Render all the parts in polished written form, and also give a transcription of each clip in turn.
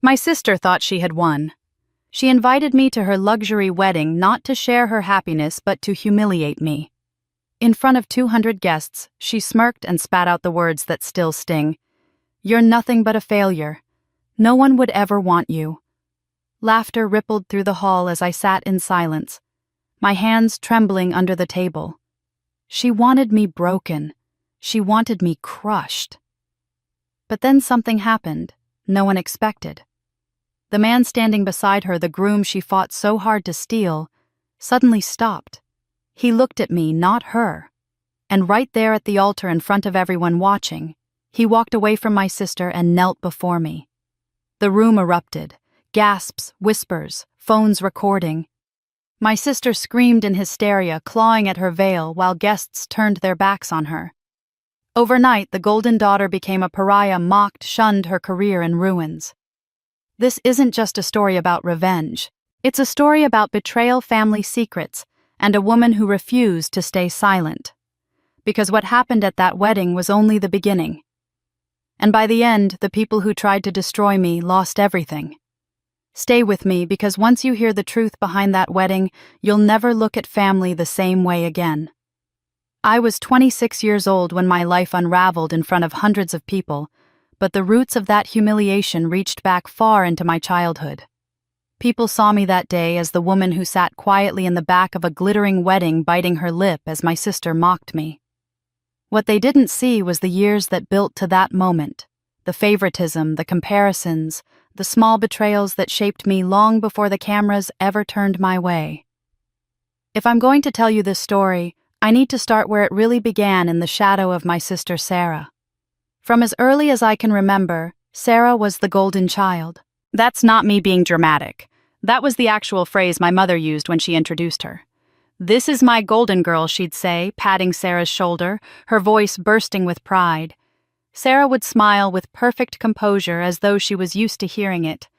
My sister thought she had won. She invited me to her luxury wedding not to share her happiness but to humiliate me. In front of 200 guests, she smirked and spat out the words that still sting. "You're nothing but a failure. No one would ever want you." Laughter rippled through the hall as I sat in silence, my hands trembling under the table. She wanted me broken. She wanted me crushed. But then something happened, no one expected. The man standing beside her, the groom she fought so hard to steal, suddenly stopped. He looked at me, not her. And right there at the altar in front of everyone watching, he walked away from my sister and knelt before me. The room erupted. Gasps, whispers, phones recording. My sister screamed in hysteria, clawing at her veil while guests turned their backs on her. Overnight, the golden daughter became a pariah, mocked, shunned, her career in ruins. This isn't just a story about revenge. It's a story about betrayal, family secrets, and a woman who refused to stay silent. Because what happened at that wedding was only the beginning. And by the end, the people who tried to destroy me lost everything. Stay with me, because once you hear the truth behind that wedding, you'll never look at family the same way again. I was 26 years old when my life unraveled in front of hundreds of people, but the roots of that humiliation reached back far into my childhood. People saw me that day as the woman who sat quietly in the back of a glittering wedding, biting her lip as my sister mocked me. What they didn't see was the years that built to that moment, the favoritism, the comparisons, the small betrayals that shaped me long before the cameras ever turned my way. If I'm going to tell you this story, I need to start where it really began, in the shadow of my sister Sarah. From as early as I can remember, Sarah was the golden child. That's not me being dramatic. That was the actual phrase my mother used when she introduced her. "This is my golden girl," she'd say, patting Sarah's shoulder, her voice bursting with pride. Sarah would smile with perfect composure as though she was used to hearing it.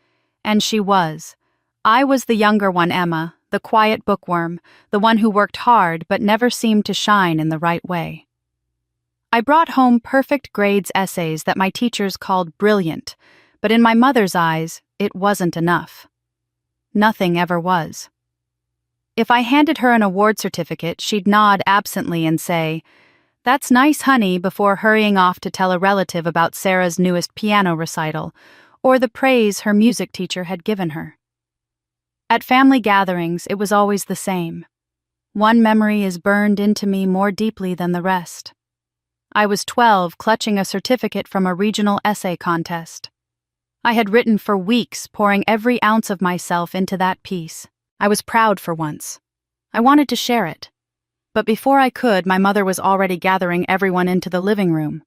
And she was. I was the younger one, Emma, the quiet bookworm, the one who worked hard but never seemed to shine in the right way. I brought home perfect grades essays that my teachers called brilliant, but in my mother's eyes, it wasn't enough. Nothing ever was. If I handed her an award certificate, she'd nod absently and say, "That's nice, honey," before hurrying off to tell a relative about Sarah's newest piano recital, or the praise her music teacher had given her. At family gatherings, it was always the same. One memory is burned into me more deeply than the rest. I was 12, clutching a certificate from a regional essay contest. I had written for weeks, pouring every ounce of myself into that piece. I was proud for once. I wanted to share it. But before I could, my mother was already gathering everyone into the living room.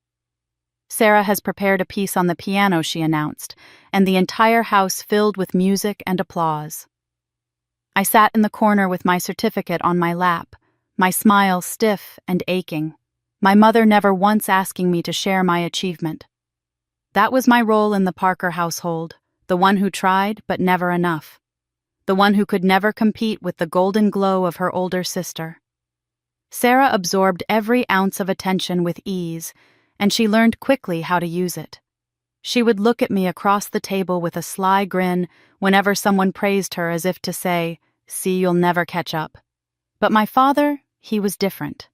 "Sarah has prepared a piece on the piano," she announced, and the entire house filled with music and applause. I sat in the corner with my certificate on my lap, my smile stiff and aching, my mother never once asking me to share my achievement. That was my role in the Parker household, the one who tried but never enough, the one who could never compete with the golden glow of her older sister. Sarah absorbed every ounce of attention with ease, and she learned quickly how to use it. She would look at me across the table with a sly grin whenever someone praised her, as if to say, "See, you'll never catch up." But my father, he was different.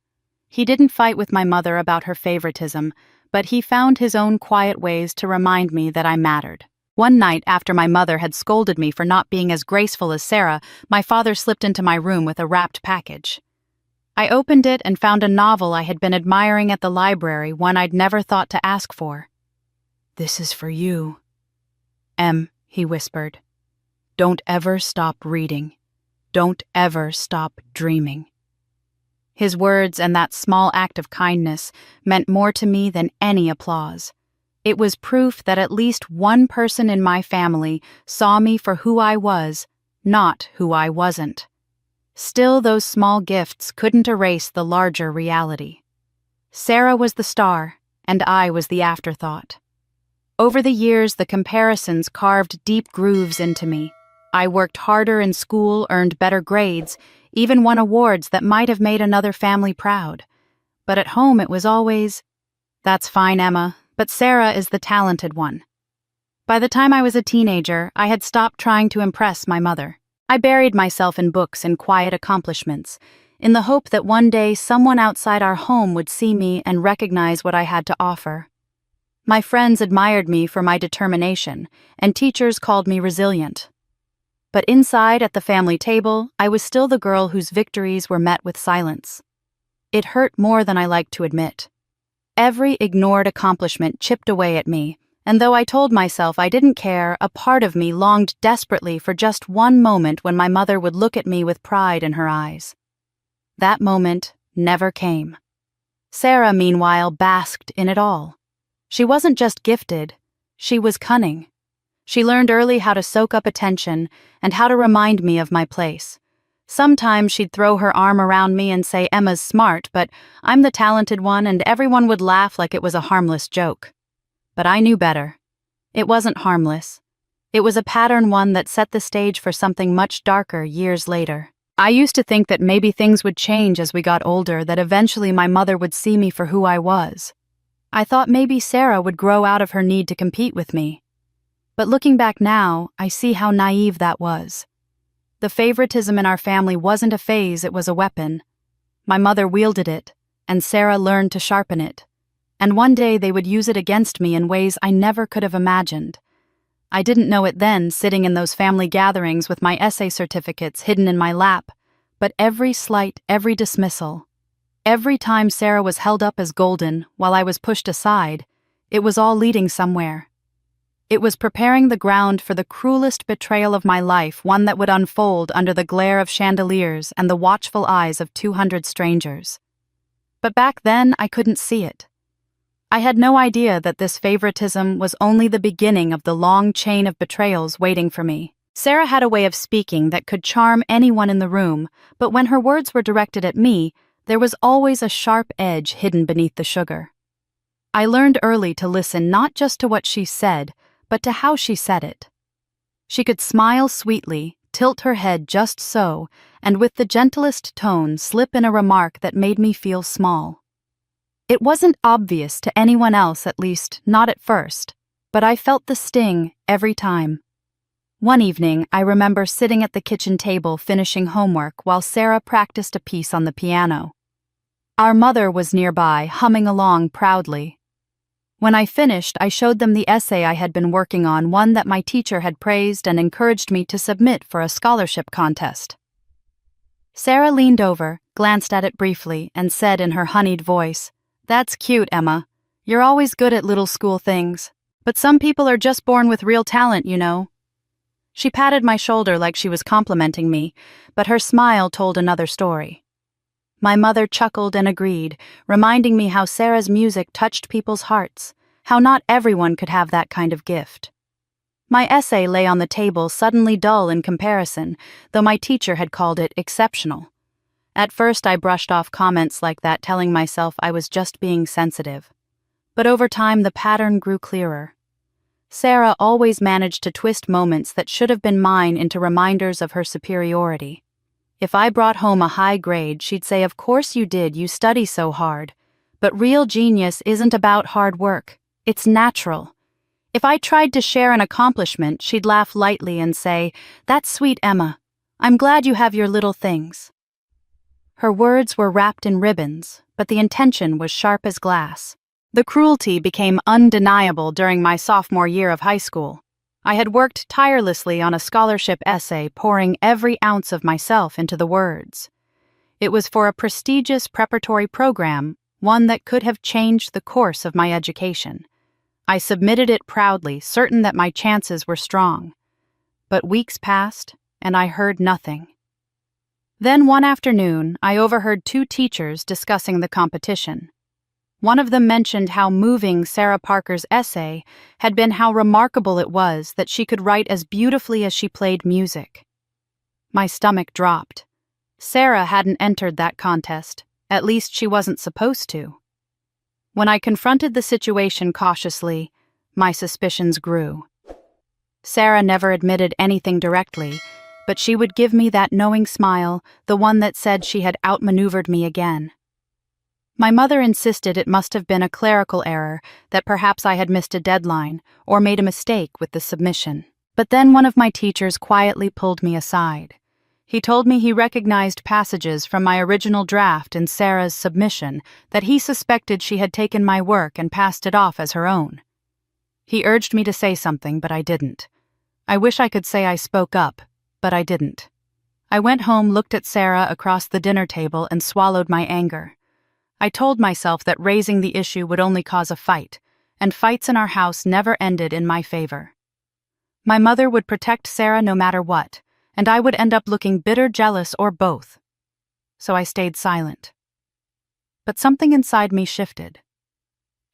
He didn't fight with my mother about her favoritism, but he found his own quiet ways to remind me that I mattered. One night, after my mother had scolded me for not being as graceful as Sarah, my father slipped into my room with a wrapped package. I opened it and found a novel I had been admiring at the library, one I'd never thought to ask for. "This is for you." "Em," he whispered, "don't ever stop reading. Don't ever stop dreaming." His words and that small act of kindness meant more to me than any applause. It was proof that at least one person in my family saw me for who I was, not who I wasn't. Still, those small gifts couldn't erase the larger reality. Sarah was the star, and I was the afterthought. Over the years, the comparisons carved deep grooves into me. I worked harder in school, earned better grades, even won awards that might have made another family proud. But at home it was always, "That's fine, Emma, but Sarah is the talented one." By the time I was a teenager, I had stopped trying to impress my mother. I buried myself in books and quiet accomplishments, in the hope that one day someone outside our home would see me and recognize what I had to offer. My friends admired me for my determination, and teachers called me resilient. But inside at the family table, I was still the girl whose victories were met with silence. It hurt more than I liked to admit. Every ignored accomplishment chipped away at me, and though I told myself I didn't care, a part of me longed desperately for just one moment when my mother would look at me with pride in her eyes. That moment never came. Sarah, meanwhile, basked in it all. She wasn't just gifted, she was cunning. She learned early how to soak up attention and how to remind me of my place. Sometimes she'd throw her arm around me and say, "Emma's smart, but I'm the talented one," and everyone would laugh like it was a harmless joke. But I knew better. It wasn't harmless. It was a pattern, one that set the stage for something much darker years later. I used to think that maybe things would change as we got older, that eventually my mother would see me for who I was. I thought maybe Sarah would grow out of her need to compete with me. But looking back now, I see how naive that was. The favoritism in our family wasn't a phase, it was a weapon. My mother wielded it, and Sarah learned to sharpen it. And one day they would use it against me in ways I never could have imagined. I didn't know it then, sitting in those family gatherings with my essay certificates hidden in my lap, but every slight, every dismissal, every time Sarah was held up as golden while I was pushed aside, it was all leading somewhere. It was preparing the ground for the cruelest betrayal of my life, one that would unfold under the glare of chandeliers and the watchful eyes of 200 strangers. But back then, I couldn't see it. I had no idea that this favoritism was only the beginning of the long chain of betrayals waiting for me. Sarah had a way of speaking that could charm anyone in the room, but when her words were directed at me, there was always a sharp edge hidden beneath the sugar. I learned early to listen not just to what she said, but to how she said it. She could smile sweetly, tilt her head just so, and with the gentlest tone slip in a remark that made me feel small. It wasn't obvious to anyone else, at least not at first, but I felt the sting every time. One evening, I remember sitting at the kitchen table finishing homework while Sarah practiced a piece on the piano. Our mother was nearby, humming along proudly. When I finished, I showed them the essay I had been working on, one that my teacher had praised and encouraged me to submit for a scholarship contest. Sarah leaned over, glanced at it briefly, and said in her honeyed voice, "That's cute, Emma. You're always good at little school things. But some people are just born with real talent, you know." She patted my shoulder like she was complimenting me, but her smile told another story. My mother chuckled and agreed, reminding me how Sarah's music touched people's hearts, how not everyone could have that kind of gift. My essay lay on the table, suddenly dull in comparison, though my teacher had called it exceptional. At first I brushed off comments like that, telling myself I was just being sensitive. But over time the pattern grew clearer. Sarah always managed to twist moments that should have been mine into reminders of her superiority. If I brought home a high grade, she'd say, "Of course you did, you study so hard." But real genius isn't about hard work, it's natural. If I tried to share an accomplishment, she'd laugh lightly and say, "That's sweet, Emma. I'm glad you have your little things." Her words were wrapped in ribbons, but the intention was sharp as glass. The cruelty became undeniable during my sophomore year of high school. I had worked tirelessly on a scholarship essay, pouring every ounce of myself into the words. It was for a prestigious preparatory program, one that could have changed the course of my education. I submitted it proudly, certain that my chances were strong. But weeks passed, and I heard nothing. Then one afternoon, I overheard two teachers discussing the competition. One of them mentioned how moving Sarah Parker's essay had been, how remarkable it was that she could write as beautifully as she played music. My stomach dropped. Sarah hadn't entered that contest, at least she wasn't supposed to. When I confronted the situation cautiously, my suspicions grew. Sarah never admitted anything directly, but she would give me that knowing smile, the one that said she had outmaneuvered me again. My mother insisted it must have been a clerical error, that perhaps I had missed a deadline or made a mistake with the submission. But then one of my teachers quietly pulled me aside. He told me he recognized passages from my original draft in Sarah's submission that he suspected she had taken my work and passed it off as her own. He urged me to say something, but I didn't. I wish I could say I spoke up, but I didn't. I went home, looked at Sarah across the dinner table, and swallowed my anger. I told myself that raising the issue would only cause a fight, and fights in our house never ended in my favor. My mother would protect Sarah no matter what, and I would end up looking bitter, jealous, or both. So I stayed silent. But something inside me shifted.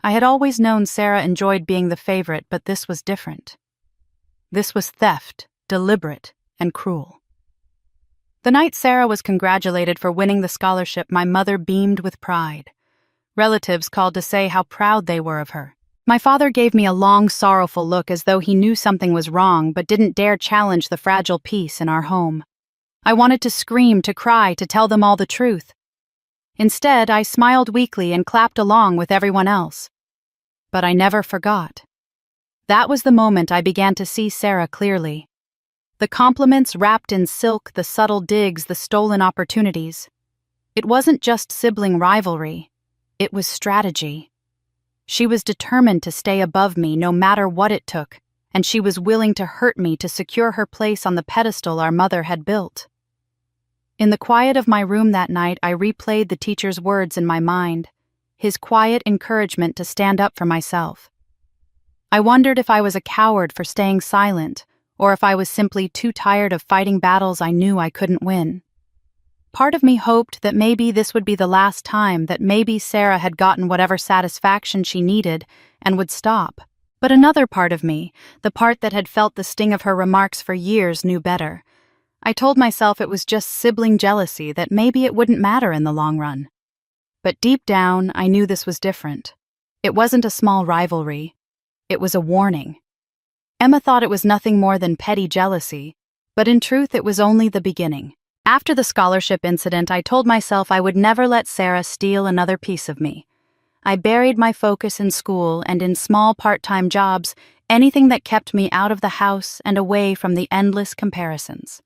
I had always known Sarah enjoyed being the favorite, but this was different. This was theft, deliberate, and cruel. The night Sarah was congratulated for winning the scholarship, my mother beamed with pride. Relatives called to say how proud they were of her. My father gave me a long, sorrowful look as though he knew something was wrong but didn't dare challenge the fragile peace in our home. I wanted to scream, to cry, to tell them all the truth. Instead, I smiled weakly and clapped along with everyone else. But I never forgot. That was the moment I began to see Sarah clearly. The compliments wrapped in silk, the subtle digs, the stolen opportunities. It wasn't just sibling rivalry. It was strategy. She was determined to stay above me no matter what it took, and she was willing to hurt me to secure her place on the pedestal our mother had built. In the quiet of my room that night, I replayed the teacher's words in my mind, his quiet encouragement to stand up for myself. I wondered if I was a coward for staying silent, or if I was simply too tired of fighting battles I knew I couldn't win. Part of me hoped that maybe this would be the last time, that maybe Sarah had gotten whatever satisfaction she needed and would stop. But another part of me, the part that had felt the sting of her remarks for years, knew better. I told myself it was just sibling jealousy, that maybe it wouldn't matter in the long run. But deep down, I knew this was different. It wasn't a small rivalry. It was a warning. Emma thought it was nothing more than petty jealousy, but in truth it was only the beginning. After the scholarship incident, I told myself I would never let Sarah steal another piece of me. I buried my focus in school and in small part-time jobs, anything that kept me out of the house and away from the endless comparisons.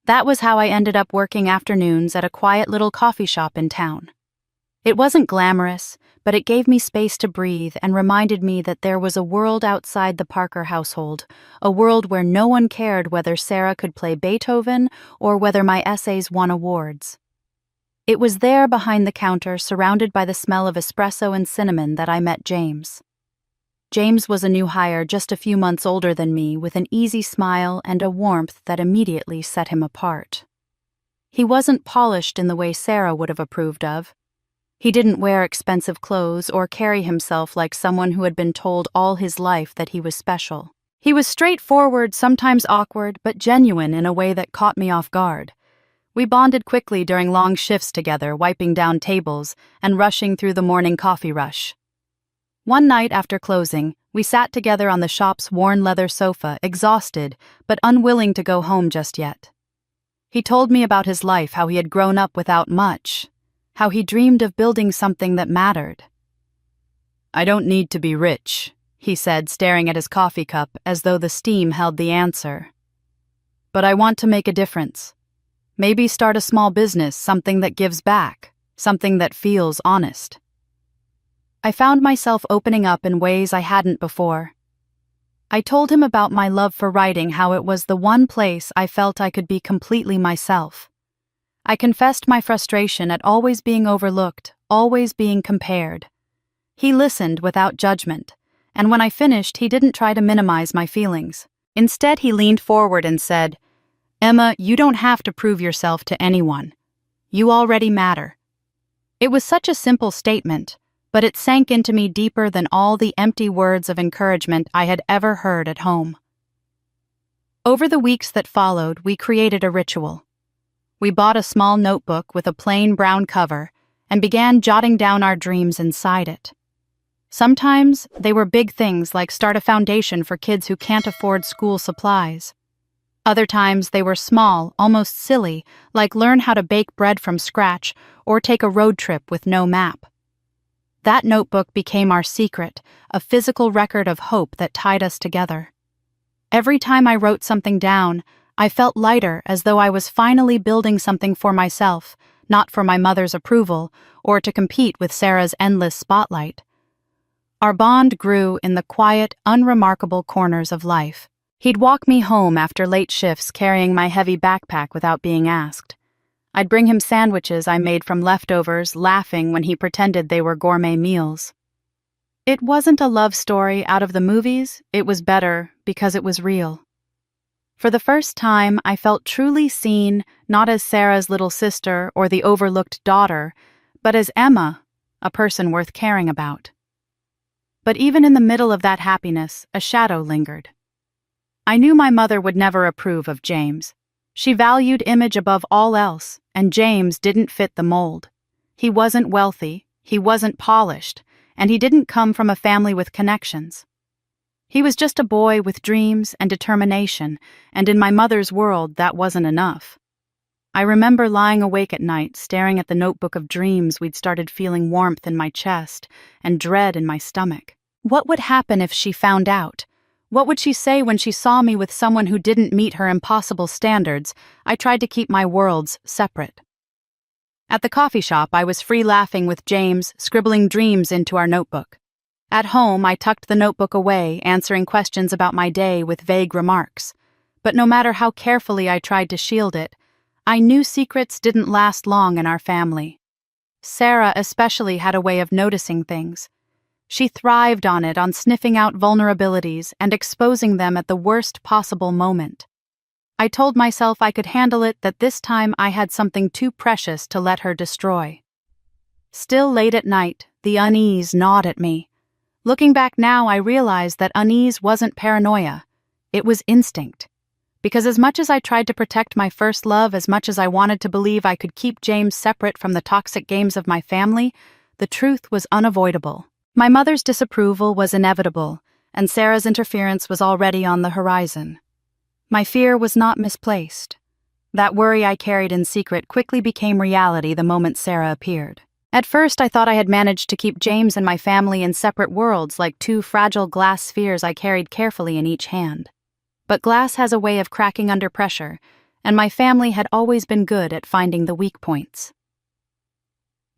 That was how I ended up working afternoons at a quiet little coffee shop in town. It wasn't glamorous, but it gave me space to breathe and reminded me that there was a world outside the Parker household, a world where no one cared whether Sarah could play Beethoven or whether my essays won awards. It was there behind the counter, surrounded by the smell of espresso and cinnamon, that I met James. James was a new hire, just a few months older than me, with an easy smile and a warmth that immediately set him apart. He wasn't polished in the way Sarah would have approved of. He didn't wear expensive clothes or carry himself like someone who had been told all his life that he was special. He was straightforward, sometimes awkward, but genuine in a way that caught me off guard. We bonded quickly during long shifts together, wiping down tables and rushing through the morning coffee rush. One night after closing, we sat together on the shop's worn leather sofa, exhausted but unwilling to go home just yet. He told me about his life, how he had grown up without much, how he dreamed of building something that mattered. "I don't need to be rich," he said, staring at his coffee cup as though the steam held the answer. "But I want to make a difference. Maybe start a small business, something that gives back, something that feels honest." I found myself opening up in ways I hadn't before. I told him about my love for writing, how it was the one place I felt I could be completely myself. I confessed my frustration at always being overlooked, always being compared. He listened without judgment, and when I finished, he didn't try to minimize my feelings. Instead, he leaned forward and said, "Emma, you don't have to prove yourself to anyone. You already matter." It was such a simple statement, but it sank into me deeper than all the empty words of encouragement I had ever heard at home. Over the weeks that followed, we created a ritual. We bought a small notebook with a plain brown cover and began jotting down our dreams inside it. Sometimes they were big things, like start a foundation for kids who can't afford school supplies. Other times they were small, almost silly, like learn how to bake bread from scratch or take a road trip with no map. That notebook became our secret, a physical record of hope that tied us together. Every time I wrote something down, I felt lighter, as though I was finally building something for myself, not for my mother's approval or to compete with Sarah's endless spotlight. Our bond grew in the quiet, unremarkable corners of life. He'd walk me home after late shifts carrying my heavy backpack without being asked. I'd bring him sandwiches I made from leftovers, laughing when he pretended they were gourmet meals. It wasn't a love story out of the movies, it was better because it was real. For the first time, I felt truly seen, not as Sarah's little sister or the overlooked daughter, but as Emma, a person worth caring about. But even in the middle of that happiness, a shadow lingered. I knew my mother would never approve of James. She valued image above all else, and James didn't fit the mold. He wasn't wealthy, he wasn't polished, and he didn't come from a family with connections. He was just a boy with dreams and determination, and in my mother's world that wasn't enough. I remember lying awake at night, staring at the notebook of dreams we'd started, feeling warmth in my chest and dread in my stomach. What would happen if she found out? What would she say when she saw me with someone who didn't meet her impossible standards? I tried to keep my worlds separate. At the coffee shop, I was free laughing with James, scribbling dreams into our notebook. At home, I tucked the notebook away, answering questions about my day with vague remarks. But no matter how carefully I tried to shield it, I knew secrets didn't last long in our family. Sarah especially had a way of noticing things. She thrived on it, on sniffing out vulnerabilities and exposing them at the worst possible moment. I told myself I could handle it, that this time I had something too precious to let her destroy. Still late at night, the unease gnawed at me. Looking back now, I realized that unease wasn't paranoia. It was instinct. Because as much as I tried to protect my first love, as much as I wanted to believe I could keep James separate from the toxic games of my family, the truth was unavoidable. My mother's disapproval was inevitable, and Sarah's interference was already on the horizon. My fear was not misplaced. That worry I carried in secret quickly became reality the moment Sarah appeared. At first, I thought I had managed to keep James and my family in separate worlds, like two fragile glass spheres I carried carefully in each hand. But glass has a way of cracking under pressure, and my family had always been good at finding the weak points.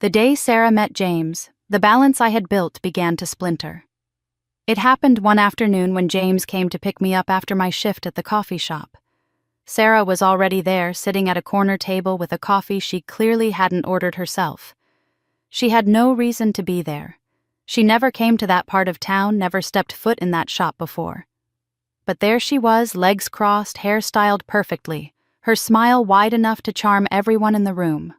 The day Sarah met James, the balance I had built began to splinter. It happened one afternoon when James came to pick me up after my shift at the coffee shop. Sarah was already there, sitting at a corner table with a coffee she clearly hadn't ordered herself. She had no reason to be there. She never came to that part of town, never stepped foot in that shop before. But there she was, legs crossed, hair styled perfectly, her smile wide enough to charm everyone in the room.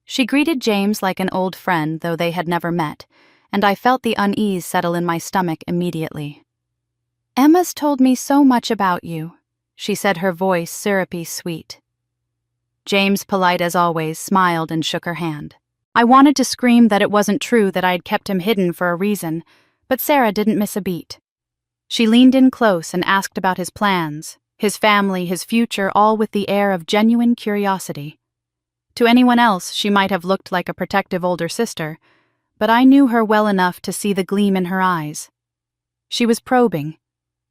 She greeted James like an old friend, though they had never met, and I felt the unease settle in my stomach immediately. "Emma's told me so much about you," she said, her voice syrupy sweet. James, polite as always, smiled and shook her hand. I wanted to scream that it wasn't true, that I had kept him hidden for a reason, but Sarah didn't miss a beat. She leaned in close and asked about his plans, his family, his future, all with the air of genuine curiosity. To anyone else, she might have looked like a protective older sister, but I knew her well enough to see the gleam in her eyes. She was probing,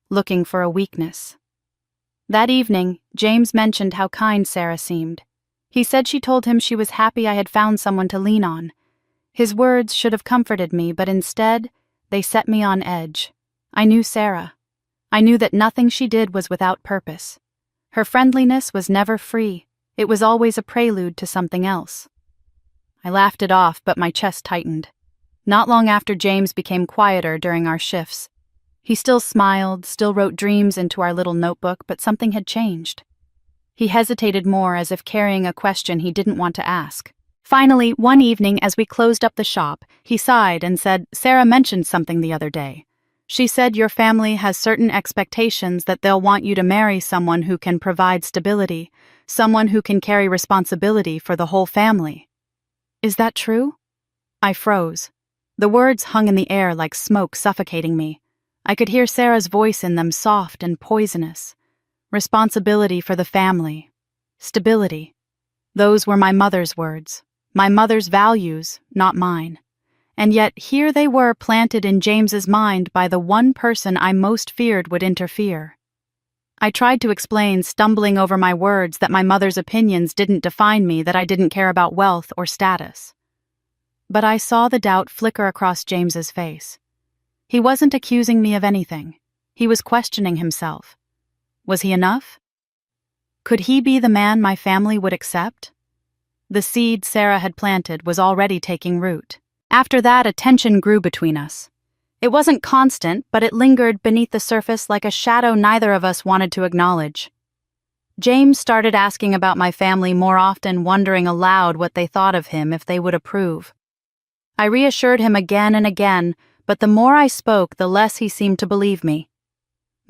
looking for a weakness. That evening, James mentioned how kind Sarah seemed. He said she told him she was happy I had found someone to lean on. His words should have comforted me, but instead, they set me on edge. I knew Sarah. I knew that nothing she did was without purpose. Her friendliness was never free. It was always a prelude to something else. I laughed it off, but my chest tightened. Not long after, James became quieter during our shifts. He still smiled, still wrote dreams into our little notebook, but something had changed. He hesitated more, as if carrying a question he didn't want to ask. Finally, one evening as we closed up the shop, he sighed and said, "Sarah mentioned something the other day. She said your family has certain expectations, that they'll want you to marry someone who can provide stability, someone who can carry responsibility for the whole family. Is that true?" I froze. The words hung in the air like smoke, suffocating me. I could hear Sarah's voice in them, soft and poisonous. Responsibility for the family. Stability. Those were my mother's words. My mother's values, not mine. And yet here they were planted in James's mind by the one person I most feared would interfere. I tried to explain, stumbling over my words, that my mother's opinions didn't define me, that I didn't care about wealth or status. But I saw the doubt flicker across James's face. He wasn't accusing me of anything. He was questioning himself. Was he enough? Could he be the man my family would accept? The seed Sarah had planted was already taking root. After that, a tension grew between us. It wasn't constant, but it lingered beneath the surface like a shadow neither of us wanted to acknowledge. James started asking about my family more often, wondering aloud what they thought of him, if they would approve. I reassured him again and again, but the more I spoke, the less he seemed to believe me.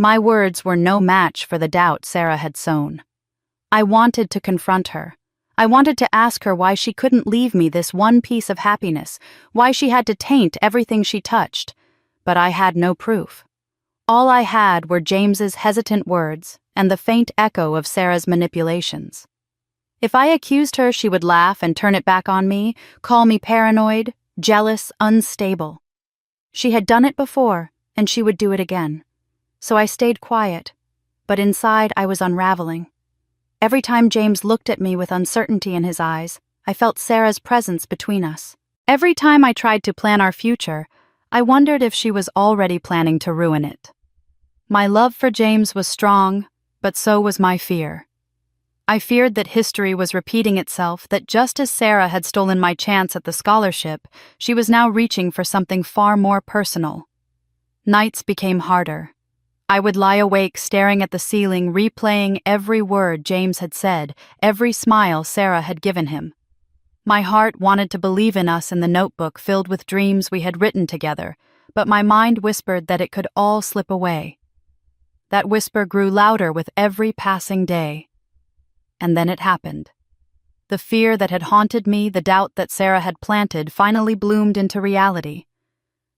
My words were no match for the doubt Sarah had sown. I wanted to confront her. I wanted to ask her why she couldn't leave me this one piece of happiness, why she had to taint everything she touched. But I had no proof. All I had were James's hesitant words and the faint echo of Sarah's manipulations. If I accused her, she would laugh and turn it back on me, call me paranoid, jealous, unstable. She had done it before, and she would do it again. So I stayed quiet, but inside I was unraveling. Every time James looked at me with uncertainty in his eyes, I felt Sarah's presence between us. Every time I tried to plan our future, I wondered if she was already planning to ruin it. My love for James was strong, but so was my fear. I feared that history was repeating itself, that just as Sarah had stolen my chance at the scholarship, she was now reaching for something far more personal. Nights became harder. I would lie awake staring at the ceiling, replaying every word James had said, every smile Sarah had given him. My heart wanted to believe in us in the notebook filled with dreams we had written together, but my mind whispered that it could all slip away. That whisper grew louder with every passing day. And then it happened. The fear that had haunted me, the doubt that Sarah had planted, finally bloomed into reality.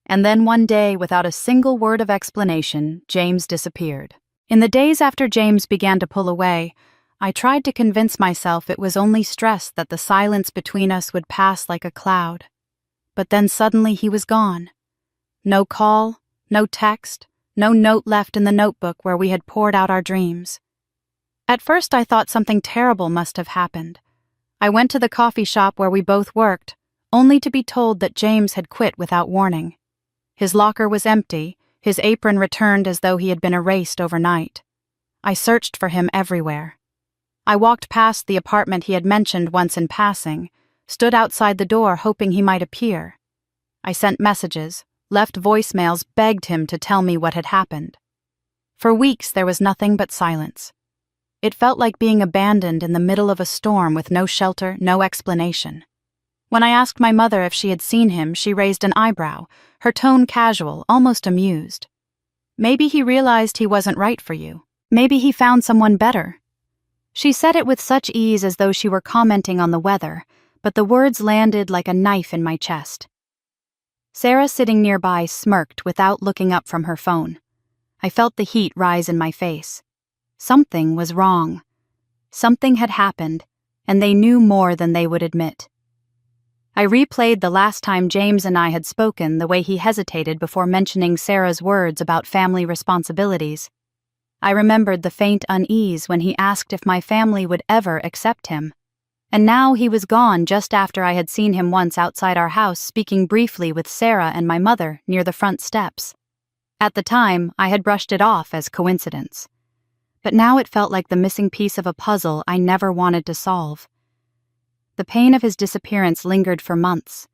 And then one day, without a single word of explanation, James disappeared. In the days after James began to pull away, I tried to convince myself it was only stress, that the silence between us would pass like a cloud. But then suddenly he was gone. No call, no text, no note left in the notebook where we had poured out our dreams. At first I thought something terrible must have happened. I went to the coffee shop where we both worked, only to be told that James had quit without warning. His locker was empty, his apron returned as though he had been erased overnight. I searched for him everywhere. I walked past the apartment he had mentioned once in passing, stood outside the door hoping he might appear. I sent messages, left voicemails, begged him to tell me what had happened. For weeks there was nothing but silence. It felt like being abandoned in the middle of a storm with no shelter, no explanation. When I asked my mother if she had seen him, she raised an eyebrow, her tone casual, almost amused. Maybe he realized he wasn't right for you. Maybe he found someone better. She said it with such ease as though she were commenting on the weather, but the words landed like a knife in my chest. Sarah, sitting nearby, smirked without looking up from her phone. I felt the heat rise in my face. Something was wrong. Something had happened, and they knew more than they would admit. I replayed the last time James and I had spoken, the way he hesitated before mentioning Sarah's words about family responsibilities. I remembered the faint unease when he asked if my family would ever accept him. And now he was gone just after I had seen him once outside our house speaking briefly with Sarah and my mother near the front steps. At the time, I had brushed it off as coincidence. But now it felt like the missing piece of a puzzle I never wanted to solve. The pain of his disappearance lingered for months.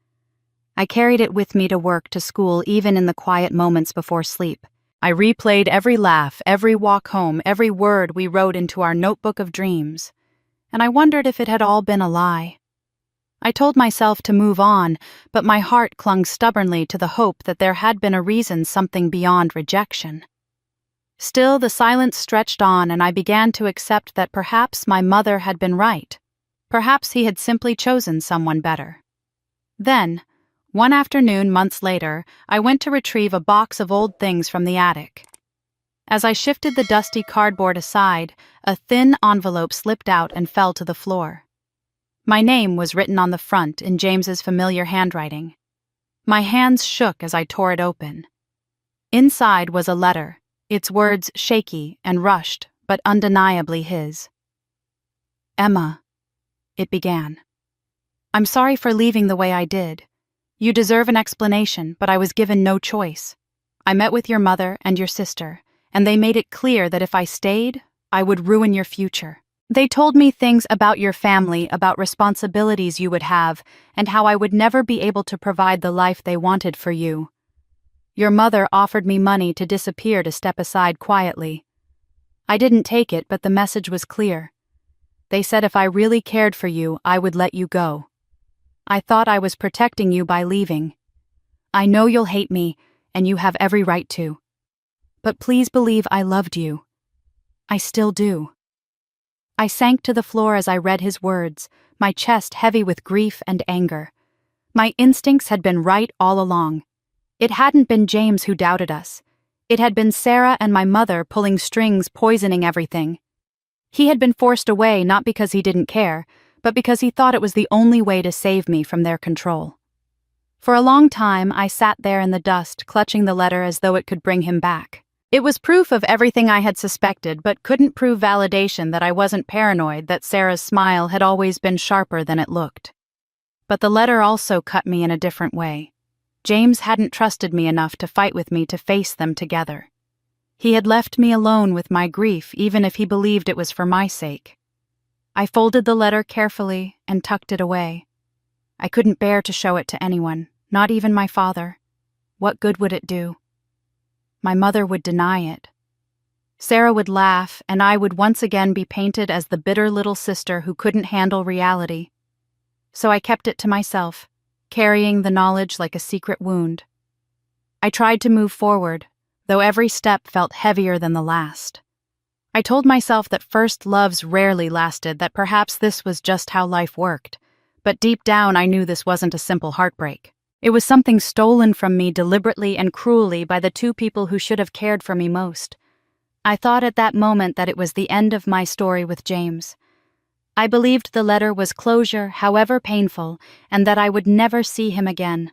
I carried it with me to work, to school, even in the quiet moments before sleep. I replayed every laugh, every walk home, every word we wrote into our notebook of dreams, and I wondered if it had all been a lie. I told myself to move on, but my heart clung stubbornly to the hope that there had been a reason, something beyond rejection. Still, the silence stretched on, and I began to accept that perhaps my mother had been right. Perhaps he had simply chosen someone better. Then, one afternoon months later, I went to retrieve a box of old things from the attic. As I shifted the dusty cardboard aside, a thin envelope slipped out and fell to the floor. My name was written on the front in James's familiar handwriting. My hands shook as I tore it open. Inside was a letter, its words shaky and rushed, but undeniably his. "Emma," it began. "I'm sorry for leaving the way I did. You deserve an explanation, but I was given no choice. I met with your mother and your sister, and they made it clear that if I stayed, I would ruin your future. They told me things about your family, about responsibilities you would have, and how I would never be able to provide the life they wanted for you. Your mother offered me money to disappear to step aside quietly. I didn't take it, but the message was clear. They said if I really cared for you, I would let you go. I thought I was protecting you by leaving. I know you'll hate me, and you have every right to. But please believe I loved you. I still do." I sank to the floor as I read his words, my chest heavy with grief and anger. My instincts had been right all along. It hadn't been James who doubted us. It had been Sarah and my mother pulling strings, poisoning everything. He had been forced away not because he didn't care, but because he thought it was the only way to save me from their control. For a long time, I sat there in the dust, clutching the letter as though it could bring him back. It was proof of everything I had suspected, but couldn't prove validation that I wasn't paranoid, that Sarah's smile had always been sharper than it looked. But the letter also cut me in a different way. James hadn't trusted me enough to fight with me to face them together. He had left me alone with my grief, even if he believed it was for my sake. I folded the letter carefully and tucked it away. I couldn't bear to show it to anyone, not even my father. What good would it do? My mother would deny it. Sarah would laugh, and I would once again be painted as the bitter little sister who couldn't handle reality. So I kept it to myself, carrying the knowledge like a secret wound. I tried to move forward, though every step felt heavier than the last. I told myself that first loves rarely lasted, that perhaps this was just how life worked, but deep down I knew this wasn't a simple heartbreak. It was something stolen from me deliberately and cruelly by the two people who should have cared for me most. I thought at that moment that it was the end of my story with James. I believed the letter was closure, however painful, and that I would never see him again.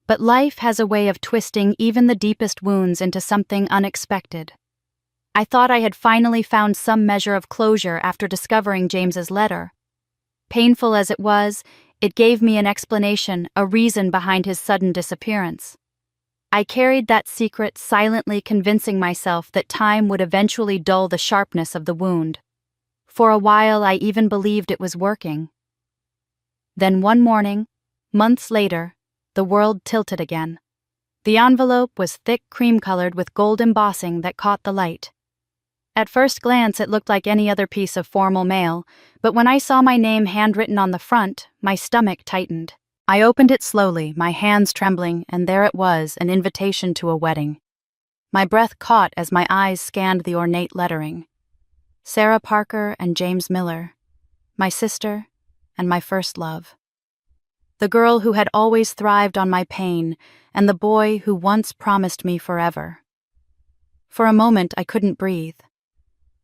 But life has a way of twisting even the deepest wounds into something unexpected. I thought I had finally found some measure of closure after discovering James's letter. Painful as it was, it gave me an explanation, a reason behind his sudden disappearance. I carried that secret, silently convincing myself that time would eventually dull the sharpness of the wound. For a while, I even believed it was working. Then one morning, months later, the world tilted again. The envelope was thick cream-colored with gold embossing that caught the light. At first glance, it looked like any other piece of formal mail, but when I saw my name handwritten on the front, my stomach tightened. I opened it slowly, my hands trembling, and there it was, an invitation to a wedding. My breath caught as my eyes scanned the ornate lettering. Sarah Parker and James Miller, my sister and my first love. The girl who had always thrived on my pain, and the boy who once promised me forever. For a moment, I couldn't breathe.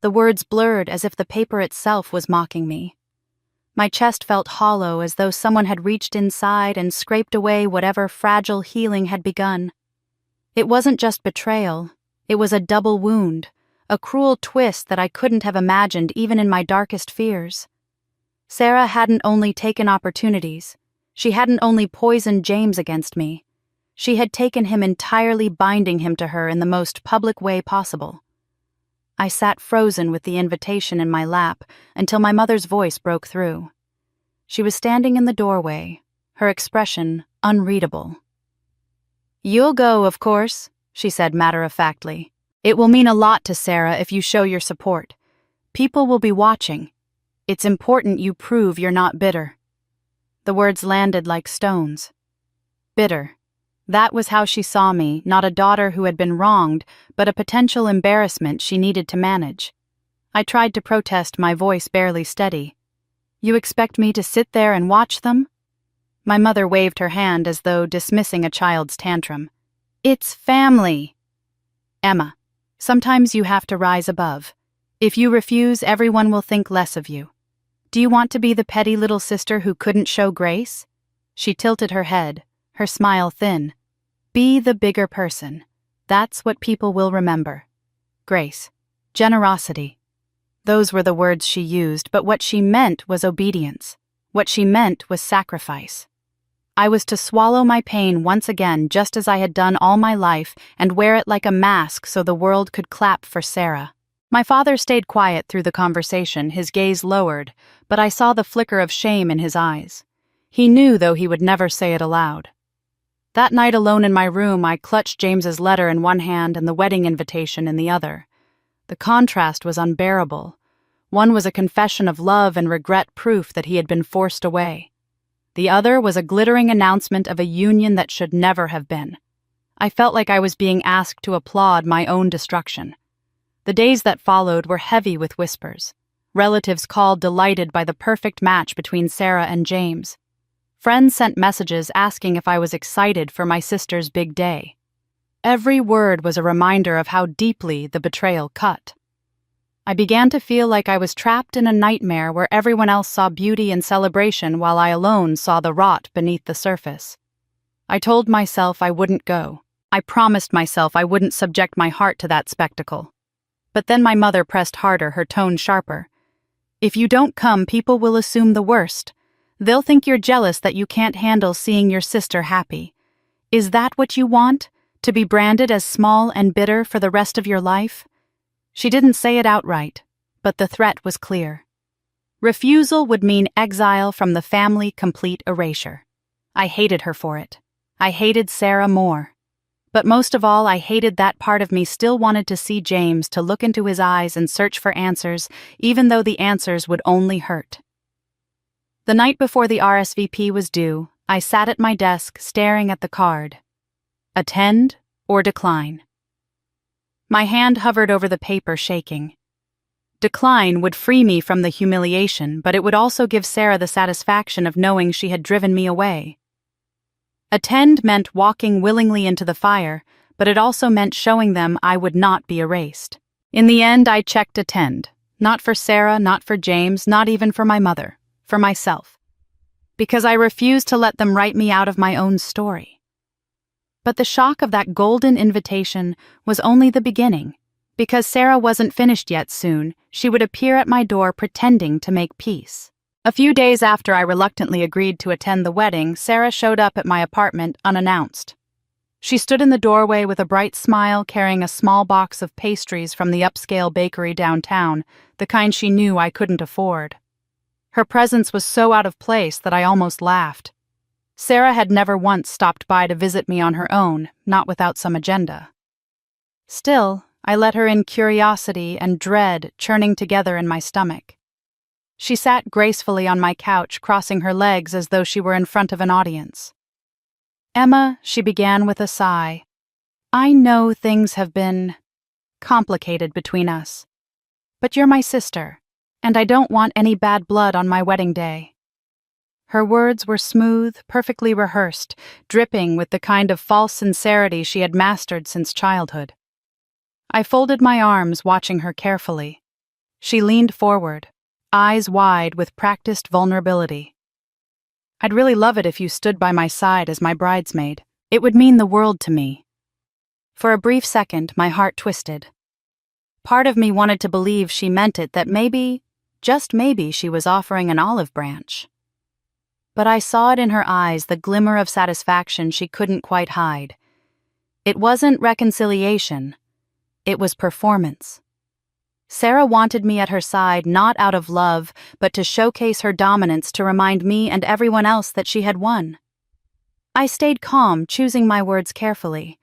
The words blurred as if the paper itself was mocking me. My chest felt hollow, as though someone had reached inside and scraped away whatever fragile healing had begun. It wasn't just betrayal, it was a double wound, a cruel twist that I couldn't have imagined even in my darkest fears. Sarah hadn't only taken opportunities, she hadn't only poisoned James against me. She had taken him entirely, binding him to her in the most public way possible. I sat frozen with the invitation in my lap until my mother's voice broke through. She was standing in the doorway, her expression unreadable. "You'll go, of course," she said matter-of-factly. "It will mean a lot to Sarah if you show your support. People will be watching. It's important you prove you're not bitter." The words landed like stones. Bitter. That was how she saw me, not a daughter who had been wronged, but a potential embarrassment she needed to manage. I tried to protest, my voice barely steady. "You expect me to sit there and watch them?" My mother waved her hand as though dismissing a child's tantrum. "It's family." "Emma, Sometimes you have to rise above. If you refuse, everyone will think less of you. Do you want to be the petty little sister who couldn't show grace? She tilted her head, her smile thin. Be the bigger person. That's what people will remember. Grace. Generosity. Those were the words she used, but what she meant was obedience. What she meant was sacrifice. I was to swallow my pain once again, just as I had done all my life, and wear it like a mask so the world could clap for Sarah. My father stayed quiet through the conversation, his gaze lowered, but I saw the flicker of shame in his eyes. He knew, though he would never say it aloud. That night alone in my room, I clutched James's letter in one hand and the wedding invitation in the other. The contrast was unbearable. One was a confession of love and regret, proof that he had been forced away. The other was a glittering announcement of a union that should never have been. I felt like I was being asked to applaud my own destruction. The days that followed were heavy with whispers. Relatives called, delighted by the perfect match between Sarah and James. Friends sent messages asking if I was excited for my sister's big day. Every word was a reminder of how deeply the betrayal cut. I began to feel like I was trapped in a nightmare where everyone else saw beauty and celebration while I alone saw the rot beneath the surface. I told myself I wouldn't go. I promised myself I wouldn't subject my heart to that spectacle. But then my mother pressed harder, her tone sharper. If you don't come, people will assume the worst. They'll think you're jealous that you can't handle seeing your sister happy. Is that what you want? To be branded as small and bitter for the rest of your life? She didn't say it outright, but the threat was clear. Refusal would mean exile from the family, complete erasure. I hated her for it. I hated Sarah more. But most of all, I hated that part of me still wanted to see James, to look into his eyes and search for answers, even though the answers would only hurt. The night before the RSVP was due, I sat at my desk staring at the card. Attend or decline. My hand hovered over the paper, shaking. Decline would free me from the humiliation, but it would also give Sarah the satisfaction of knowing she had driven me away. Attend meant walking willingly into the fire, but it also meant showing them I would not be erased. In the end, I checked attend. Not for Sarah, not for James, not even for my mother. For myself. Because I refused to let them write me out of my own story. But the shock of that golden invitation was only the beginning. Because Sarah wasn't finished yet soon, she would appear at my door pretending to make peace. A few days after I reluctantly agreed to attend the wedding, Sarah showed up at my apartment unannounced. She stood in the doorway with a bright smile, carrying a small box of pastries from the upscale bakery downtown, the kind she knew I couldn't afford. Her presence was so out of place that I almost laughed. Sarah had never once stopped by to visit me on her own, not without some agenda. Still, I let her in, curiosity and dread churning together in my stomach. She sat gracefully on my couch, crossing her legs as though she were in front of an audience. Emma, she began with a sigh, I know things have been complicated between us. But you're my sister, and I don't want any bad blood on my wedding day. Her words were smooth, perfectly rehearsed, dripping with the kind of false sincerity she had mastered since childhood. I folded my arms, watching her carefully. She leaned forward, eyes wide with practiced vulnerability. I'd really love it if you stood by my side as my bridesmaid. It would mean the world to me. For a brief second, my heart twisted. Part of me wanted to believe she meant it, that maybe, just maybe, she was offering an olive branch. But I saw it in her eyes, the glimmer of satisfaction she couldn't quite hide. It wasn't reconciliation. It was performance. Sarah wanted me at her side not out of love, but to showcase her dominance, to remind me and everyone else that she had won. I stayed calm, choosing my words carefully.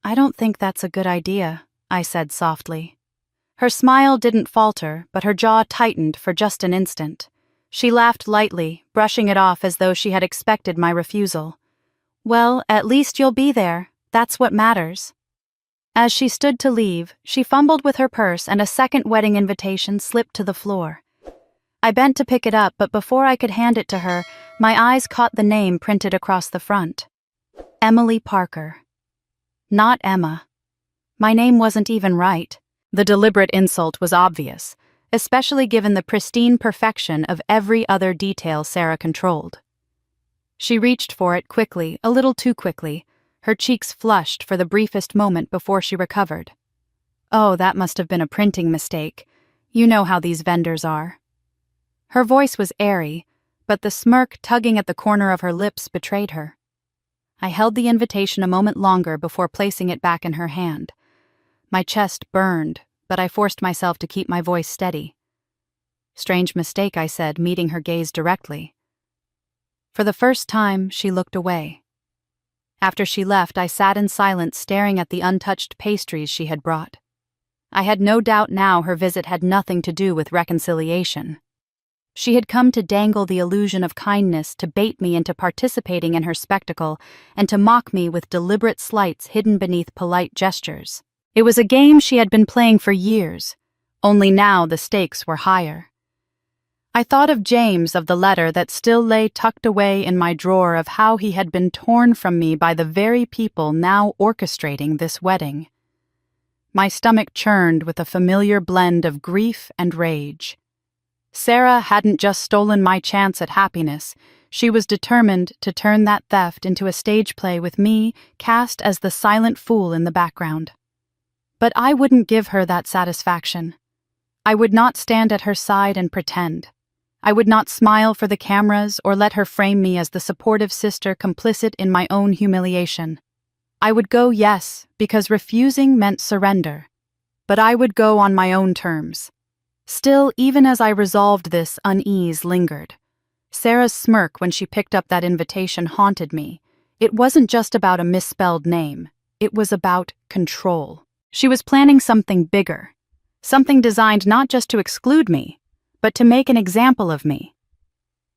I don't think that's a good idea, I said softly. Her smile didn't falter, but her jaw tightened for just an instant. She laughed lightly, brushing it off as though she had expected my refusal. Well, at least you'll be there. That's what matters. As she stood to leave, she fumbled with her purse and a second wedding invitation slipped to the floor. I bent to pick it up, but before I could hand it to her, my eyes caught the name printed across the front. Emily Parker. Not Emma. My name wasn't even right. The deliberate insult was obvious, especially given the pristine perfection of every other detail Sarah controlled. She reached for it quickly, a little too quickly, her cheeks flushed for the briefest moment before she recovered. "Oh, that must have been a printing mistake. You know how these vendors are." Her voice was airy, but the smirk tugging at the corner of her lips betrayed her. I held the invitation a moment longer before placing it back in her hand. My chest burned, but I forced myself to keep my voice steady. "Strange mistake," I said, meeting her gaze directly. For the first time, she looked away. After she left, I sat in silence staring at the untouched pastries she had brought. I had no doubt now her visit had nothing to do with reconciliation. She had come to dangle the illusion of kindness, to bait me into participating in her spectacle, and to mock me with deliberate slights hidden beneath polite gestures. It was a game she had been playing for years, only now the stakes were higher. I thought of James, of the letter that still lay tucked away in my drawer, of how he had been torn from me by the very people now orchestrating this wedding. My stomach churned with a familiar blend of grief and rage. Sarah hadn't just stolen my chance at happiness, she was determined to turn that theft into a stage play with me cast as the silent fool in the background. But I wouldn't give her that satisfaction. I would not stand at her side and pretend. I would not smile for the cameras or let her frame me as the supportive sister complicit in my own humiliation. I would go, yes, because refusing meant surrender. But I would go on my own terms. Still, even as I resolved this, unease lingered. Sarah's smirk when she picked up that invitation haunted me. It wasn't just about a misspelled name. It was about control. She was planning something bigger. Something designed not just to exclude me, but to make an example of me.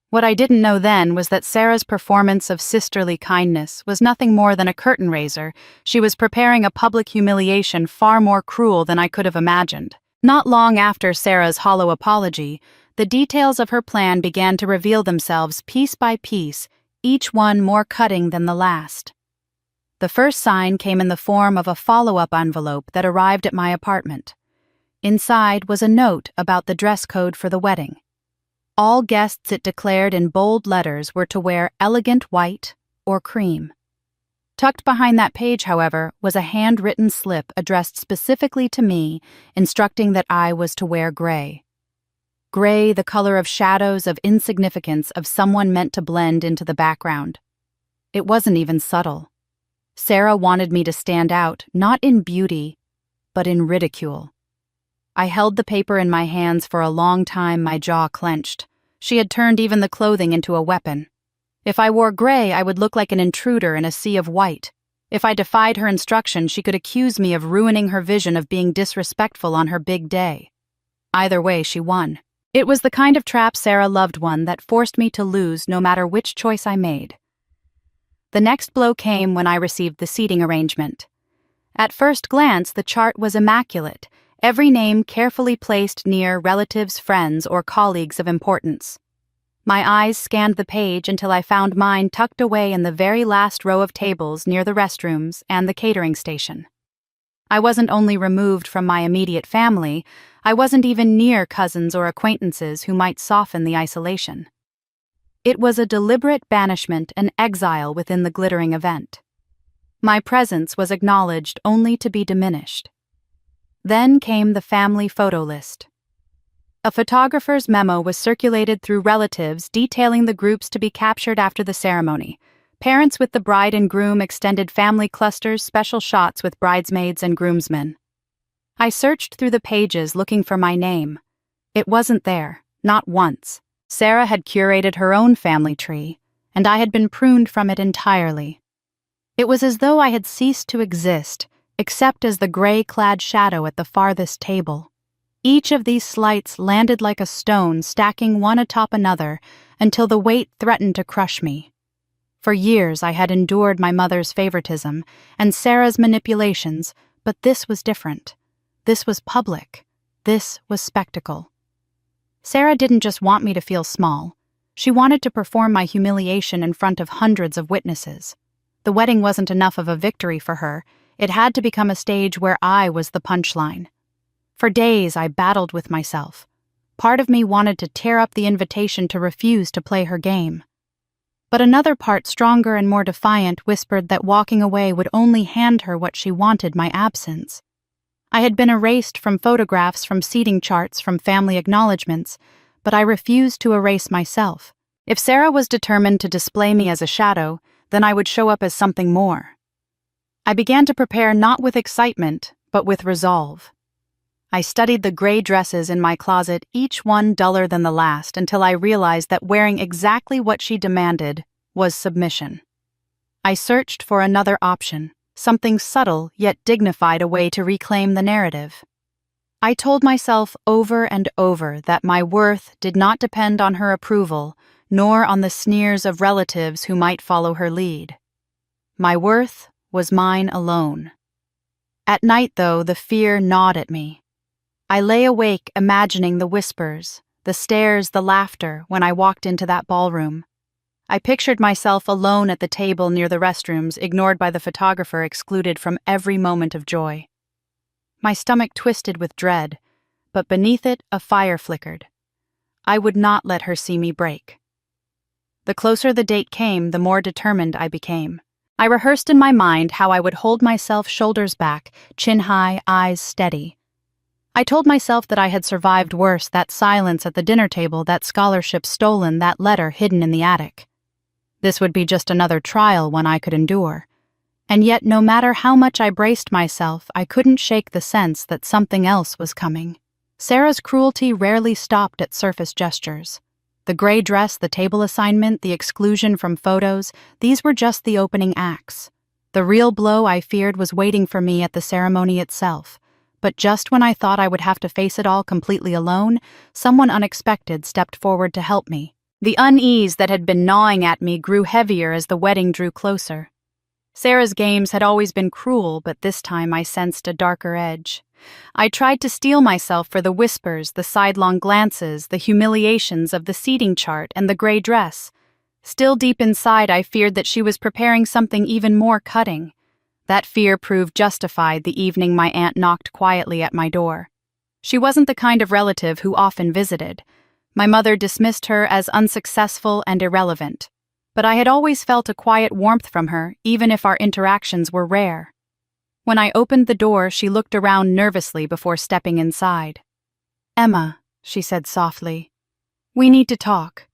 What I didn't know then was that Sarah's performance of sisterly kindness was nothing more than a curtain raiser. She was preparing a public humiliation far more cruel than I could have imagined. Not long after Sarah's hollow apology, the details of her plan began to reveal themselves piece by piece, each one more cutting than the last. The first sign came in the form of a follow-up envelope that arrived at my apartment. Inside was a note about the dress code for the wedding. All guests, it declared in bold letters, were to wear elegant white or cream. Tucked behind that page, however, was a handwritten slip addressed specifically to me, instructing that I was to wear gray. Gray, the color of shadows, of insignificance, of someone meant to blend into the background. It wasn't even subtle. Sarah wanted me to stand out, not in beauty, but in ridicule. I held the paper in my hands for a long time, my jaw clenched. She had turned even the clothing into a weapon. If I wore gray, I would look like an intruder in a sea of white. If I defied her instruction, she could accuse me of ruining her vision, of being disrespectful on her big day. Either way, she won. It was the kind of trap Sarah loved, one that forced me to lose no matter which choice I made. The next blow came when I received the seating arrangement. At first glance, the chart was immaculate, every name carefully placed near relatives, friends, or colleagues of importance. My eyes scanned the page until I found mine tucked away in the very last row of tables near the restrooms and the catering station. I wasn't only removed from my immediate family, I wasn't even near cousins or acquaintances who might soften the isolation. It was a deliberate banishment and exile within the glittering event. My presence was acknowledged only to be diminished. Then came the family photo list. A photographer's memo was circulated through relatives detailing the groups to be captured after the ceremony. Parents with the bride and groom, extended family clusters, special shots with bridesmaids and groomsmen. I searched through the pages looking for my name. It wasn't there, not once. Sarah had curated her own family tree, and I had been pruned from it entirely. It was as though I had ceased to exist, except as the gray-clad shadow at the farthest table. Each of these slights landed like a stone, stacking one atop another, until the weight threatened to crush me. For years I had endured my mother's favoritism and Sarah's manipulations, but this was different. This was public. This was spectacle. Sarah didn't just want me to feel small. She wanted to perform my humiliation in front of hundreds of witnesses. The wedding wasn't enough of a victory for her. It had to become a stage where I was the punchline. For days, I battled with myself. Part of me wanted to tear up the invitation to refuse to play her game. But another part, stronger and more defiant, whispered that walking away would only hand her what she wanted, my absence. I had been erased from photographs, from seating charts, from family acknowledgments, but I refused to erase myself. If Sarah was determined to display me as a shadow, then I would show up as something more. I began to prepare not with excitement, but with resolve. I studied the gray dresses in my closet, each one duller than the last, until I realized that wearing exactly what she demanded was submission. I searched for another option, something subtle yet dignified, a way to reclaim the narrative. I told myself over and over that my worth did not depend on her approval, nor on the sneers of relatives who might follow her lead. My worth was mine alone. At night, though, the fear gnawed at me. I lay awake imagining the whispers, the stares, the laughter when I walked into that ballroom. I pictured myself alone at the table near the restrooms, ignored by the photographer, excluded from every moment of joy. My stomach twisted with dread, but beneath it a fire flickered. I would not let her see me break. The closer the date came, the more determined I became. I rehearsed in my mind how I would hold myself shoulders back, chin high, eyes steady. I told myself that I had survived worse, that silence at the dinner table, that scholarship stolen, that letter hidden in the attic. This would be just another trial, one I could endure. And yet, no matter how much I braced myself, I couldn't shake the sense that something else was coming. Sarah's cruelty rarely stopped at surface gestures. The gray dress, the table assignment, the exclusion from photos, these were just the opening acts. The real blow, I feared, was waiting for me at the ceremony itself. But just when I thought I would have to face it all completely alone, someone unexpected stepped forward to help me. The unease that had been gnawing at me grew heavier as the wedding drew closer. Sarah's games had always been cruel, but this time I sensed a darker edge. I tried to steel myself for the whispers, the sidelong glances, the humiliations of the seating chart and the gray dress. Still deep inside, I feared that she was preparing something even more cutting. That fear proved justified the evening my aunt knocked quietly at my door. She wasn't the kind of relative who often visited. My mother dismissed her as unsuccessful and irrelevant. But I had always felt a quiet warmth from her, even if our interactions were rare. When I opened the door, she looked around nervously before stepping inside. "Emma," she said softly, "we need to talk."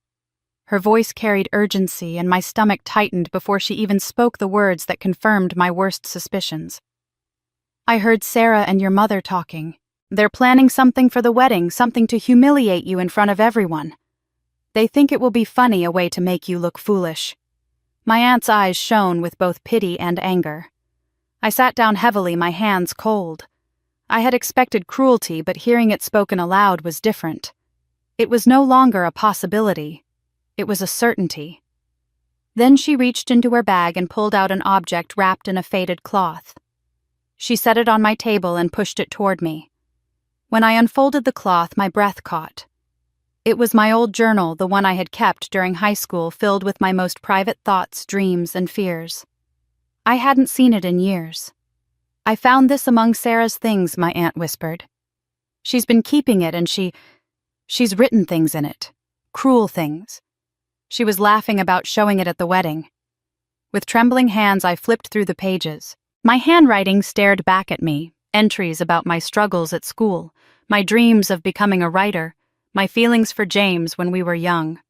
Her voice carried urgency, and my stomach tightened before she even spoke the words that confirmed my worst suspicions. "I heard Sarah and your mother talking. They're planning something for the wedding, something to humiliate you in front of everyone. They think it will be funny, a way to make you look foolish." My aunt's eyes shone with both pity and anger. I sat down heavily, my hands cold. I had expected cruelty, but hearing it spoken aloud was different. It was no longer a possibility. It was a certainty. Then she reached into her bag and pulled out an object wrapped in a faded cloth. She set it on my table and pushed it toward me. When I unfolded the cloth, my breath caught. It was my old journal, the one I had kept during high school, filled with my most private thoughts, dreams, and fears. I hadn't seen it in years. "I found this among Sarah's things," my aunt whispered. "She's been keeping it, and she's written things in it. Cruel things." She was laughing about showing it at the wedding. With trembling hands, I flipped through the pages. My handwriting stared back at me, entries about my struggles at school, my dreams of becoming a writer, my feelings for James when we were young.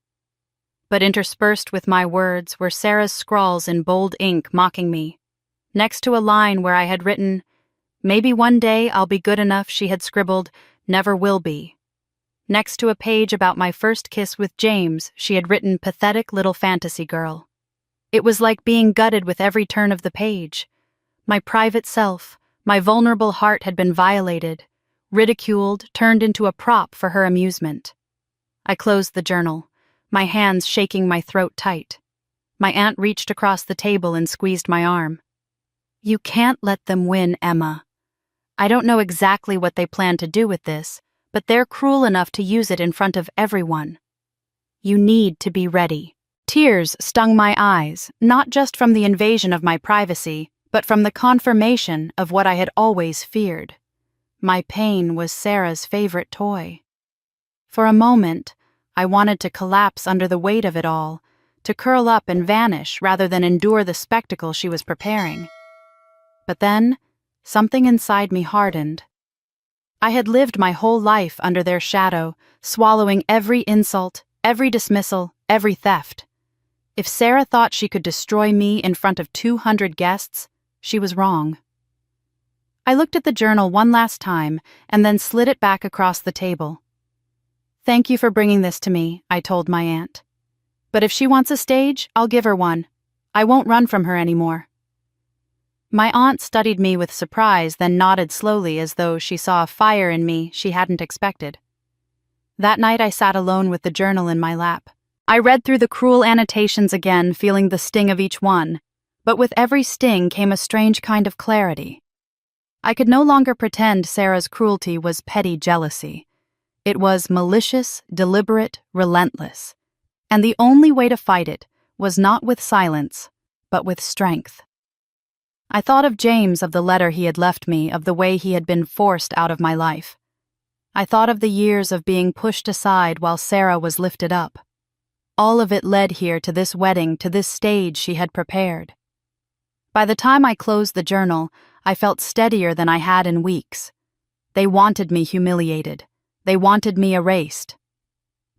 But interspersed with my words were Sarah's scrawls in bold ink mocking me. Next to a line where I had written, "Maybe one day I'll be good enough," she had scribbled, "Never will be." Next to a page about my first kiss with James, she had written, "Pathetic little fantasy girl." It was like being gutted with every turn of the page. My private self, my vulnerable heart had been violated, ridiculed, turned into a prop for her amusement. I closed the journal, my hands shaking my throat tight. My aunt reached across the table and squeezed my arm. "You can't let them win, Emma. I don't know exactly what they plan to do with this, but they're cruel enough to use it in front of everyone. You need to be ready." Tears stung my eyes, not just from the invasion of my privacy, but from the confirmation of what I had always feared. My pain was Sarah's favorite toy. For a moment, I wanted to collapse under the weight of it all, to curl up and vanish rather than endure the spectacle she was preparing. But then, something inside me hardened. I had lived my whole life under their shadow, swallowing every insult, every dismissal, every theft. If Sarah thought she could destroy me in front of 200 guests, she was wrong. I looked at the journal one last time and then slid it back across the table. "Thank you for bringing this to me," I told my aunt. "But if she wants a stage, I'll give her one. I won't run from her anymore." My aunt studied me with surprise, then nodded slowly as though she saw a fire in me she hadn't expected. That night I sat alone with the journal in my lap. I read through the cruel annotations again, feeling the sting of each one, but with every sting came a strange kind of clarity. I could no longer pretend Sarah's cruelty was petty jealousy. It was malicious, deliberate, relentless. And the only way to fight it was not with silence, but with strength. I thought of James, of the letter he had left me, of the way he had been forced out of my life. I thought of the years of being pushed aside while Sarah was lifted up. All of it led here to this wedding, to this stage she had prepared. By the time I closed the journal, I felt steadier than I had in weeks. They wanted me humiliated. They wanted me erased.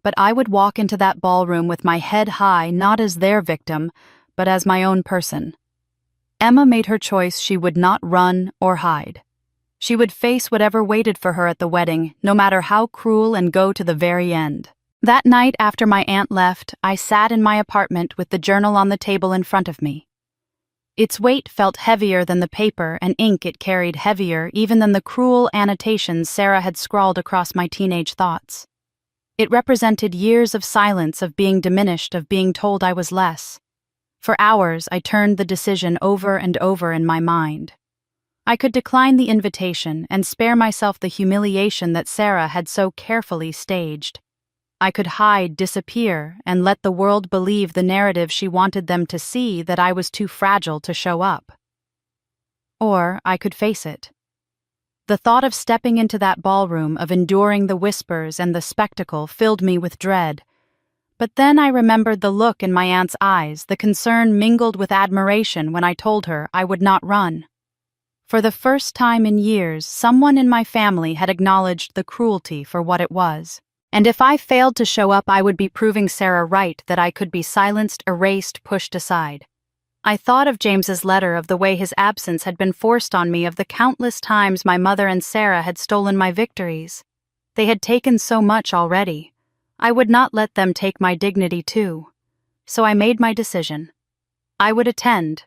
But I would walk into that ballroom with my head high, not as their victim, but as my own person. Emma made her choice. She would not run or hide. She would face whatever waited for her at the wedding, no matter how cruel, and go to the very end. That night after my aunt left, I sat in my apartment with the journal on the table in front of me. Its weight felt heavier than the paper and ink it carried, heavier even than the cruel annotations Sarah had scrawled across my teenage thoughts. It represented years of silence, of being diminished, of being told I was less. For hours, I turned the decision over and over in my mind. I could decline the invitation and spare myself the humiliation that Sarah had so carefully staged. I could hide, disappear, and let the world believe the narrative she wanted them to see, that I was too fragile to show up. Or I could face it. The thought of stepping into that ballroom, of enduring the whispers and the spectacle, filled me with dread. But then I remembered the look in my aunt's eyes, the concern mingled with admiration when I told her I would not run. For the first time in years, someone in my family had acknowledged the cruelty for what it was. And if I failed to show up, I would be proving Sarah right, that I could be silenced, erased, pushed aside. I thought of James's letter, of the way his absence had been forced on me, of the countless times my mother and Sarah had stolen my victories. They had taken so much already. I would not let them take my dignity too. So I made my decision. I would attend.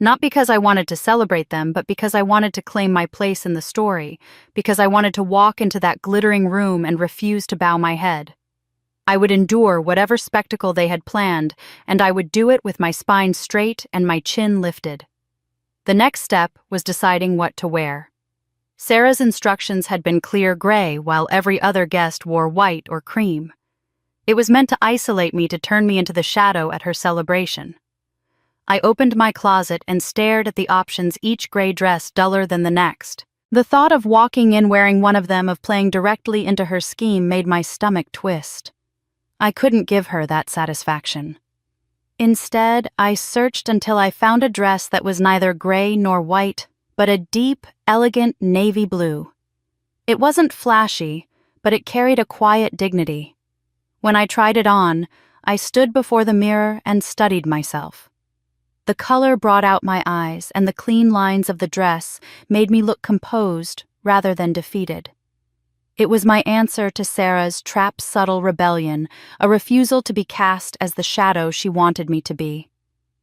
Not because I wanted to celebrate them, but because I wanted to claim my place in the story, because I wanted to walk into that glittering room and refuse to bow my head. I would endure whatever spectacle they had planned, and I would do it with my spine straight and my chin lifted. The next step was deciding what to wear. Sarah's instructions had been clear gray, while every other guest wore white or cream. It was meant to isolate me, to turn me into the shadow at her celebration. I opened my closet and stared at the options, each gray dress duller than the next. The thought of walking in wearing one of them, of playing directly into her scheme, made my stomach twist. I couldn't give her that satisfaction. Instead, I searched until I found a dress that was neither gray nor white, but a deep, elegant navy blue. It wasn't flashy, but it carried a quiet dignity. When I tried it on, I stood before the mirror and studied myself. The color brought out my eyes, and the clean lines of the dress made me look composed rather than defeated. It was my answer to Sarah's trap-subtle rebellion, a refusal to be cast as the shadow she wanted me to be.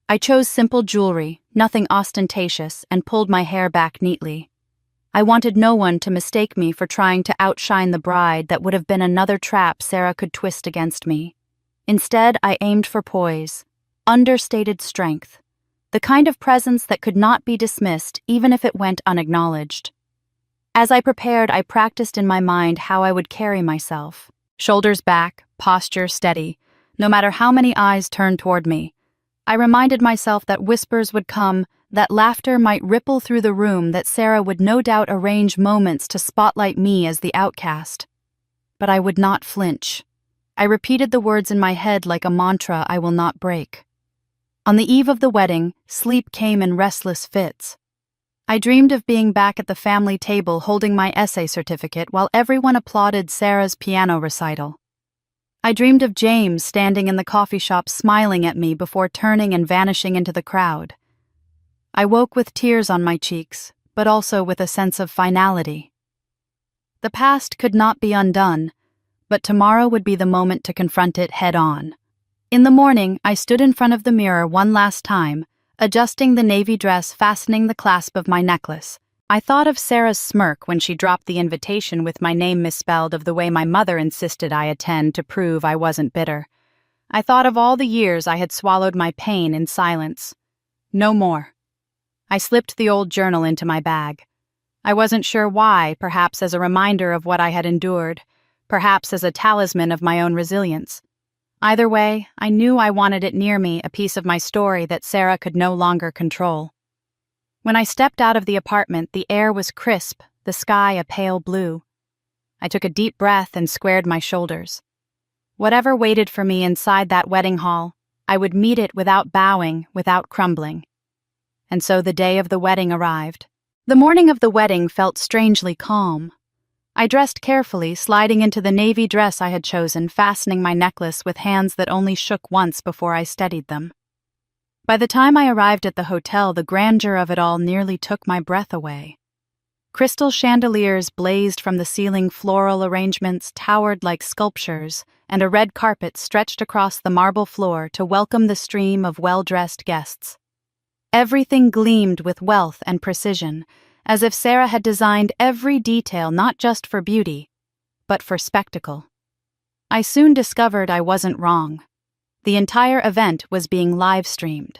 I chose simple jewelry, nothing ostentatious, and pulled my hair back neatly. I wanted no one to mistake me for trying to outshine the bride that would have been another trap Sarah could twist against me. Instead, I aimed for poise, understated strength, the kind of presence that could not be dismissed even if it went unacknowledged. As I prepared, I practiced in my mind how I would carry myself. Shoulders back, posture steady, no matter how many eyes turned toward me. I reminded myself that whispers would come, that laughter might ripple through the room, that Sarah would no doubt arrange moments to spotlight me as the outcast. But I would not flinch. I repeated the words in my head like a mantra I will not break. On the eve of the wedding, sleep came in restless fits. I dreamed of being back at the family table holding my essay certificate while everyone applauded Sarah's piano recital. I dreamed of James standing in the coffee shop smiling at me before turning and vanishing into the crowd. I woke with tears on my cheeks, but also with a sense of finality. The past could not be undone, but tomorrow would be the moment to confront it head-on. In the morning, I stood in front of the mirror one last time, adjusting the navy dress fastening the clasp of my necklace. I thought of Sarah's smirk when she dropped the invitation with my name misspelled, of the way my mother insisted I attend to prove I wasn't bitter. I thought of all the years I had swallowed my pain in silence. No more. I slipped the old journal into my bag. I wasn't sure why, perhaps as a reminder of what I had endured, perhaps as a talisman of my own resilience. Either way, I knew I wanted it near me, a piece of my story that Sarah could no longer control. When I stepped out of the apartment, the air was crisp, the sky a pale blue. I took a deep breath and squared my shoulders. Whatever waited for me inside that wedding hall, I would meet it without bowing, without crumbling. And so the day of the wedding arrived. The morning of the wedding felt strangely calm. I dressed carefully, sliding into the navy dress I had chosen, fastening my necklace with hands that only shook once before I steadied them. By the time I arrived at the hotel, the grandeur of it all nearly took my breath away. Crystal chandeliers blazed from the ceiling, floral arrangements towered like sculptures, and a red carpet stretched across the marble floor to welcome the stream of well-dressed guests. Everything gleamed with wealth and precision, as if Sarah had designed every detail not just for beauty, but for spectacle. I soon discovered I wasn't wrong. The entire event was being live-streamed.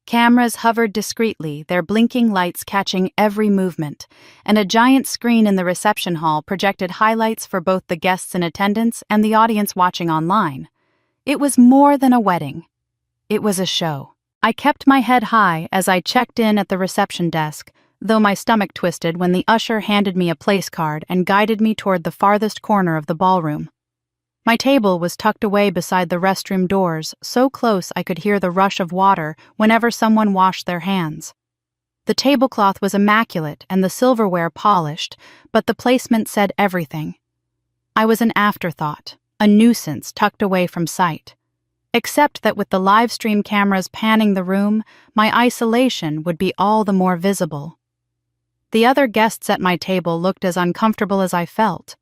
Cameras hovered discreetly, their blinking lights catching every movement, and a giant screen in the reception hall projected highlights for both the guests in attendance and the audience watching online. It was more than a wedding. It was a show. I kept my head high as I checked in at the reception desk, though my stomach twisted when the usher handed me a place card and guided me toward the farthest corner of the ballroom. My table was tucked away beside the restroom doors, so close I could hear the rush of water whenever someone washed their hands. The tablecloth was immaculate and the silverware polished, but the placement said everything. I was an afterthought, a nuisance tucked away from sight. Except that with the live stream cameras panning the room, my isolation would be all the more visible. The other guests at my table looked as uncomfortable as I felt.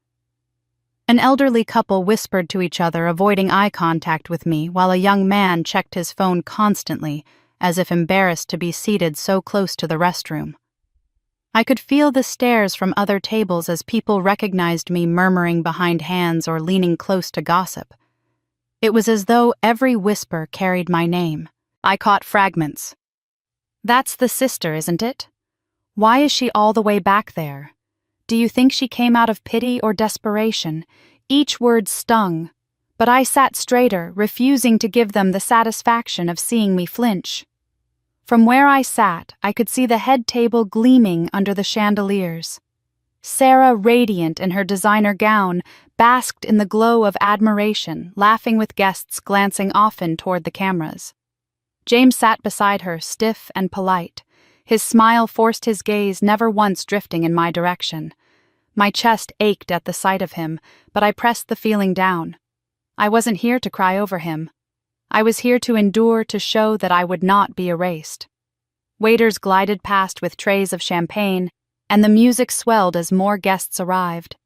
An elderly couple whispered to each other, avoiding eye contact with me, while a young man checked his phone constantly, as if embarrassed to be seated so close to the restroom. I could feel the stares from other tables as people recognized me, murmuring behind hands or leaning close to gossip. It was as though every whisper carried my name. I caught fragments. "That's the sister, isn't it? Why is she all the way back there? Do you think she came out of pity or desperation?" Each word stung, but I sat straighter, refusing to give them the satisfaction of seeing me flinch. From where I sat, I could see the head table gleaming under the chandeliers. Sarah, radiant in her designer gown, basked in the glow of admiration, laughing with guests glancing often toward the cameras. James sat beside her, stiff and polite. His smile forced his gaze, never once drifting in my direction. My chest ached at the sight of him, but I pressed the feeling down. I wasn't here to cry over him. I was here to endure, to show that I would not be erased. Waiters glided past with trays of champagne, and the music swelled as more guests arrived.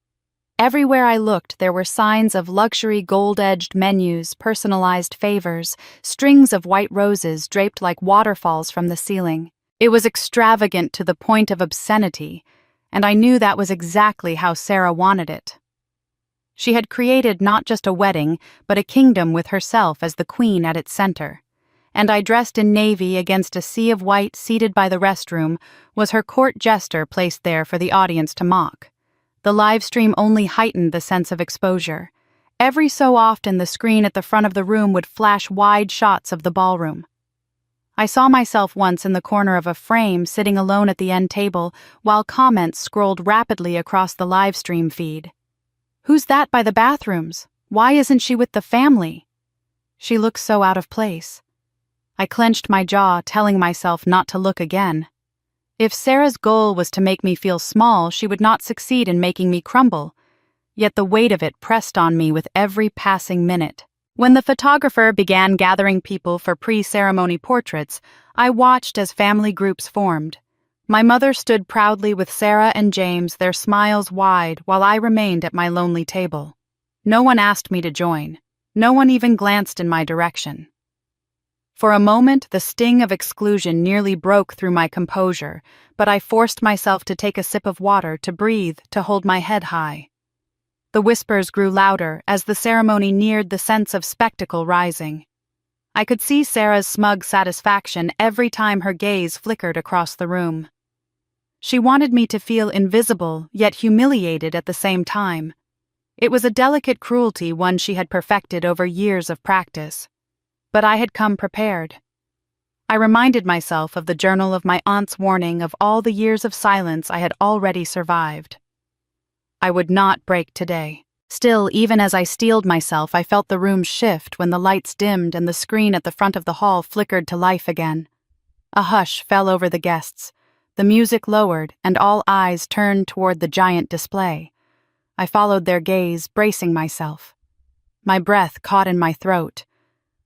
Everywhere I looked, there were signs of luxury gold-edged menus, personalized favors, strings of white roses draped like waterfalls from the ceiling. It was extravagant to the point of obscenity, and I knew that was exactly how Sarah wanted it. She had created not just a wedding, but a kingdom with herself as the queen at its center. And I, dressed in navy against a sea of white seated by the restroom, was her court jester placed there for the audience to mock. The live stream only heightened the sense of exposure. Every so often the screen at the front of the room would flash wide shots of the ballroom. I saw myself once in the corner of a frame sitting alone at the end table while comments scrolled rapidly across the live stream feed. "Who's that by the bathrooms? Why isn't she with the family? She looks so out of place." I clenched my jaw, telling myself not to look again. If Sarah's goal was to make me feel small, she would not succeed in making me crumble. Yet the weight of it pressed on me with every passing minute. When the photographer began gathering people for pre-ceremony portraits, I watched as family groups formed. My mother stood proudly with Sarah and James, their smiles wide, while I remained at my lonely table. No one asked me to join. No one even glanced in my direction. For a moment, the sting of exclusion nearly broke through my composure, but I forced myself to take a sip of water, to breathe, to hold my head high. The whispers grew louder as the ceremony neared, the sense of spectacle rising. I could see Sarah's smug satisfaction every time her gaze flickered across the room. She wanted me to feel invisible, yet humiliated at the same time. It was a delicate cruelty, one she had perfected over years of practice. But I had come prepared. I reminded myself of the journal of my aunt's warning of all the years of silence I had already survived. I would not break today. Still, even as I steeled myself, I felt the room shift when the lights dimmed and the screen at the front of the hall flickered to life again. A hush fell over the guests. The music lowered, and all eyes turned toward the giant display. I followed their gaze, bracing myself. My breath caught in my throat.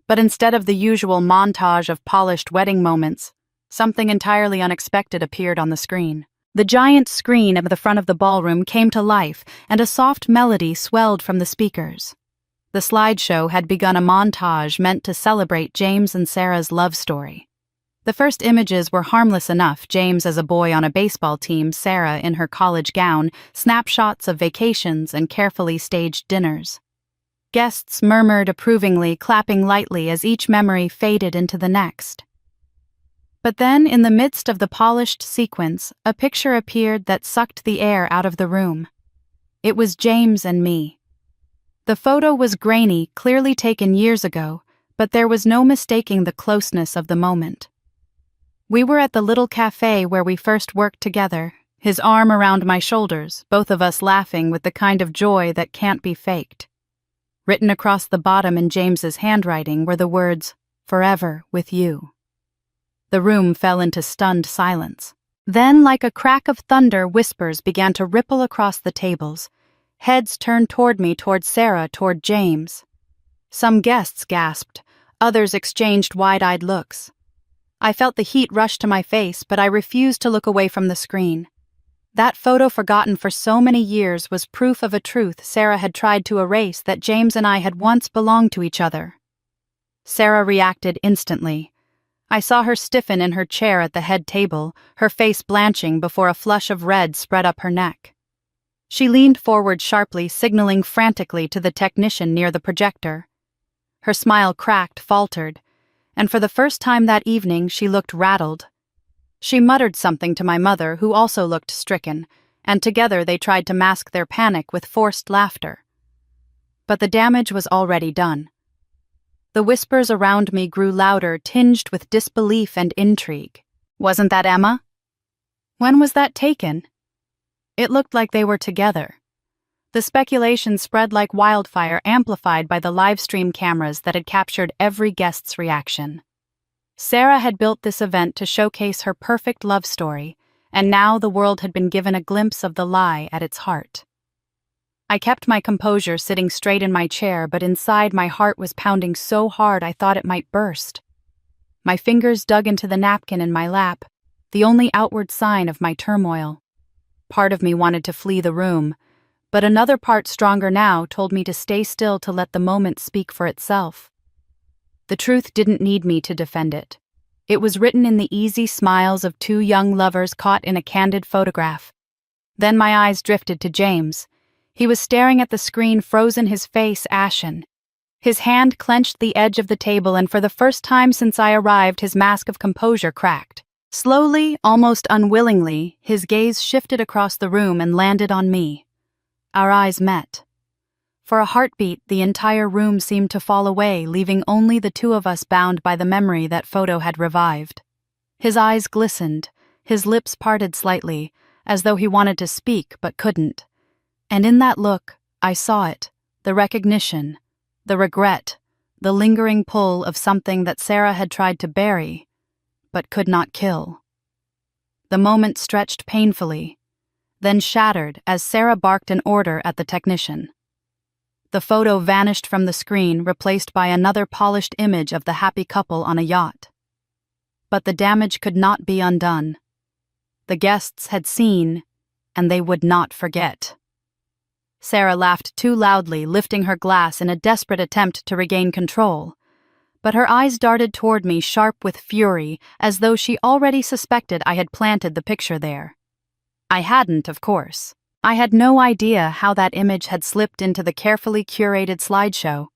But instead of the usual montage of polished wedding moments, something entirely unexpected appeared on the screen. The giant screen at the front of the ballroom came to life, and a soft melody swelled from the speakers. The slideshow had begun a montage meant to celebrate James and Sarah's love story. The first images were harmless enough: James as a boy on a baseball team, Sarah in her college gown, snapshots of vacations and carefully staged dinners. Guests murmured approvingly, clapping lightly as each memory faded into the next. But then, in the midst of the polished sequence, a picture appeared that sucked the air out of the room. It was James and me. The photo was grainy, clearly taken years ago, but there was no mistaking the closeness of the moment. We were at the little cafe where we first worked together, his arm around my shoulders, both of us laughing with the kind of joy that can't be faked. Written across the bottom in James's handwriting were the words, "Forever with you." The room fell into stunned silence. Then, like a crack of thunder, whispers began to ripple across the tables. Heads turned toward me, toward Sarah, toward James. Some guests gasped, others exchanged wide-eyed looks. I felt the heat rush to my face, but I refused to look away from the screen. That photo, forgotten for so many years, was proof of a truth Sarah had tried to erase, that James and I had once belonged to each other. Sarah reacted instantly. I saw her stiffen in her chair at the head table, her face blanching before a flush of red spread up her neck. She leaned forward sharply, signaling frantically to the technician near the projector. Her smile cracked, faltered, and for the first time that evening she looked rattled. She muttered something to my mother, who also looked stricken, and together they tried to mask their panic with forced laughter. But the damage was already done. The whispers around me grew louder, tinged with disbelief and intrigue. Wasn't that Emma? When was that taken? It looked like they were together. The speculation spread like wildfire, amplified by the live stream cameras that had captured every guest's reaction. Sarah had built this event to showcase her perfect love story, and now the world had been given a glimpse of the lie at its heart. I kept my composure, sitting straight in my chair, but inside my heart was pounding so hard I thought it might burst. My fingers dug into the napkin in my lap, the only outward sign of my turmoil. Part of me wanted to flee the room, but another part, stronger now, told me to stay still, to let the moment speak for itself. The truth didn't need me to defend it. It was written in the easy smiles of two young lovers caught in a candid photograph. Then my eyes drifted to James. He was staring at the screen, frozen, his face ashen. His hand clenched the edge of the table, and for the first time since I arrived, his mask of composure cracked. Slowly, almost unwillingly, his gaze shifted across the room and landed on me. Our eyes met. For a heartbeat, the entire room seemed to fall away, leaving only the two of us bound by the memory that photo had revived. His eyes glistened, his lips parted slightly, as though he wanted to speak but couldn't. And in that look, I saw it, the recognition, the regret, the lingering pull of something that Sarah had tried to bury, but could not kill. The moment stretched painfully, then shattered as Sarah barked an order at the technician. The photo vanished from the screen, replaced by another polished image of the happy couple on a yacht. But the damage could not be undone. The guests had seen, and they would not forget. Sarah laughed too loudly, lifting her glass in a desperate attempt to regain control. But her eyes darted toward me, sharp with fury, as though she already suspected I had planted the picture there. I hadn't, of course. I had no idea how that image had slipped into the carefully curated slideshow.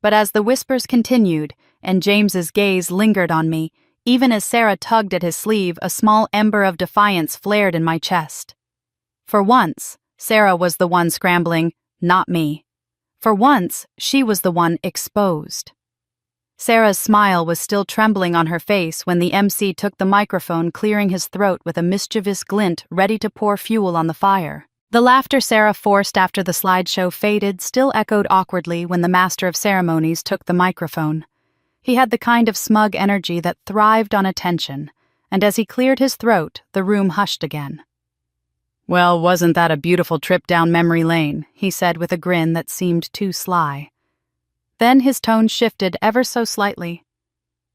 But as the whispers continued, and James's gaze lingered on me, even as Sarah tugged at his sleeve, a small ember of defiance flared in my chest. For once, Sarah was the one scrambling, not me. For once, she was the one exposed. Sarah's smile was still trembling on her face when the MC took the microphone, clearing his throat with a mischievous glint, ready to pour fuel on the fire. The laughter Sarah forced after the slideshow faded still echoed awkwardly when the master of ceremonies took the microphone. He had the kind of smug energy that thrived on attention, and as he cleared his throat, the room hushed again. "Well, wasn't that a beautiful trip down memory lane?" he said with a grin that seemed too sly. Then his tone shifted ever so slightly,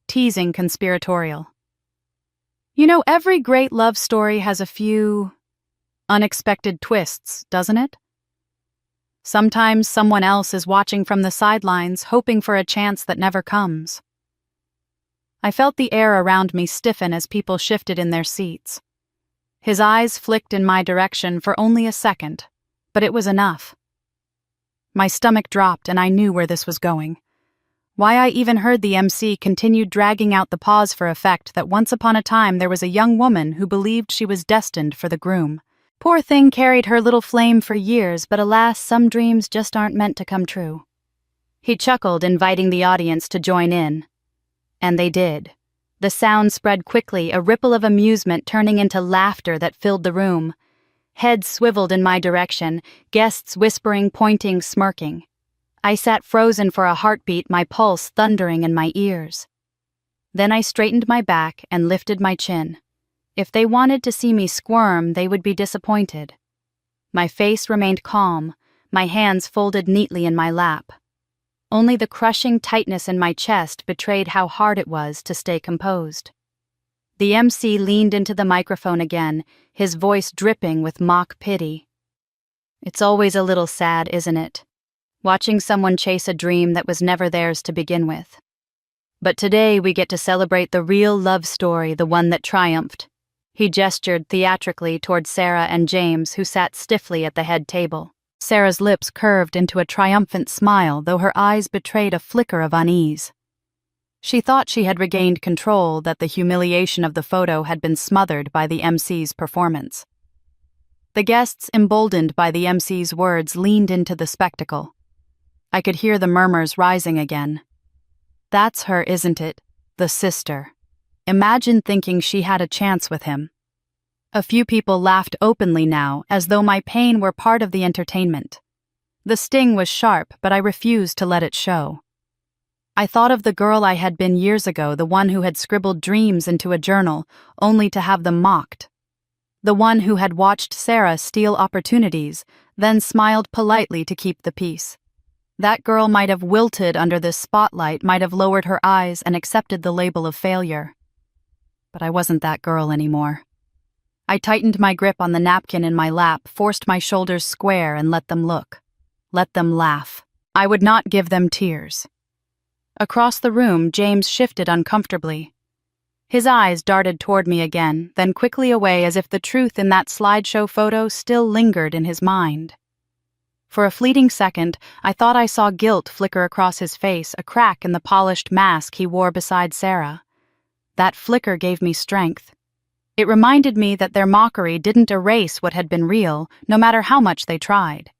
teasing conspiratorial. "You know, every great love story has a few unexpected twists, doesn't it? Sometimes someone else is watching from the sidelines, hoping for a chance that never comes." I felt the air around me stiffen as people shifted in their seats. His eyes flicked in my direction for only a second, but it was enough. My stomach dropped and I knew where this was going. Why I even heard the MC continued dragging out the pause for effect that once upon a time there was a young woman who believed she was destined for the groom. Poor thing carried her little flame for years, but alas, some dreams just aren't meant to come true. He chuckled, inviting the audience to join in. And they did. The sound spread quickly, a ripple of amusement turning into laughter that filled the room. Heads swiveled in my direction, guests whispering, pointing, smirking. I sat frozen for a heartbeat, my pulse thundering in my ears. Then I straightened my back and lifted my chin. If they wanted to see me squirm, they would be disappointed. My face remained calm, my hands folded neatly in my lap. Only the crushing tightness in my chest betrayed how hard it was to stay composed. The MC leaned into the microphone again, his voice dripping with mock pity. "It's always a little sad, isn't it? Watching someone chase a dream that was never theirs to begin with. But today we get to celebrate the real love story, the one that triumphed." He gestured theatrically toward Sarah and James, who sat stiffly at the head table. Sarah's lips curved into a triumphant smile, though her eyes betrayed a flicker of unease. She thought she had regained control, that the humiliation of the photo had been smothered by the MC's performance. The guests, emboldened by the MC's words, leaned into the spectacle. I could hear the murmurs rising again. "That's her, isn't it? The sister. Imagine thinking she had a chance with him." A few people laughed openly now, as though my pain were part of the entertainment. The sting was sharp, but I refused to let it show. I thought of the girl I had been years ago, the one who had scribbled dreams into a journal, only to have them mocked. The one who had watched Sarah steal opportunities, then smiled politely to keep the peace. That girl might have wilted under this spotlight, might have lowered her eyes and accepted the label of failure. But I wasn't that girl anymore. I tightened my grip on the napkin in my lap, forced my shoulders square, and let them look. Let them laugh. I would not give them tears. Across the room, James shifted uncomfortably. His eyes darted toward me again, then quickly away, as if the truth in that slideshow photo still lingered in his mind. For a fleeting second, I thought I saw guilt flicker across his face, a crack in the polished mask he wore beside Sarah. That flicker gave me strength. It reminded me that their mockery didn't erase what had been real, no matter how much they tried.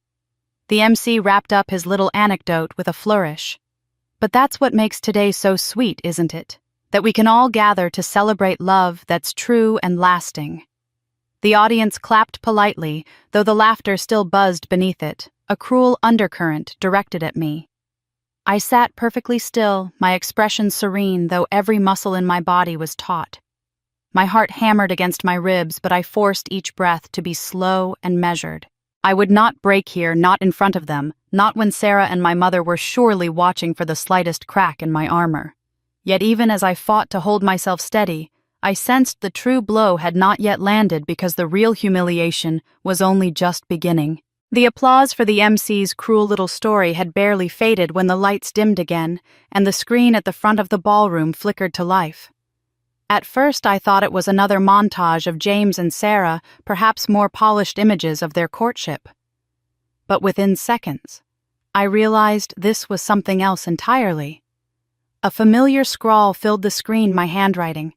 The MC wrapped up his little anecdote with a flourish. But that's what makes today so sweet, isn't it? That we can all gather to celebrate love that's true and lasting. The audience clapped politely, though the laughter still buzzed beneath it, a cruel undercurrent directed at me. I sat perfectly still, my expression serene, though every muscle in my body was taut. My heart hammered against my ribs, but I forced each breath to be slow and measured. I would not break here, not in front of them, not when Sarah and my mother were surely watching for the slightest crack in my armor. Yet even as I fought to hold myself steady, I sensed the true blow had not yet landed because the real humiliation was only just beginning. The applause for the MC's cruel little story had barely faded when the lights dimmed again, and the screen at the front of the ballroom flickered to life. At first I thought it was another montage of James and Sarah, perhaps more polished images of their courtship. But within seconds, I realized this was something else entirely. A familiar scrawl filled the screen, my handwriting.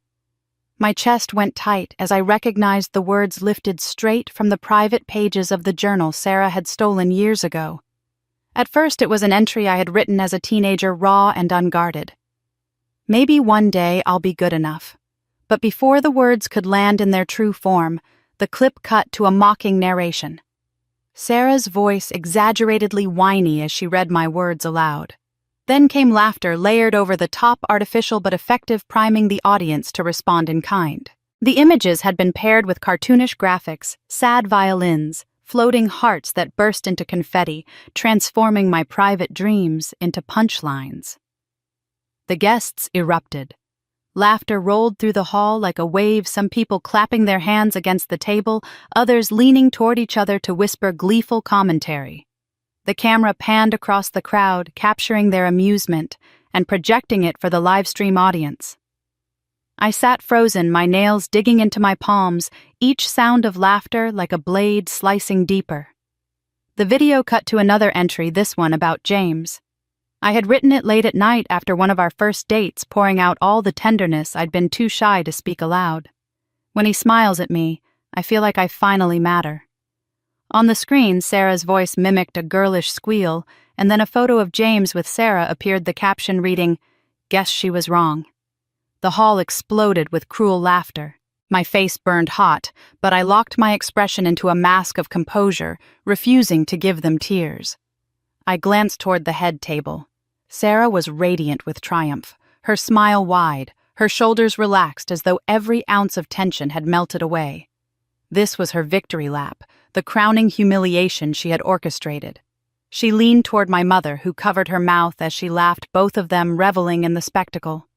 My chest went tight as I recognized the words lifted straight from the private pages of the journal Sarah had stolen years ago. At first it was an entry I had written as a teenager, raw and unguarded. Maybe one day I'll be good enough. But before the words could land in their true form, the clip cut to a mocking narration. Sarah's voice exaggeratedly whiny as she read my words aloud. Then came laughter layered over the top, artificial but effective, priming the audience to respond in kind. The images had been paired with cartoonish graphics, sad violins, floating hearts that burst into confetti, transforming my private dreams into punchlines. The guests erupted. Laughter rolled through the hall like a wave, some people clapping their hands against the table, others leaning toward each other to whisper gleeful commentary. The camera panned across the crowd, capturing their amusement and projecting it for the live-stream audience. I sat frozen, my nails digging into my palms, each sound of laughter like a blade slicing deeper. The video cut to another entry, this one about James. I had written it late at night after one of our first dates, pouring out all the tenderness I'd been too shy to speak aloud. When he smiles at me, I feel like I finally matter. On the screen, Sarah's voice mimicked a girlish squeal, and then a photo of James with Sarah appeared, the caption reading, "Guess she was wrong." The hall exploded with cruel laughter. My face burned hot, but I locked my expression into a mask of composure, refusing to give them tears. I glanced toward the head table. Sarah was radiant with triumph, her smile wide, her shoulders relaxed as though every ounce of tension had melted away. This was her victory lap, the crowning humiliation she had orchestrated. She leaned toward my mother, who covered her mouth as she laughed, both of them reveling in the spectacle.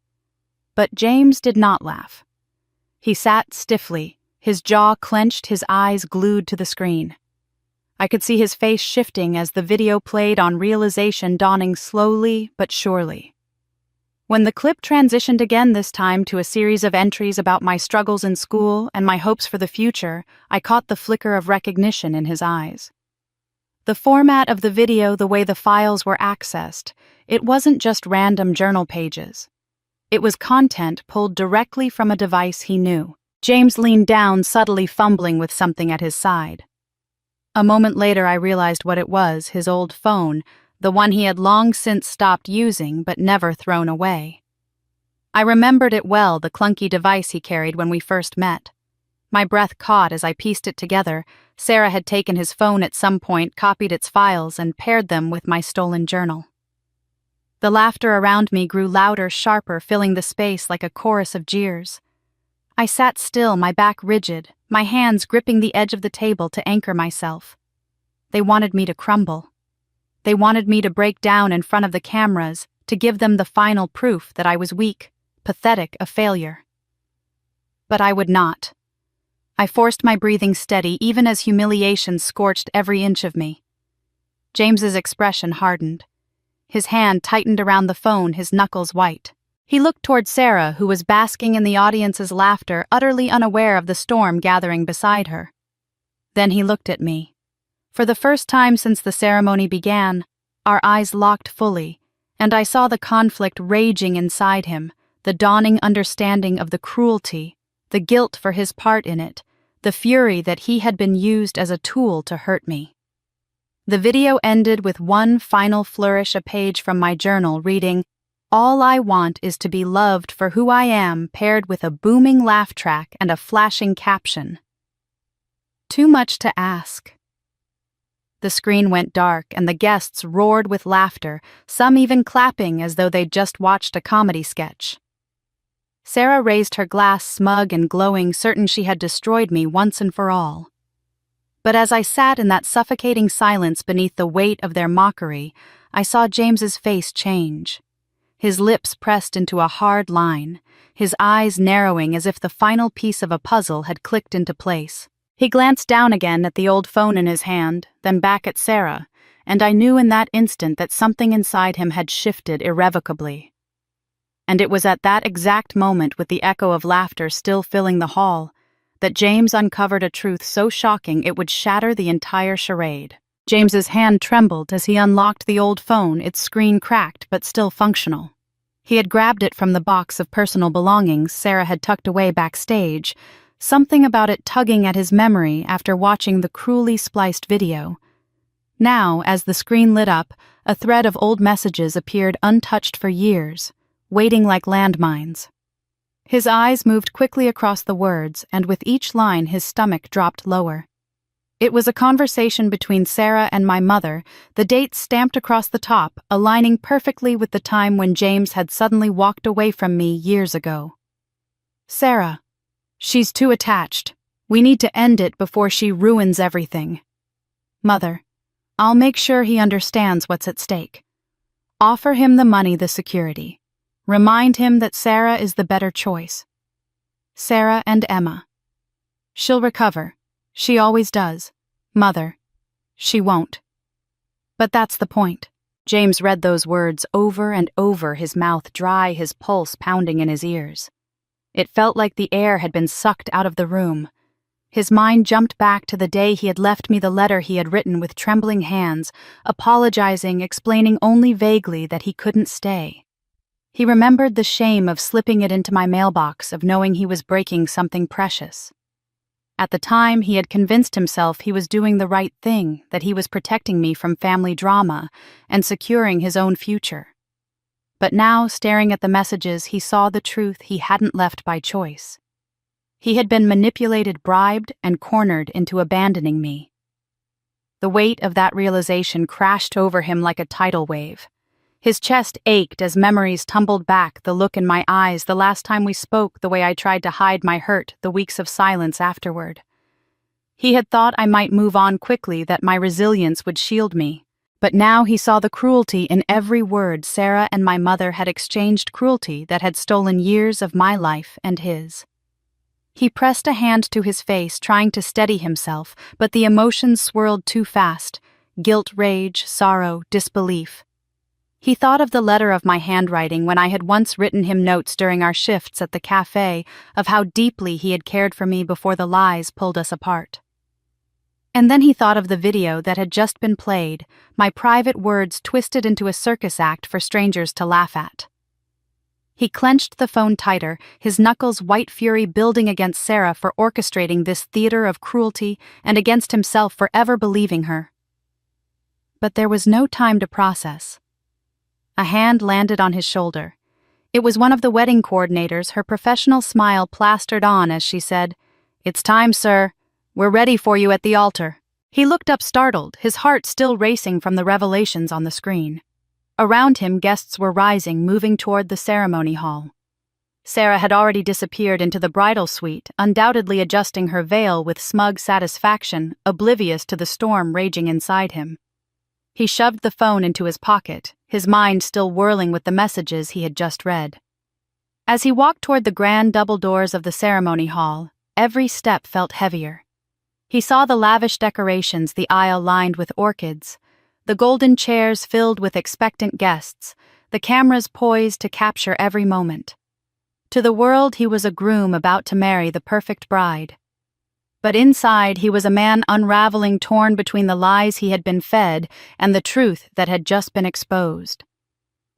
But James did not laugh. He sat stiffly, his jaw clenched, his eyes glued to the screen. I could see his face shifting as the video played on, realization dawning slowly but surely. When the clip transitioned again, this time to a series of entries about my struggles in school and my hopes for the future, I caught the flicker of recognition in his eyes. The format of the video, the way the files were accessed, it wasn't just random journal pages. It was content pulled directly from a device he knew. James leaned down, subtly fumbling with something at his side. A moment later I realized what it was, his old phone, the one he had long since stopped using but never thrown away. I remembered it well, the clunky device he carried when we first met. My breath caught as I pieced it together. Sarah had taken his phone at some point, copied its files, and paired them with my stolen journal. The laughter around me grew louder, sharper, filling the space like a chorus of jeers. I sat still, my back rigid, my hands gripping the edge of the table to anchor myself. They wanted me to crumble. They wanted me to break down in front of the cameras, to give them the final proof that I was weak, pathetic, a failure. But I would not. I forced my breathing steady, even as humiliation scorched every inch of me. James's expression hardened. His hand tightened around the phone, his knuckles white. He looked toward Sarah, who was basking in the audience's laughter, utterly unaware of the storm gathering beside her. Then he looked at me. For the first time since the ceremony began, our eyes locked fully, and I saw the conflict raging inside him, the dawning understanding of the cruelty, the guilt for his part in it, the fury that he had been used as a tool to hurt me. The video ended with one final flourish, a page from my journal reading, "All I want is to be loved for who I am," paired with a booming laugh track and a flashing caption. Too much to ask. The screen went dark and the guests roared with laughter, some even clapping as though they'd just watched a comedy sketch. Sarah raised her glass, smug and glowing, certain she had destroyed me once and for all. But as I sat in that suffocating silence beneath the weight of their mockery, I saw James's face change. His lips pressed into a hard line, his eyes narrowing as if the final piece of a puzzle had clicked into place. He glanced down again at the old phone in his hand, then back at Sarah, and I knew in that instant that something inside him had shifted irrevocably. And it was at that exact moment, with the echo of laughter still filling the hall, that James uncovered a truth so shocking it would shatter the entire charade. James's hand trembled as he unlocked the old phone, its screen cracked but still functional. He had grabbed it from the box of personal belongings Sarah had tucked away backstage, something about it tugging at his memory after watching the cruelly spliced video. Now, as the screen lit up, a thread of old messages appeared untouched for years, waiting like landmines. His eyes moved quickly across the words, and with each line his stomach dropped lower. It was a conversation between Sarah and my mother, the dates stamped across the top, aligning perfectly with the time when James had suddenly walked away from me years ago. "Sarah, she's too attached. We need to end it before she ruins everything. Mother, I'll make sure he understands what's at stake. Offer him the money, the security. Remind him that Sarah is the better choice. Sarah and Emma. She'll recover. She always does. Mother, she won't." But that's the point. James read those words over and over, his mouth dry, his pulse pounding in his ears. It felt like the air had been sucked out of the room. His mind jumped back to the day he had left me the letter he had written with trembling hands, apologizing, explaining only vaguely that he couldn't stay. He remembered the shame of slipping it into my mailbox, of knowing he was breaking something precious. At the time, he had convinced himself he was doing the right thing, that he was protecting me from family drama and securing his own future. But now, staring at the messages, he saw the truth he hadn't left by choice. He had been manipulated, bribed, and cornered into abandoning me. The weight of that realization crashed over him like a tidal wave. His chest ached as memories tumbled back, the look in my eyes, the last time we spoke, the way I tried to hide my hurt, the weeks of silence afterward. He had thought I might move on quickly, that my resilience would shield me. But now he saw the cruelty in every word. Sarah and my mother had exchanged cruelty that had stolen years of my life and his. He pressed a hand to his face, trying to steady himself, but the emotions swirled too fast. Guilt, rage, sorrow, disbelief. He thought of the letter of my handwriting when I had once written him notes during our shifts at the cafe, of how deeply he had cared for me before the lies pulled us apart. And then he thought of the video that had just been played, my private words twisted into a circus act for strangers to laugh at. He clenched the phone tighter, his knuckles white fury building against Sarah for orchestrating this theater of cruelty and against himself for ever believing her. But there was no time to process. A hand landed on his shoulder. It was one of the wedding coordinators, her professional smile plastered on as she said, "It's time, sir. We're ready for you at the altar." He looked up startled, his heart still racing from the revelations on the screen. Around him, guests were rising, moving toward the ceremony hall. Sarah had already disappeared into the bridal suite, undoubtedly adjusting her veil with smug satisfaction, oblivious to the storm raging inside him. He shoved the phone into his pocket, his mind still whirling with the messages he had just read. As he walked toward the grand double doors of the ceremony hall, every step felt heavier. He saw the lavish decorations, the aisle lined with orchids, the golden chairs filled with expectant guests, the cameras poised to capture every moment. To the world, he was a groom about to marry the perfect bride. But inside, he was a man unraveling, torn between the lies he had been fed and the truth that had just been exposed.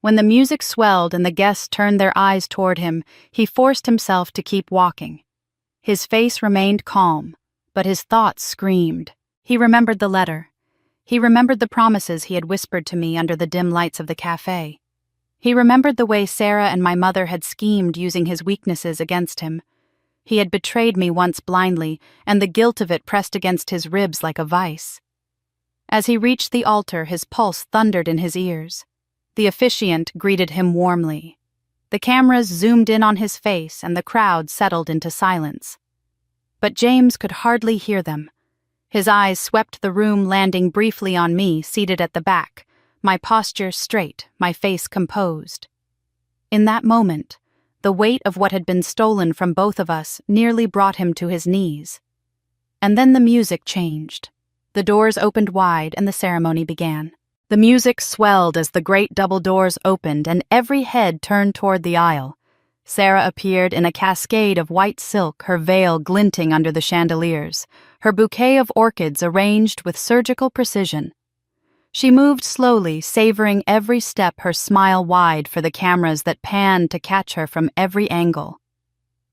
When the music swelled and the guests turned their eyes toward him, he forced himself to keep walking. His face remained calm, but his thoughts screamed. He remembered the letter. He remembered the promises he had whispered to me under the dim lights of the cafe. He remembered the way Sarah and my mother had schemed using his weaknesses against him. He had betrayed me once blindly, and the guilt of it pressed against his ribs like a vice. As he reached the altar, his pulse thundered in his ears. The officiant greeted him warmly. The cameras zoomed in on his face, and the crowd settled into silence. But James could hardly hear them. His eyes swept the room, landing briefly on me, seated at the back, my posture straight, my face composed. In that moment, the weight of what had been stolen from both of us nearly brought him to his knees. And then the music changed. The doors opened wide and the ceremony began. The music swelled as the great double doors opened and every head turned toward the aisle. Sarah appeared in a cascade of white silk, her veil glinting under the chandeliers, her bouquet of orchids arranged with surgical precision. She moved slowly, savoring every step, her smile wide for the cameras that panned to catch her from every angle.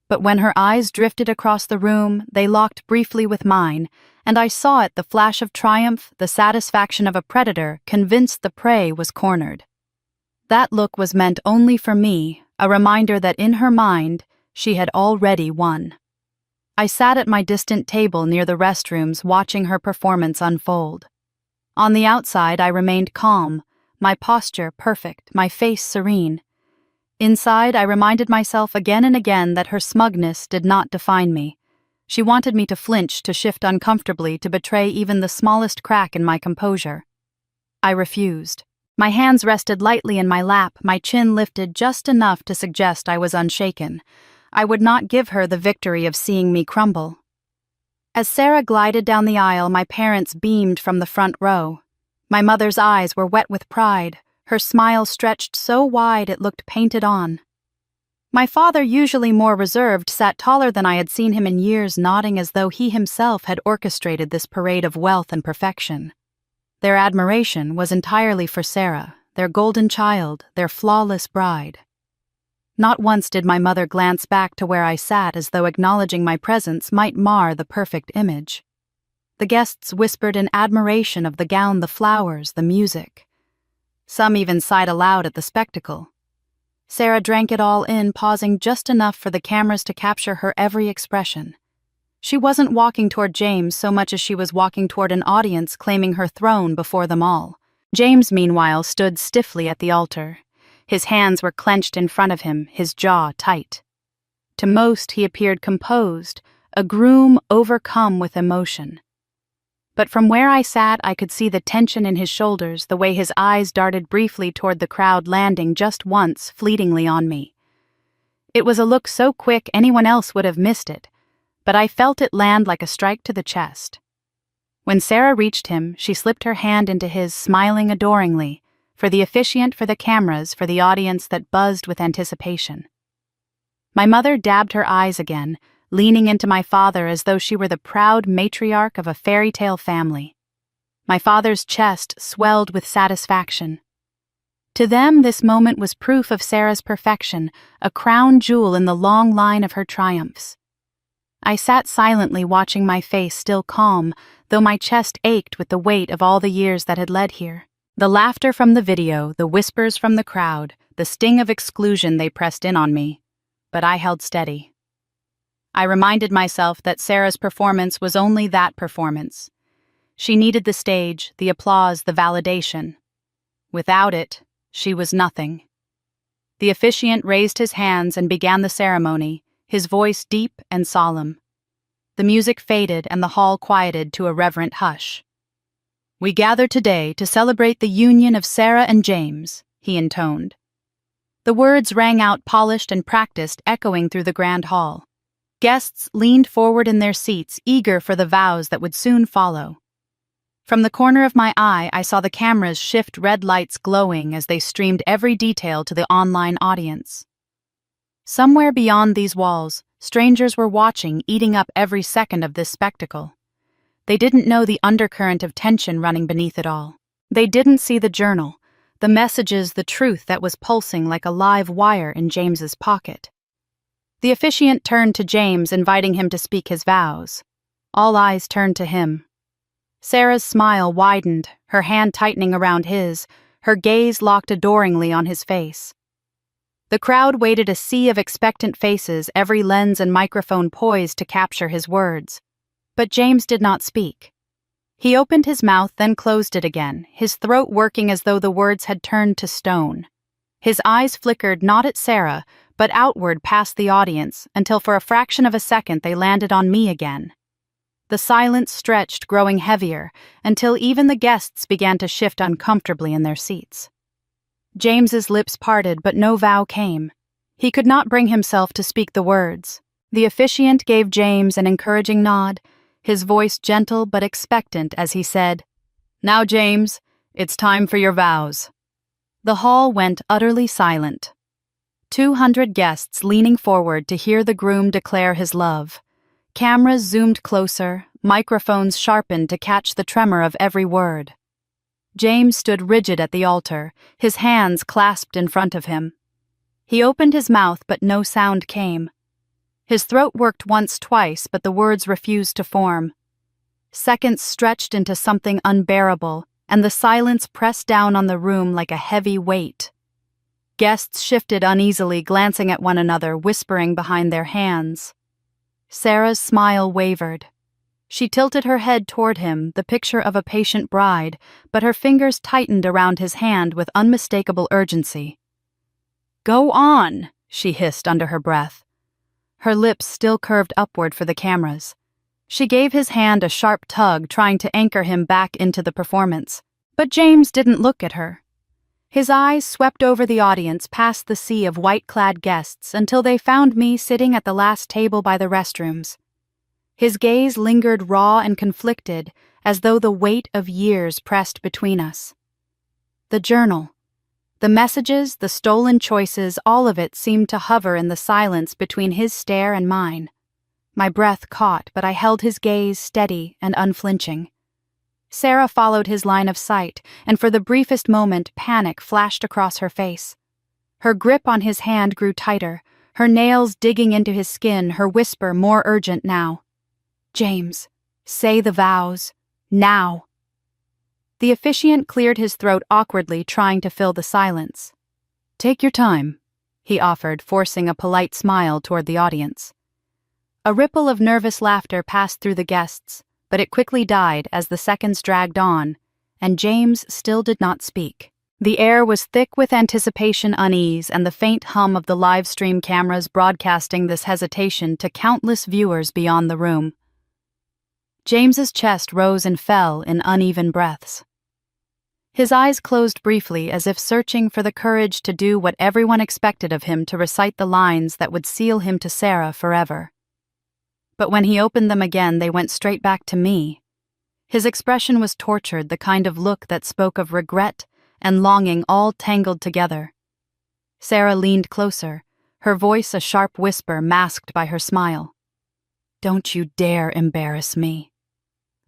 But when her eyes drifted across the room, they locked briefly with mine, and I saw it, the flash of triumph, the satisfaction of a predator convinced the prey was cornered. That look was meant only for me, a reminder that in her mind, she had already won. I sat at my distant table near the restrooms watching her performance unfold. On the outside, I remained calm, my posture perfect, my face serene. Inside, I reminded myself again and again that her smugness did not define me. She wanted me to flinch, to shift uncomfortably, to betray even the smallest crack in my composure. I refused. My hands rested lightly in my lap, my chin lifted just enough to suggest I was unshaken. I would not give her the victory of seeing me crumble. As Sarah glided down the aisle, my parents beamed from the front row. My mother's eyes were wet with pride, her smile stretched so wide it looked painted on. My father, usually more reserved, sat taller than I had seen him in years, nodding as though he himself had orchestrated this parade of wealth and perfection. Their admiration was entirely for Sarah, their golden child, their flawless bride. Not once did my mother glance back to where I sat, as though acknowledging my presence might mar the perfect image. The guests whispered in admiration of the gown, the flowers, the music. Some even sighed aloud at the spectacle. Sarah drank it all in, pausing just enough for the cameras to capture her every expression. She wasn't walking toward James so much as she was walking toward an audience claiming her throne before them all. James, meanwhile, stood stiffly at the altar. His hands were clenched in front of him, his jaw tight. To most, he appeared composed, a groom overcome with emotion. But from where I sat, I could see the tension in his shoulders, the way his eyes darted briefly toward the crowd, landing just once, fleetingly on me. It was a look so quick anyone else would have missed it, but I felt it land like a strike to the chest. When Sarah reached him, she slipped her hand into his, smiling adoringly, for the officiant, for the cameras, for the audience that buzzed with anticipation. My mother dabbed her eyes again, leaning into my father as though she were the proud matriarch of a fairy tale family. My father's chest swelled with satisfaction. To them, this moment was proof of Sarah's perfection, a crown jewel in the long line of her triumphs. I sat silently, watching my face still calm, though my chest ached with the weight of all the years that had led here. The laughter from the video, the whispers from the crowd, the sting of exclusion, they pressed in on me. But I held steady. I reminded myself that Sarah's performance was only that performance. She needed the stage, the applause, the validation. Without it, she was nothing. The officiant raised his hands and began the ceremony, his voice deep and solemn. The music faded and the hall quieted to a reverent hush. "We gather today to celebrate the union of Sarah and James," he intoned. The words rang out polished and practiced, echoing through the grand hall. Guests leaned forward in their seats, eager for the vows that would soon follow. From the corner of my eye, I saw the cameras shift, red lights glowing as they streamed every detail to the online audience. Somewhere beyond these walls, strangers were watching, eating up every second of this spectacle. They didn't know the undercurrent of tension running beneath it all. They didn't see the journal, the messages, the truth that was pulsing like a live wire in James's pocket. The officiant turned to James, inviting him to speak his vows. All eyes turned to him. Sarah's smile widened, her hand tightening around his, her gaze locked adoringly on his face. The crowd waited, a sea of expectant faces, every lens and microphone poised to capture his words. But James did not speak. He opened his mouth, then closed it again, his throat working as though the words had turned to stone. His eyes flickered not at Sarah, but outward past the audience, until for a fraction of a second they landed on me again. The silence stretched, growing heavier, until even the guests began to shift uncomfortably in their seats. James's lips parted, but no vow came. He could not bring himself to speak the words. The officiant gave James an encouraging nod, his voice gentle but expectant as he said, "Now, James, it's time for your vows." The hall went utterly silent. 200 guests leaning forward to hear the groom declare his love. Cameras zoomed closer, microphones sharpened to catch the tremor of every word. James stood rigid at the altar, his hands clasped in front of him. He opened his mouth, but no sound came. His throat worked once, twice, but the words refused to form. Seconds stretched into something unbearable, and the silence pressed down on the room like a heavy weight. Guests shifted uneasily, glancing at one another, whispering behind their hands. Sarah's smile wavered. She tilted her head toward him, the picture of a patient bride, but her fingers tightened around his hand with unmistakable urgency. "Go on," she hissed under her breath. Her lips still curved upward for the cameras. She gave his hand a sharp tug, trying to anchor him back into the performance. But James didn't look at her. His eyes swept over the audience, past the sea of white-clad guests, until they found me sitting at the last table by the restrooms. His gaze lingered raw and conflicted, as though the weight of years pressed between us. The journal, the messages, the stolen choices, all of it seemed to hover in the silence between his stare and mine. My breath caught, but I held his gaze steady and unflinching. Sarah followed his line of sight, and for the briefest moment panic flashed across her face. Her grip on his hand grew tighter, her nails digging into his skin, her whisper more urgent now. "James, say the vows. Now." The officiant cleared his throat awkwardly, trying to fill the silence. "Take your time," he offered, forcing a polite smile toward the audience. A ripple of nervous laughter passed through the guests, but it quickly died as the seconds dragged on, and James still did not speak. The air was thick with anticipation, unease, and the faint hum of the live stream cameras broadcasting this hesitation to countless viewers beyond the room. James's chest rose and fell in uneven breaths. His eyes closed briefly, as if searching for the courage to do what everyone expected of him, to recite the lines that would seal him to Sarah forever. But when he opened them again, they went straight back to me. His expression was tortured, the kind of look that spoke of regret and longing all tangled together. Sarah leaned closer, her voice a sharp whisper masked by her smile. "Don't you dare embarrass me."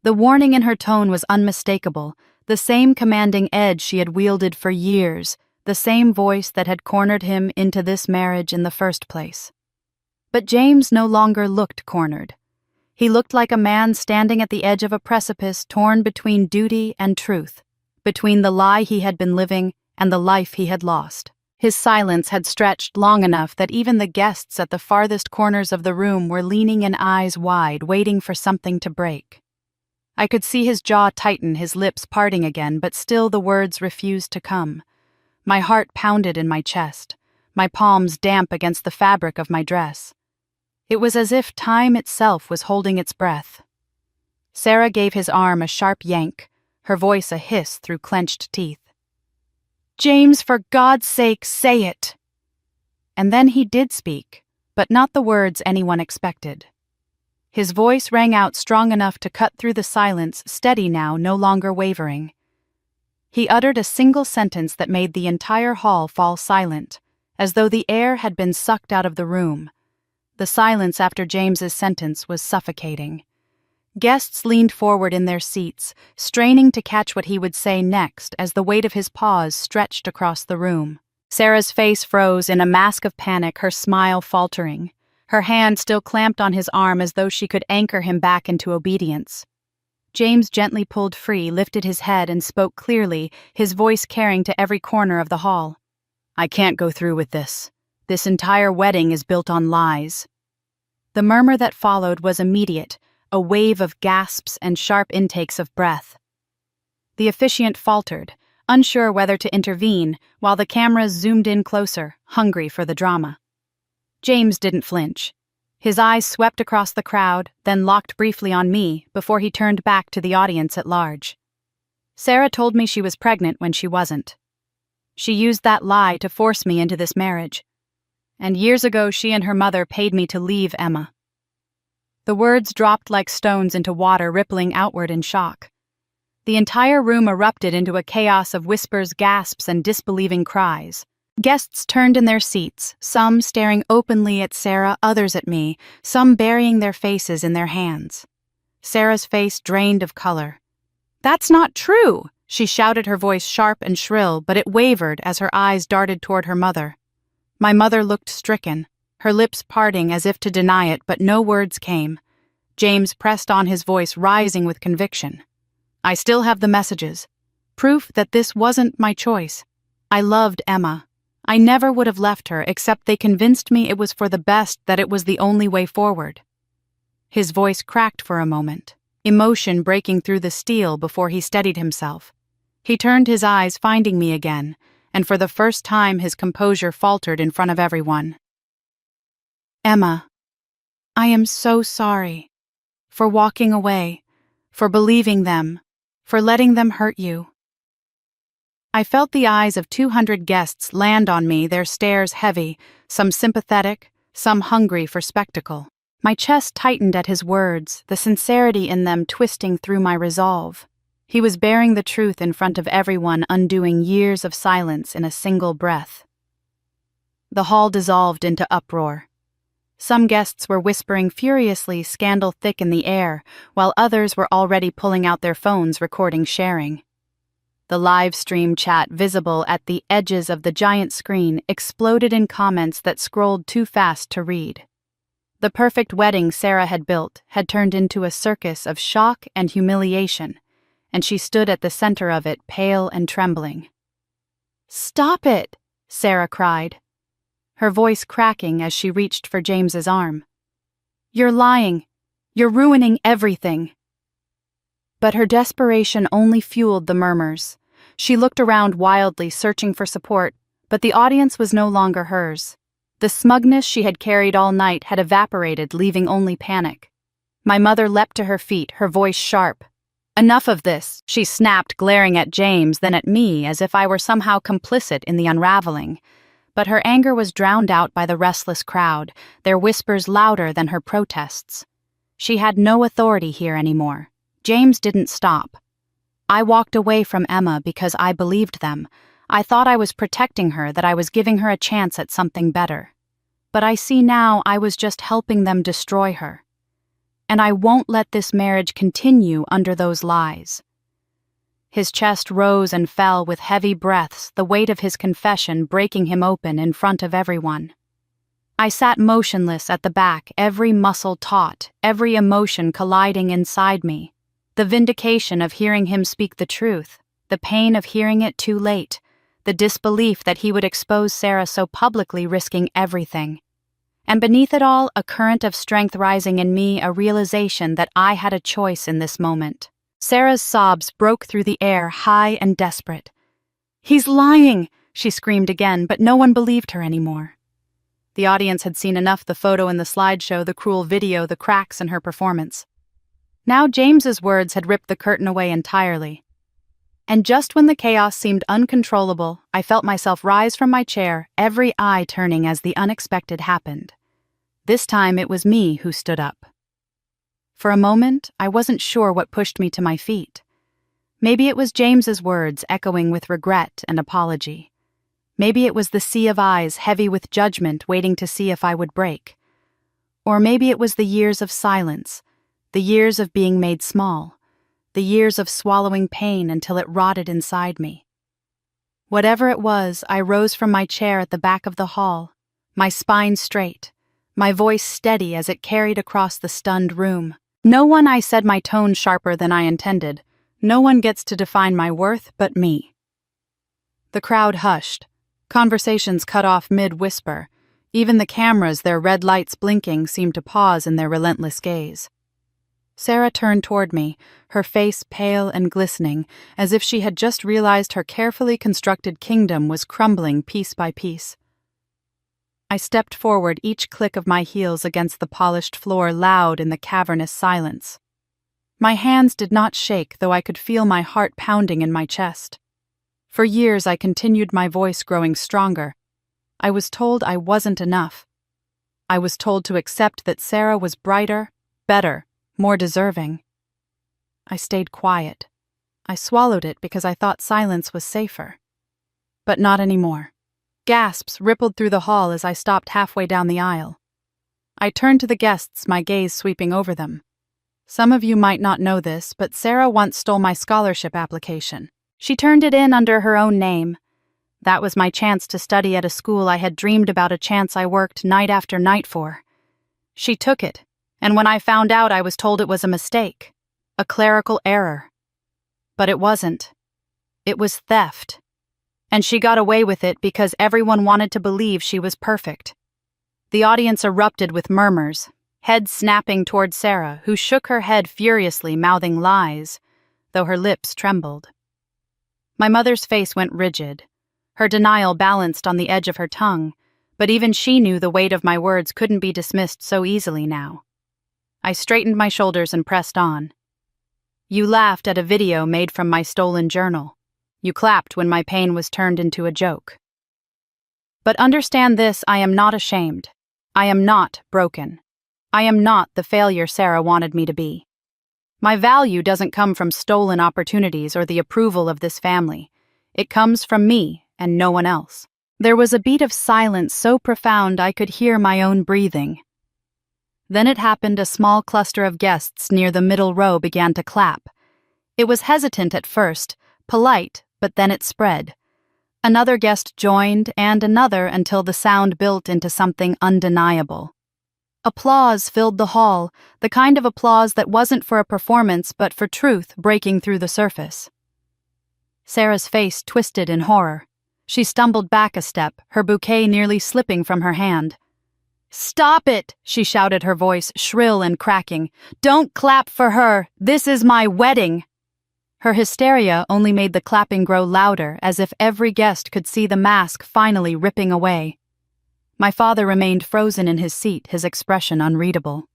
The warning in her tone was unmistakable, the same commanding edge she had wielded for years, the same voice that had cornered him into this marriage in the first place. But James no longer looked cornered. He looked like a man standing at the edge of a precipice, torn between duty and truth, between the lie he had been living and the life he had lost. His silence had stretched long enough that even the guests at the farthest corners of the room were leaning in eyes wide, waiting for something to break. I could see his jaw tighten, his lips parting again, but still the words refused to come. My heart pounded in my chest, my palms damp against the fabric of my dress. It was as if time itself was holding its breath. Sarah gave his arm a sharp yank, her voice a hiss through clenched teeth. "James, for God's sake, say it!" And then he did speak, but not the words anyone expected. His voice rang out strong enough to cut through the silence, steady now, no longer wavering. He uttered a single sentence that made the entire hall fall silent, as though the air had been sucked out of the room. The silence after James's sentence was suffocating. Guests leaned forward in their seats, straining to catch what he would say next as the weight of his pause stretched across the room. Sarah's face froze in a mask of panic, her smile faltering, her hand still clamped on his arm as though she could anchor him back into obedience. James gently pulled free, lifted his head, and spoke clearly, his voice carrying to every corner of the hall. "I can't go through with this. This entire wedding is built on lies." The murmur that followed was immediate, a wave of gasps and sharp intakes of breath. The officiant faltered, unsure whether to intervene, while the cameras zoomed in closer, hungry for the drama. James didn't flinch. His eyes swept across the crowd, then locked briefly on me before he turned back to the audience at large. "Sarah told me she was pregnant when she wasn't. She used that lie to force me into this marriage. And years ago she and her mother paid me to leave Emma." The words dropped like stones into water, rippling outward in shock. The entire room erupted into a chaos of whispers, gasps, and disbelieving cries. Guests turned in their seats, some staring openly at Sarah, others at me, some burying their faces in their hands. Sarah's face drained of color. "That's not true!" She shouted, her voice sharp and shrill, but it wavered as her eyes darted toward her mother. My mother looked stricken, her lips parting as if to deny it, but no words came. James pressed on, his voice rising with conviction. "I still have the messages. Proof that this wasn't my choice. I loved Emma. I never would have left her, except they convinced me it was for the best, that it was the only way forward." His voice cracked for a moment, emotion breaking through the steel before he steadied himself. He turned his eyes, finding me again, and for the first time his composure faltered in front of everyone. "Emma, I am so sorry. For walking away, for believing them, for letting them hurt you." I felt the eyes of 200 guests land on me, their stares heavy, some sympathetic, some hungry for spectacle. My chest tightened at his words, the sincerity in them twisting through my resolve. He was bearing the truth in front of everyone, undoing years of silence in a single breath. The hall dissolved into uproar. Some guests were whispering furiously, scandal thick in the air, while others were already pulling out their phones, recording, sharing. The live stream chat, visible at the edges of the giant screen, exploded in comments that scrolled too fast to read. The perfect wedding Sarah had built had turned into a circus of shock and humiliation, and she stood at the center of it, pale and trembling. "Stop it!" Sarah cried, her voice cracking as she reached for James's arm. "You're lying. You're ruining everything." But her desperation only fueled the murmurs. She looked around wildly, searching for support, but the audience was no longer hers. The smugness she had carried all night had evaporated, leaving only panic. My mother leapt to her feet, her voice sharp. "Enough of this," she snapped, glaring at James, then at me, as if I were somehow complicit in the unraveling. But her anger was drowned out by the restless crowd, their whispers louder than her protests. She had no authority here anymore. James didn't stop. I walked away from Emma because I believed them. I thought I was protecting her, that I was giving her a chance at something better. But I see now I was just helping them destroy her. And I won't let this marriage continue under those lies. His chest rose and fell with heavy breaths, the weight of his confession breaking him open in front of everyone. I sat motionless at the back, every muscle taut, every emotion colliding inside me. The vindication of hearing him speak the truth, the pain of hearing it too late, the disbelief that he would expose Sarah so publicly, risking everything. And beneath it all, a current of strength rising in me, a realization that I had a choice in this moment. Sarah's sobs broke through the air, high and desperate. "He's lying!" she screamed again, but no one believed her anymore. The audience had seen enough: the photo in the slideshow, the cruel video, the cracks in her performance. Now James's words had ripped the curtain away entirely. And just when the chaos seemed uncontrollable, I felt myself rise from my chair, every eye turning as the unexpected happened. This time it was me who stood up. For a moment, I wasn't sure what pushed me to my feet. Maybe it was James's words echoing with regret and apology. Maybe it was the sea of eyes heavy with judgment waiting to see if I would break. Or maybe it was the years of silence, the years of being made small, the years of swallowing pain until it rotted inside me. Whatever it was, I rose from my chair at the back of the hall, my spine straight, my voice steady as it carried across the stunned room. "No one," I said, my tone sharper than I intended. "No one gets to define my worth but me." The crowd hushed. Conversations cut off mid-whisper. Even the cameras, their red lights blinking, seemed to pause in their relentless gaze. Sarah turned toward me, her face pale and glistening, as if she had just realized her carefully constructed kingdom was crumbling piece by piece. I stepped forward, each click of my heels against the polished floor loud in the cavernous silence. My hands did not shake, though I could feel my heart pounding in my chest. For years I continued, my voice growing stronger. I was told I wasn't enough. I was told to accept that Sarah was brighter, better, more deserving. I stayed quiet. I swallowed it because I thought silence was safer. But not anymore. Gasps rippled through the hall as I stopped halfway down the aisle. I turned to the guests, my gaze sweeping over them. Some of you might not know this, but Sarah once stole my scholarship application. She turned it in under her own name. That was my chance to study at a school I had dreamed about, a chance I worked night after night for. She took it, and when I found out, I was told it was a mistake, a clerical error. But it wasn't. It was theft. And she got away with it because everyone wanted to believe she was perfect. The audience erupted with murmurs, heads snapping toward Sarah, who shook her head furiously, mouthing lies, though her lips trembled. My mother's face went rigid. Her denial balanced on the edge of her tongue, but even she knew the weight of my words couldn't be dismissed so easily now. I straightened my shoulders and pressed on. You laughed at a video made from my stolen journal. You clapped when my pain was turned into a joke. But understand this, I am not ashamed. I am not broken. I am not the failure Sarah wanted me to be. My value doesn't come from stolen opportunities or the approval of this family. It comes from me and no one else. There was a beat of silence so profound I could hear my own breathing. Then it happened. A small cluster of guests near the middle row began to clap. It was hesitant at first, polite, but then it spread. Another guest joined, and another, until the sound built into something undeniable. Applause filled the hall, the kind of applause that wasn't for a performance but for truth breaking through the surface. Sarah's face twisted in horror. She stumbled back a step, her bouquet nearly slipping from her hand. "Stop it!" she shouted, her voice shrill and cracking. "Don't clap for her! This is my wedding!" Her hysteria only made the clapping grow louder, as if every guest could see the mask finally ripping away. My father remained frozen in his seat, his expression unreadable.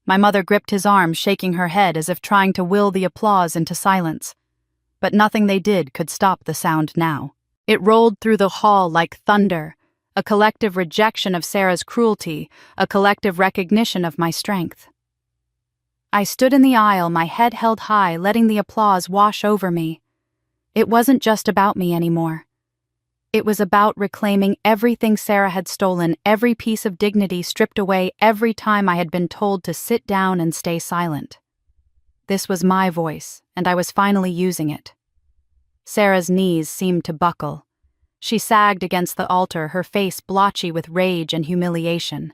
My mother gripped his arm, shaking her head as if trying to will the applause into silence. But nothing they did could stop the sound now. It rolled through the hall like thunder, a collective rejection of Sarah's cruelty, a collective recognition of my strength. I stood in the aisle, my head held high, letting the applause wash over me. It wasn't just about me anymore. It was about reclaiming everything Sarah had stolen, every piece of dignity stripped away every time I had been told to sit down and stay silent. This was my voice, and I was finally using it. Sarah's knees seemed to buckle. She sagged against the altar, her face blotchy with rage and humiliation.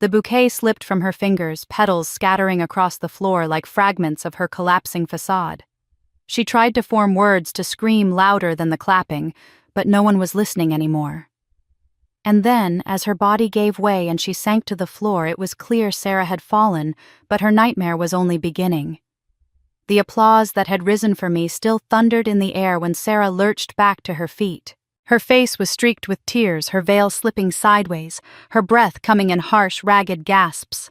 The bouquet slipped from her fingers, petals scattering across the floor like fragments of her collapsing facade. She tried to form words to scream louder than the clapping, but no one was listening anymore. And then, as her body gave way and she sank to the floor, it was clear Sarah had fallen, but her nightmare was only beginning. The applause that had risen for me still thundered in the air when Sarah lurched back to her feet. Her face was streaked with tears, her veil slipping sideways, her breath coming in harsh, ragged gasps.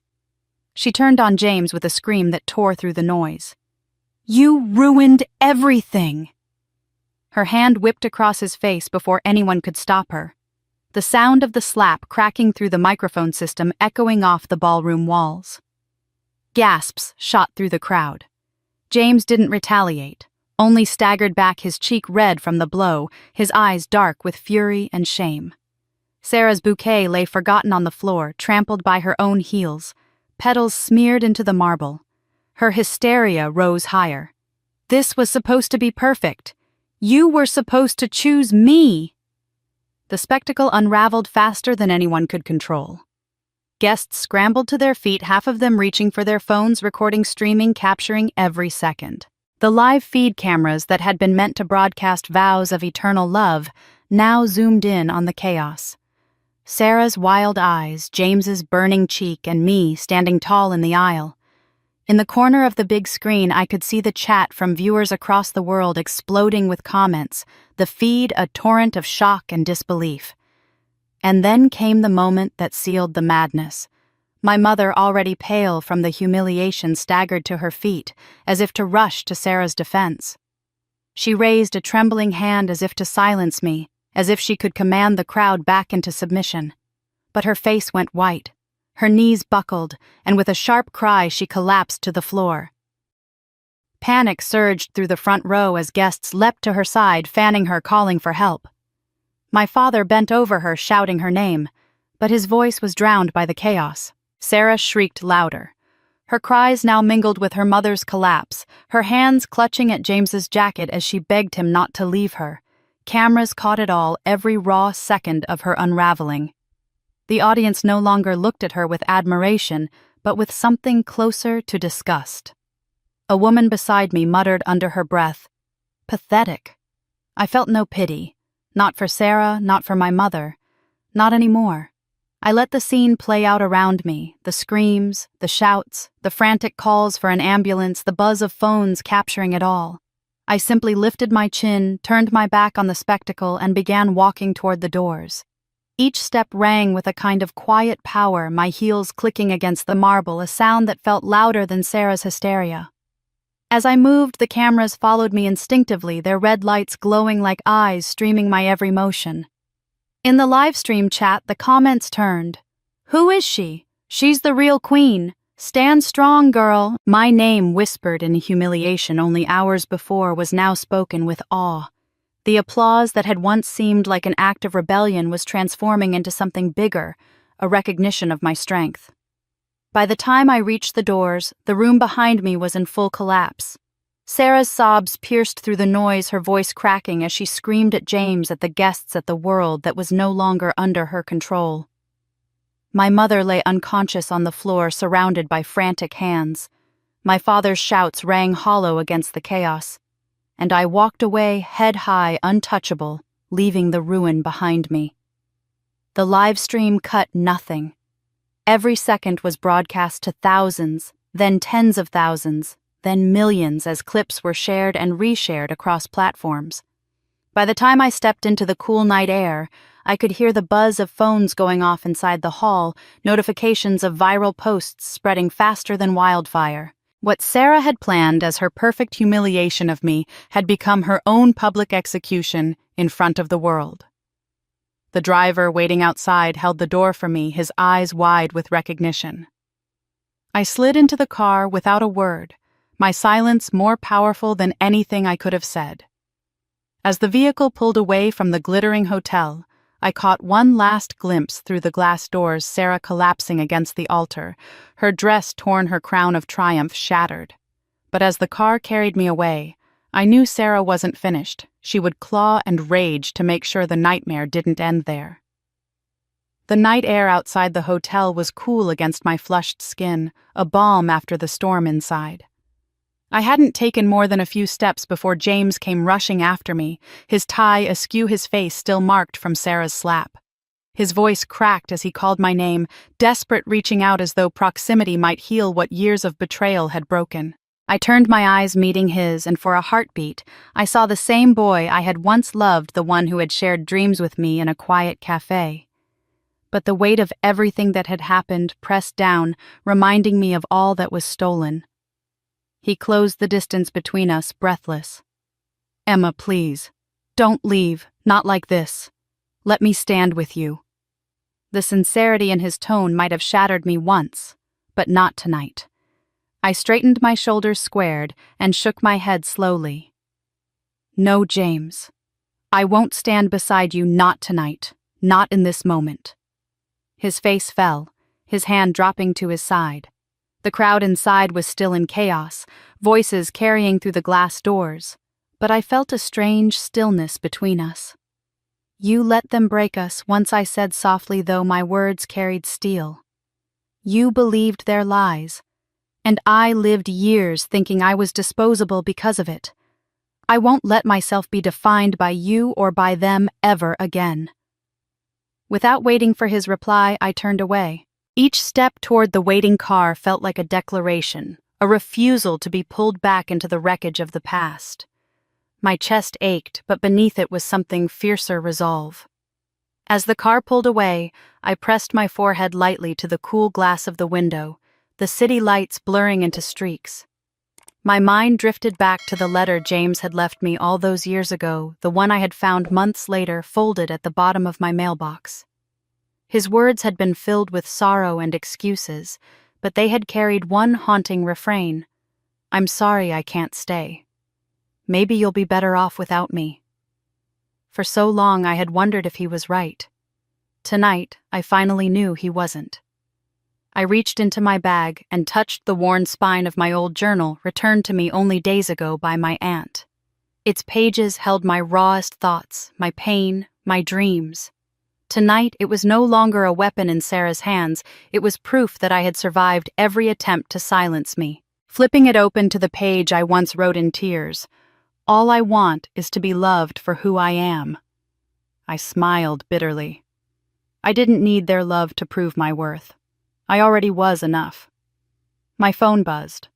She turned on James with a scream that tore through the noise. "You ruined everything!" Her hand whipped across his face before anyone could stop her. The sound of the slap cracking through the microphone system echoing off the ballroom walls. Gasps shot through the crowd. James didn't retaliate, only staggered back, his cheek red from the blow, his eyes dark with fury and shame. Sarah's bouquet lay forgotten on the floor, trampled by her own heels, petals smeared into the marble. Her hysteria rose higher. This was supposed to be perfect. You were supposed to choose me. The spectacle unraveled faster than anyone could control. Guests scrambled to their feet, half of them reaching for their phones, recording, streaming, capturing every second. The live feed cameras that had been meant to broadcast vows of eternal love now zoomed in on the chaos. Sarah's wild eyes, James's burning cheek, and me standing tall in the aisle. In the corner of the big screen, I could see the chat from viewers across the world exploding with comments, the feed a torrent of shock and disbelief. And then came the moment that sealed the madness. My mother, already pale from the humiliation, staggered to her feet, as if to rush to Sarah's defense. She raised a trembling hand as if to silence me, as if she could command the crowd back into submission. But her face went white. Her knees buckled, and with a sharp cry she collapsed to the floor. Panic surged through the front row as guests leapt to her side, fanning her, calling for help. My father bent over her, shouting her name, but his voice was drowned by the chaos. Sarah shrieked louder. Her cries now mingled with her mother's collapse, her hands clutching at James's jacket as she begged him not to leave her. Cameras caught it all, every raw second of her unraveling. The audience no longer looked at her with admiration, but with something closer to disgust. A woman beside me muttered under her breath, "Pathetic." I felt no pity, not for Sarah, not for my mother, not anymore. I let the scene play out around me, the screams, the shouts, the frantic calls for an ambulance, the buzz of phones capturing it all. I simply lifted my chin, turned my back on the spectacle, and began walking toward the doors. Each step rang with a kind of quiet power, my heels clicking against the marble, a sound that felt louder than Sarah's hysteria. As I moved, the cameras followed me instinctively, their red lights glowing like eyes, streaming my every motion. In the livestream chat, the comments turned. "Who is she? She's the real queen. Stand strong, girl." My name, whispered in humiliation only hours before, was now spoken with awe. The applause that had once seemed like an act of rebellion was transforming into something bigger, a recognition of my strength. By the time I reached the doors, the room behind me was in full collapse. Sarah's sobs pierced through the noise, her voice cracking as she screamed at James, at the guests, at the world that was no longer under her control. My mother lay unconscious on the floor, surrounded by frantic hands. My father's shouts rang hollow against the chaos, and I walked away head high, untouchable, leaving the ruin behind me. The live stream cut nothing. Every second was broadcast to thousands, then tens of thousands, then millions as clips were shared and reshared across platforms. By the time I stepped into the cool night air, I could hear the buzz of phones going off inside the hall, notifications of viral posts spreading faster than wildfire. What Sarah had planned as her perfect humiliation of me had become her own public execution in front of the world. The driver waiting outside held the door for me, his eyes wide with recognition. I slid into the car without a word, my silence more powerful than anything I could have said. As the vehicle pulled away from the glittering hotel, I caught one last glimpse through the glass doors, Sarah collapsing against the altar, her dress torn, her crown of triumph shattered. But as the car carried me away, I knew Sarah wasn't finished. She would claw and rage to make sure the nightmare didn't end there. The night air outside the hotel was cool against my flushed skin, a balm after the storm inside. I hadn't taken more than a few steps before James came rushing after me, his tie askew, his face still marked from Sarah's slap. His voice cracked as he called my name, desperate, reaching out as though proximity might heal what years of betrayal had broken. I turned my eyes, meeting his, and for a heartbeat, I saw the same boy I had once loved, the one who had shared dreams with me in a quiet cafe. But the weight of everything that had happened pressed down, reminding me of all that was stolen. He closed the distance between us, breathless. "Emma, please. Don't leave, not like this. Let me stand with you." The sincerity in his tone might have shattered me once, but not tonight. I straightened, my shoulders squared, and shook my head slowly. "No, James. I won't stand beside you, not tonight, not in this moment." His face fell, his hand dropping to his side. The crowd inside was still in chaos, voices carrying through the glass doors, but I felt a strange stillness between us. "You let them break us," once I said softly, though my words carried steel. You believed their lies, and I lived years thinking I was disposable because of it. I won't let myself be defined by you or by them ever again." Without waiting for his reply, I turned away. Each step toward the waiting car felt like a declaration, a refusal to be pulled back into the wreckage of the past. My chest ached, but beneath it was something fiercer resolve. As the car pulled away, I pressed my forehead lightly to the cool glass of the window, the city lights blurring into streaks. My mind drifted back to the letter James had left me all those years ago, the one I had found months later folded at the bottom of my mailbox. His words had been filled with sorrow and excuses, but they had carried one haunting refrain: "I'm sorry I can't stay. Maybe you'll be better off without me." For so long I had wondered if he was right. Tonight, I finally knew he wasn't. I reached into my bag and touched the worn spine of my old journal returned to me only days ago by my aunt. Its pages held my rawest thoughts, my pain, my dreams. Tonight, it was no longer a weapon in Sarah's hands, it was proof that I had survived every attempt to silence me. Flipping it open to the page I once wrote in tears, "All I want is to be loved for who I am." I smiled bitterly. I didn't need their love to prove my worth. I already was enough. My phone buzzed.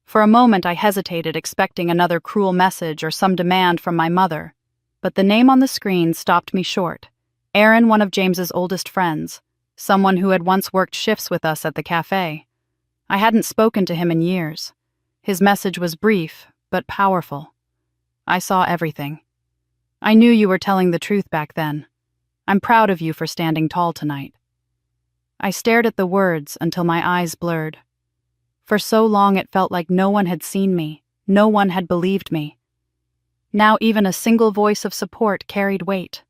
For a moment I hesitated, expecting another cruel message or some demand from my mother, but the name on the screen stopped me short. Aaron, one of James's oldest friends, someone who had once worked shifts with us at the cafe. I hadn't spoken to him in years. His message was brief, but powerful. "I saw everything. I knew you were telling the truth back then. I'm proud of you for standing tall tonight." I stared at the words until my eyes blurred. For so long it felt like no one had seen me, no one had believed me. Now even a single voice of support carried weight.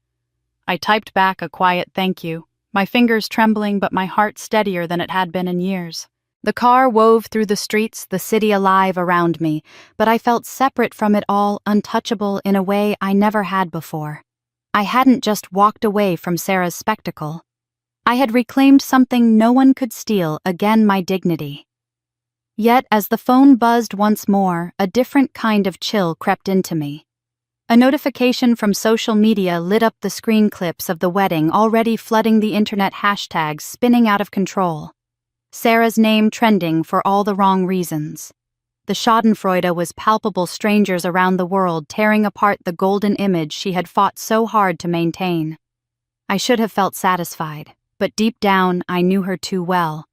I typed back a quiet thank you, my fingers trembling but my heart steadier than it had been in years. The car wove through the streets, the city alive around me, but I felt separate from it all, untouchable in a way I never had before. I hadn't just walked away from Sarah's spectacle. I had reclaimed something no one could steal, again my dignity. Yet as the phone buzzed once more, a different kind of chill crept into me. A notification from social media lit up the screen clips of the wedding, already flooding the internet, hashtags spinning out of control. Sarah's name trending for all the wrong reasons. The schadenfreude was palpable, strangers around the world tearing apart the golden image she had fought so hard to maintain. I should have felt satisfied, but deep down I knew her too well.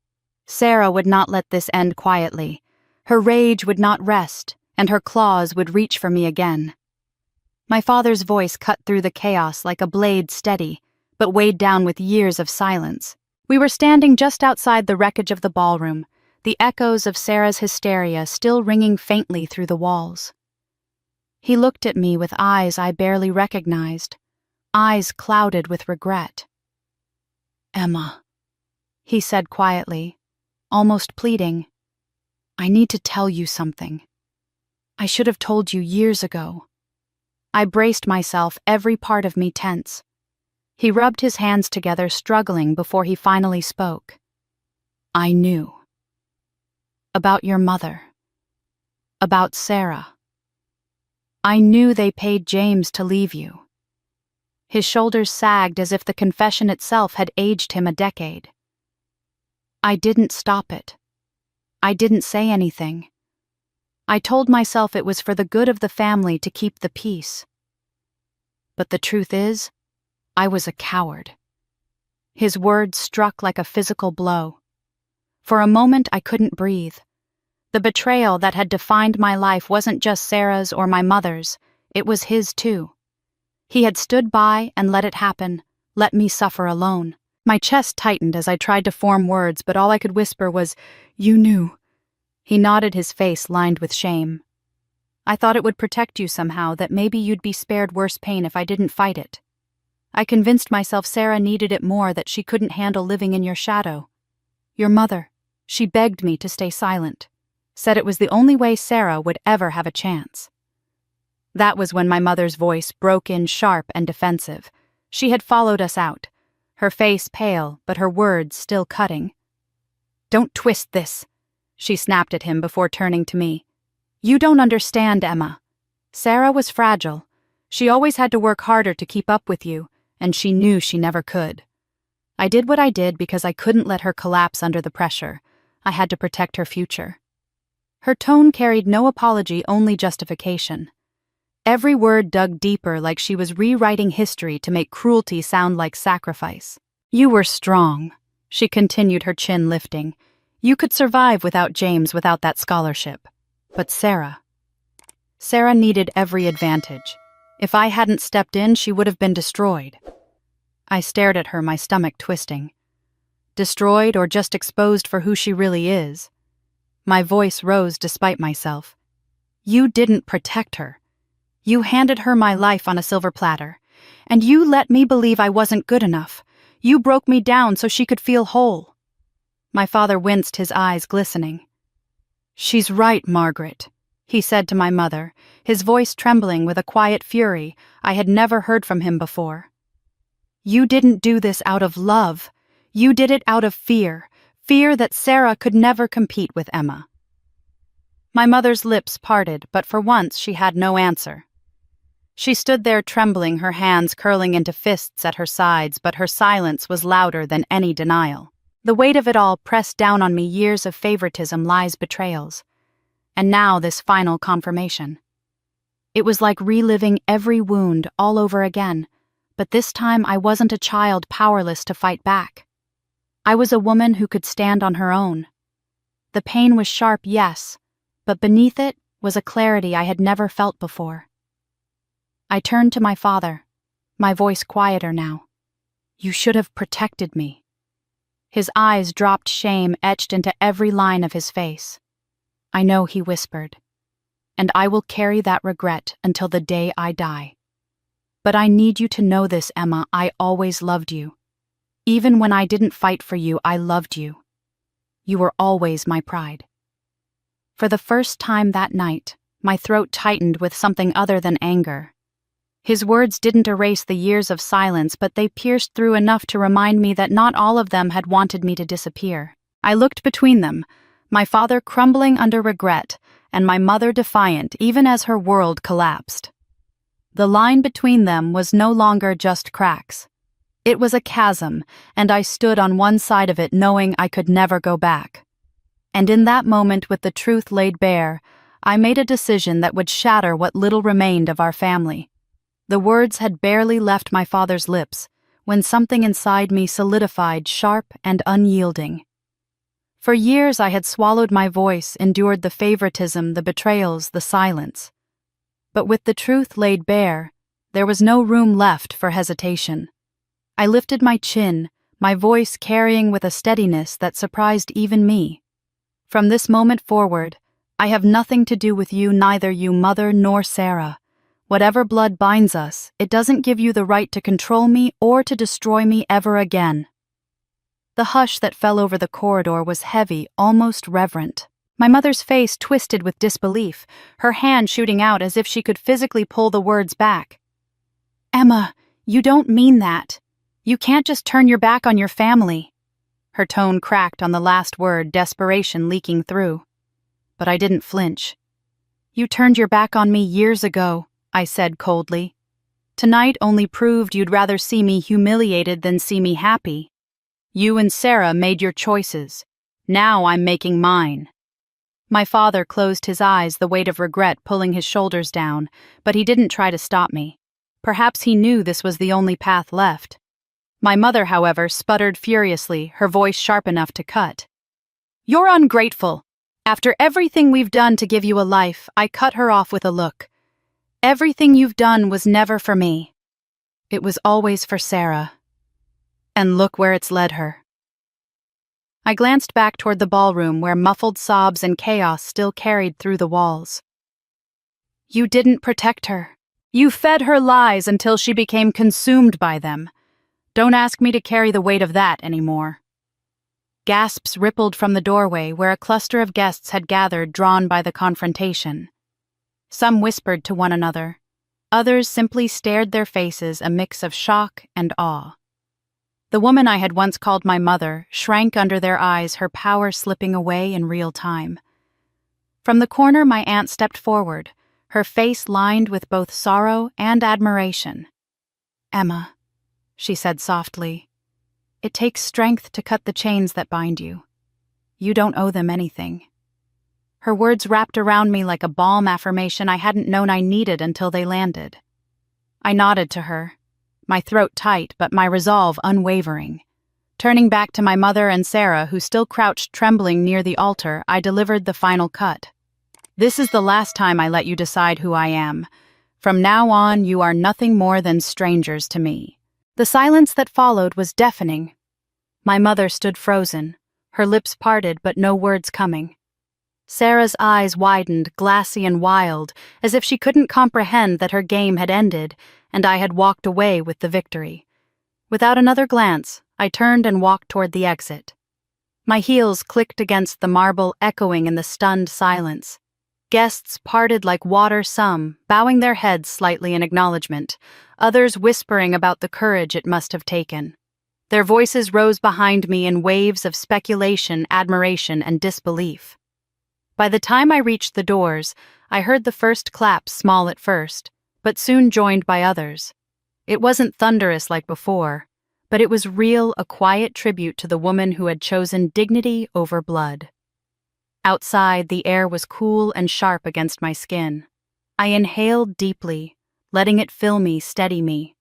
Sarah would not let this end quietly. Her rage would not rest, and her claws would reach for me again. My father's voice cut through the chaos like a blade, steady, but weighed down with years of silence. We were standing just outside the wreckage of the ballroom, the echoes of Sarah's hysteria still ringing faintly through the walls. He looked at me with eyes I barely recognized, eyes clouded with regret. "Emma," he said quietly, almost pleading, "I need to tell you something. I should have told you years ago." I braced myself, every part of me tense. He rubbed his hands together, struggling before he finally spoke. "I knew. About your mother. About Sarah. I knew they paid James to leave you." His shoulders sagged as if the confession itself had aged him a decade. "I didn't stop it. I didn't say anything. I told myself it was for the good of the family to keep the peace. But the truth is, I was a coward." His words struck like a physical blow. For a moment I couldn't breathe. The betrayal that had defined my life wasn't just Sarah's or my mother's, it was his too. He had stood by and let it happen, let me suffer alone. My chest tightened as I tried to form words, but all I could whisper was, "You knew." He nodded, his face lined with shame. "I thought it would protect you somehow, that maybe you'd be spared worse pain if I didn't fight it. I convinced myself Sarah needed it more, that she couldn't handle living in your shadow. Your mother, she begged me to stay silent, said it was the only way Sarah would ever have a chance." That was when my mother's voice broke in, sharp and defensive. She had followed us out, her face pale, but her words still cutting. Don't twist this, she snapped at him before turning to me. You don't understand, Emma. Sarah was fragile. She always had to work harder to keep up with you, and she knew she never could. I did what I did because I couldn't let her collapse under the pressure. I had to protect her future. Her tone carried no apology, only justification. Every word dug deeper, like she was rewriting history to make cruelty sound like sacrifice. You were strong, she continued, her chin lifting. You could survive without James, without that scholarship. But Sarah needed every advantage. If I hadn't stepped in, she would have been destroyed. I stared at her, my stomach twisting. Destroyed or just exposed for who she really is? My voice rose despite myself. You didn't protect her. You handed her my life on a silver platter. And you let me believe I wasn't good enough. You broke me down so she could feel whole. My father winced, his eyes glistening. She's right, Margaret, he said to my mother, his voice trembling with a quiet fury I had never heard from him before. You didn't do this out of love. You did it out of fear that Sarah could never compete with Emma. My mother's lips parted, but for once she had no answer. She stood there trembling, her hands curling into fists at her sides, but her silence was louder than any denial. The weight of it all pressed down on me, years of favoritism, lies, betrayals. And now this final confirmation. It was like reliving every wound all over again, but this time I wasn't a child powerless to fight back. I was a woman who could stand on her own. The pain was sharp, yes, but beneath it was a clarity I had never felt before. I turned to my father, my voice quieter now. You should have protected me. His eyes dropped, shame etched into every line of his face. I know, he whispered, and I will carry that regret until the day I die. But I need you to know this, Emma, I always loved you. Even when I didn't fight for you, I loved you. You were always my pride. For the first time that night, my throat tightened with something other than anger. His words didn't erase the years of silence, but they pierced through enough to remind me that not all of them had wanted me to disappear. I looked between them, my father crumbling under regret, and my mother defiant even as her world collapsed. The line between them was no longer just cracks. It was a chasm, and I stood on one side of it knowing I could never go back. And in that moment, with the truth laid bare, I made a decision that would shatter what little remained of our family. The words had barely left my father's lips when something inside me solidified, sharp and unyielding. For years I had swallowed my voice, endured the favoritism, the betrayals, the silence. But with the truth laid bare, there was no room left for hesitation. I lifted my chin, my voice carrying with a steadiness that surprised even me. From this moment forward, I have nothing to do with you, neither you, mother, nor Sarah. Whatever blood binds us, it doesn't give you the right to control me or to destroy me ever again. The hush that fell over the corridor was heavy, almost reverent. My mother's face twisted with disbelief, her hand shooting out as if she could physically pull the words back. Emma, you don't mean that. You can't just turn your back on your family. Her tone cracked on the last word, desperation leaking through. But I didn't flinch. You turned your back on me years ago, I said coldly. Tonight only proved you'd rather see me humiliated than see me happy. You and Sarah made your choices. Now I'm making mine. My father closed his eyes, the weight of regret pulling his shoulders down, but he didn't try to stop me. Perhaps he knew this was the only path left. My mother, however, sputtered furiously, her voice sharp enough to cut. You're ungrateful. After everything we've done to give you a life, I cut her off with a look. Everything you've done was never for me. It was always for Sarah. And look where it's led her. I glanced back toward the ballroom where muffled sobs and chaos still carried through the walls. You didn't protect her. You fed her lies until she became consumed by them. Don't ask me to carry the weight of that anymore. Gasps rippled from the doorway where a cluster of guests had gathered, drawn by the confrontation. Some whispered to one another. Others simply stared, their faces a mix of shock and awe. The woman I had once called my mother shrank under their eyes, her power slipping away in real time. From the corner, my aunt stepped forward, her face lined with both sorrow and admiration. "Emma," she said softly, "it takes strength to cut the chains that bind you. You don't owe them anything." Her words wrapped around me like a balm affirmation I hadn't known I needed until they landed. I nodded to her, my throat tight but my resolve unwavering. Turning back to my mother and Sarah, who still crouched trembling near the altar, I delivered the final cut. "This is the last time I let you decide who I am. From now on, you are nothing more than strangers to me." The silence that followed was deafening. My mother stood frozen, her lips parted but no words coming. Sarah's eyes widened, glassy and wild, as if she couldn't comprehend that her game had ended, and I had walked away with the victory. Without another glance, I turned and walked toward the exit. My heels clicked against the marble, echoing in the stunned silence. Guests parted like water, some bowing their heads slightly in acknowledgement, others whispering about the courage it must have taken. Their voices rose behind me in waves of speculation, admiration, and disbelief. By the time I reached the doors, I heard the first claps, small at first, but soon joined by others. It wasn't thunderous like before, but it was real, a quiet tribute to the woman who had chosen dignity over blood. Outside, the air was cool and sharp against my skin. I inhaled deeply, letting it fill me, steady me.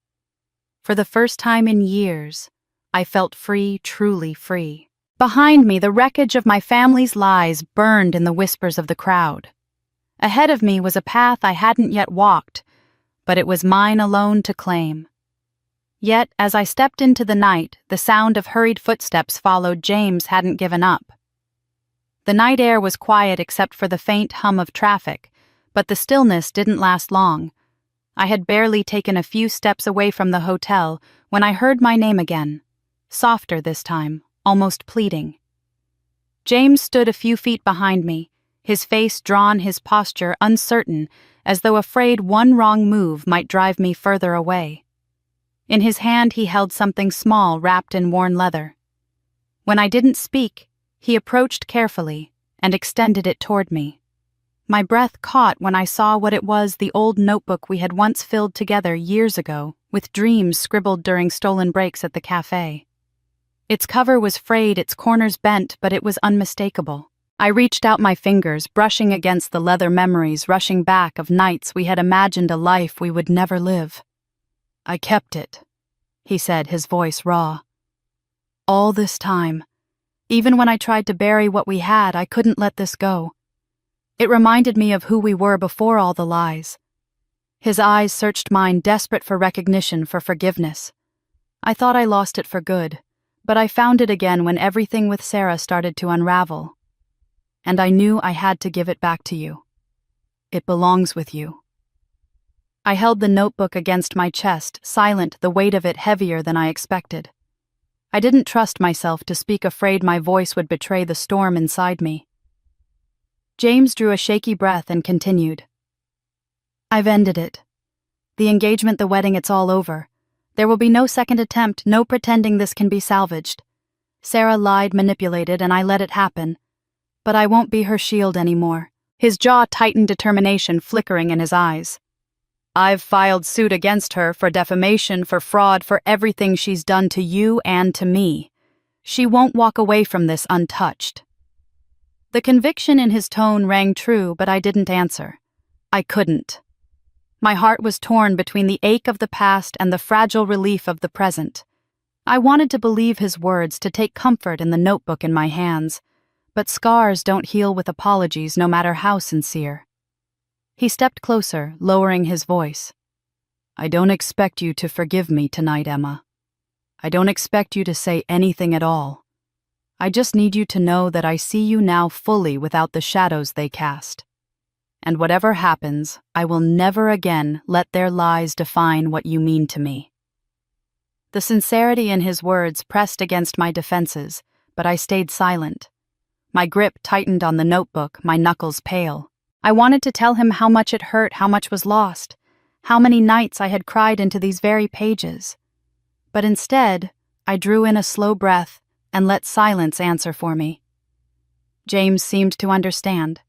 For the first time in years, I felt free, truly free. Behind me, the wreckage of my family's lies burned in the whispers of the crowd. Ahead of me was a path I hadn't yet walked, but it was mine alone to claim. Yet, as I stepped into the night, the sound of hurried footsteps followed. James hadn't given up. The night air was quiet except for the faint hum of traffic, but the stillness didn't last long. I had barely taken a few steps away from the hotel when I heard my name again, softer this time, almost pleading. James stood a few feet behind me, his face drawn, his posture uncertain, as though afraid one wrong move might drive me further away. In his hand he held something small wrapped in worn leather. When I didn't speak, he approached carefully and extended it toward me. My breath caught when I saw what it was, the old notebook we had once filled together years ago, with dreams scribbled during stolen breaks at the cafe. Its cover was frayed, its corners bent, but it was unmistakable. I reached out my fingers, brushing against the leather memories rushing back of nights we had imagined a life we would never live. "I kept it," he said, his voice raw. "All this time. Even when I tried to bury what we had, I couldn't let this go. It reminded me of who we were before all the lies." His eyes searched mine, desperate for recognition, for forgiveness. I thought I lost it for good, but I found it again when everything with Sarah started to unravel. And I knew I had to give it back to you. It belongs with you. I held the notebook against my chest, silent, the weight of it heavier than I expected. I didn't trust myself to speak, afraid my voice would betray the storm inside me. James drew a shaky breath and continued. "I've ended it. The engagement, the wedding, it's all over. There will be no second attempt, no pretending this can be salvaged. Sarah lied, manipulated, and I let it happen. But I won't be her shield anymore." His jaw tightened, determination flickering in his eyes. "I've filed suit against her for defamation, for fraud, for everything she's done to you and to me. She won't walk away from this untouched." The conviction in his tone rang true, but I didn't answer. I couldn't. My heart was torn between the ache of the past and the fragile relief of the present. I wanted to believe his words, to take comfort in the notebook in my hands, but scars don't heal with apologies, no matter how sincere. He stepped closer, lowering his voice. "I don't expect you to forgive me tonight, Emma. I don't expect you to say anything at all. I just need you to know that I see you now fully without the shadows they cast. And whatever happens, I will never again let their lies define what you mean to me." The sincerity in his words pressed against my defenses, but I stayed silent. My grip tightened on the notebook, my knuckles pale. I wanted to tell him how much it hurt, how much was lost, how many nights I had cried into these very pages. But instead, I drew in a slow breath and let silence answer for me. James seemed to understand.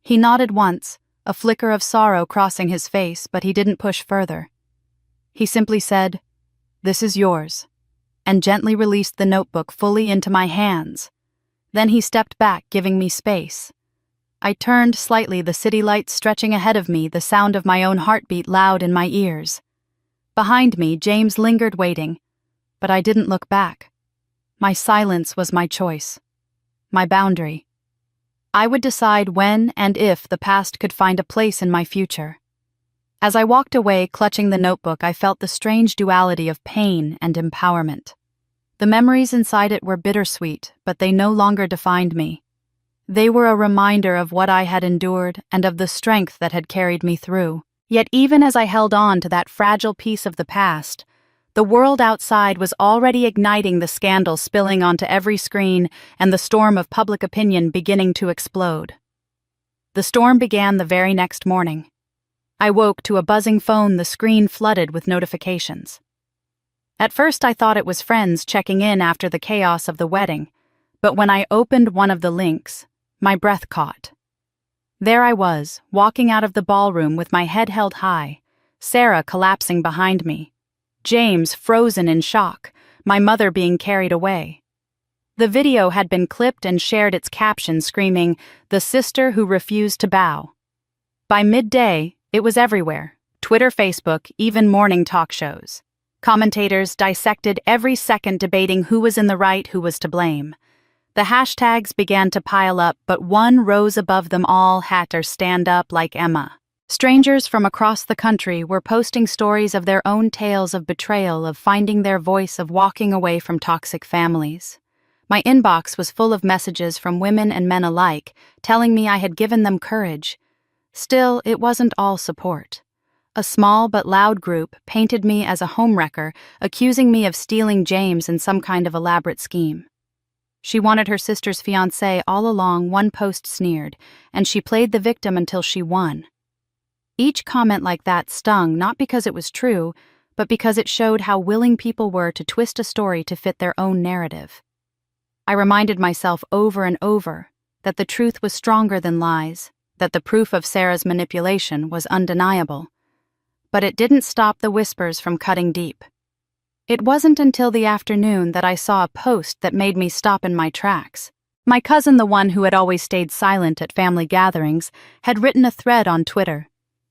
He nodded once, a flicker of sorrow crossing his face, but he didn't push further. He simply said, "This is yours," and gently released the notebook fully into my hands. Then he stepped back, giving me space. I turned slightly, the city lights stretching ahead of me, the sound of my own heartbeat loud in my ears. Behind me, James lingered waiting, but I didn't look back. My silence was my choice, my boundary. I would decide when and if the past could find a place in my future. As I walked away, clutching the notebook, I felt the strange duality of pain and empowerment. The memories inside it were bittersweet, but they no longer defined me. They were a reminder of what I had endured and of the strength that had carried me through. Yet even as I held on to that fragile piece of the past, the world outside was already igniting, the scandal spilling onto every screen and the storm of public opinion beginning to explode. The storm began the very next morning. I woke to a buzzing phone, the screen flooded with notifications. At first I thought it was friends checking in after the chaos of the wedding, but when I opened one of the links, my breath caught. There I was, walking out of the ballroom with my head held high, Sarah collapsing behind me, James frozen in shock, my mother being carried away. The video had been clipped and shared, its caption screaming, "The sister who refused to bow." By midday, it was everywhere, Twitter, Facebook, even morning talk shows. Commentators dissected every second, debating who was in the right, who was to blame. The hashtags began to pile up, but one rose above them all: #Stand Up Like Emma. Strangers from across the country were posting stories of their own tales of betrayal, of finding their voice, of walking away from toxic families. My inbox was full of messages from women and men alike, telling me I had given them courage. Still, it wasn't all support. A small but loud group painted me as a homewrecker, accusing me of stealing James in some kind of elaborate scheme. She wanted her sister's fiancé all along, one post sneered, and she played the victim until she won. Each comment like that stung, not because it was true, but because it showed how willing people were to twist a story to fit their own narrative. I reminded myself over and over that the truth was stronger than lies, that the proof of Sarah's manipulation was undeniable. But it didn't stop the whispers from cutting deep. It wasn't until the afternoon that I saw a post that made me stop in my tracks. My cousin, the one who had always stayed silent at family gatherings, had written a thread on Twitter.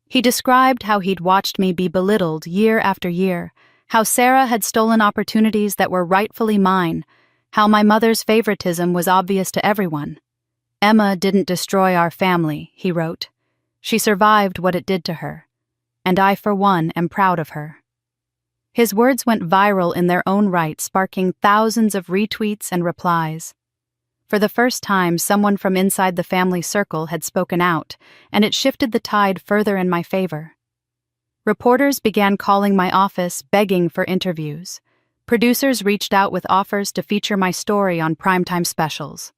He described how he'd watched me be belittled year after year, how Sarah had stolen opportunities that were rightfully mine, how my mother's favoritism was obvious to everyone. "Emma didn't destroy our family," he wrote. "She survived what it did to her, and I, for one, am proud of her." His words went viral in their own right, sparking thousands of retweets and replies. For the first time, someone from inside the family circle had spoken out, and it shifted the tide further in my favor. Reporters began calling my office, begging for interviews. Producers reached out with offers to feature my story on primetime specials.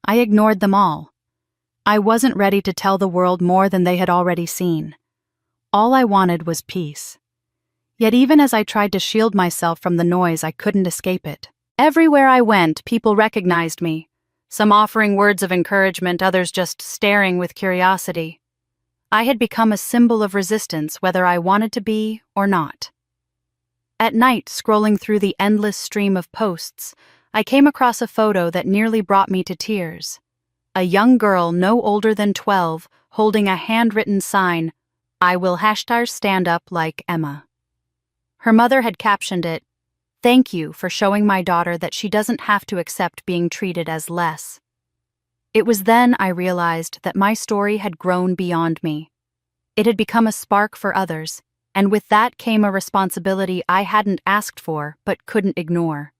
I ignored them all. I wasn't ready to tell the world more than they had already seen. All I wanted was peace. Yet even as I tried to shield myself from the noise, I couldn't escape it. Everywhere I went, people recognized me, some offering words of encouragement, others just staring with curiosity. I had become a symbol of resistance, whether I wanted to be or not. At night, scrolling through the endless stream of posts, I came across a photo that nearly brought me to tears. A young girl no older than 12, holding a handwritten sign, "I will #stand up like Emma." Her mother had captioned it, "Thank you for showing my daughter that she doesn't have to accept being treated as less." It was then I realized that my story had grown beyond me. It had become a spark for others, and with that came a responsibility I hadn't asked for but couldn't ignore.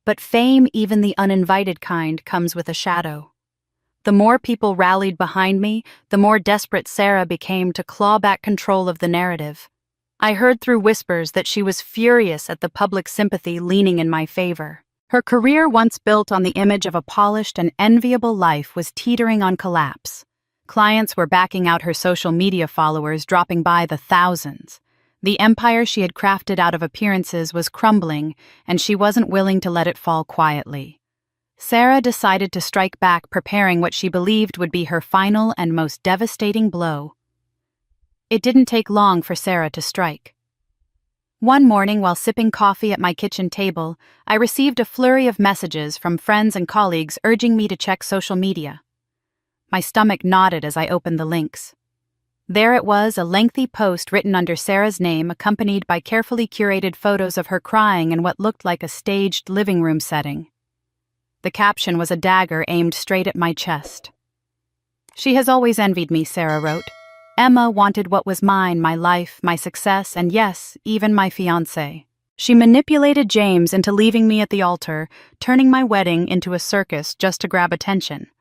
But fame, even the uninvited kind, comes with a shadow. The more people rallied behind me, the more desperate Sarah became to claw back control of the narrative. I heard through whispers that she was furious at the public sympathy leaning in my favor. Her career, once built on the image of a polished and enviable life, was teetering on collapse. Clients were backing out her social media followers, dropping by the thousands. The empire she had crafted out of appearances was crumbling, and she wasn't willing to let it fall quietly. Sarah decided to strike back, preparing what she believed would be her final and most devastating blow. It didn't take long for Sarah to strike. One morning, while sipping coffee at my kitchen table, I received a flurry of messages from friends and colleagues urging me to check social media. My stomach knotted as I opened the links. There it was, a lengthy post written under Sarah's name, accompanied by carefully curated photos of her crying in what looked like a staged living room setting. The caption was a dagger aimed straight at my chest. "She has always envied me," Sarah wrote. "Emma wanted what was mine, my life, my success, and yes, even my fiancé. She manipulated James into leaving me at the altar, turning my wedding into a circus just to grab attention.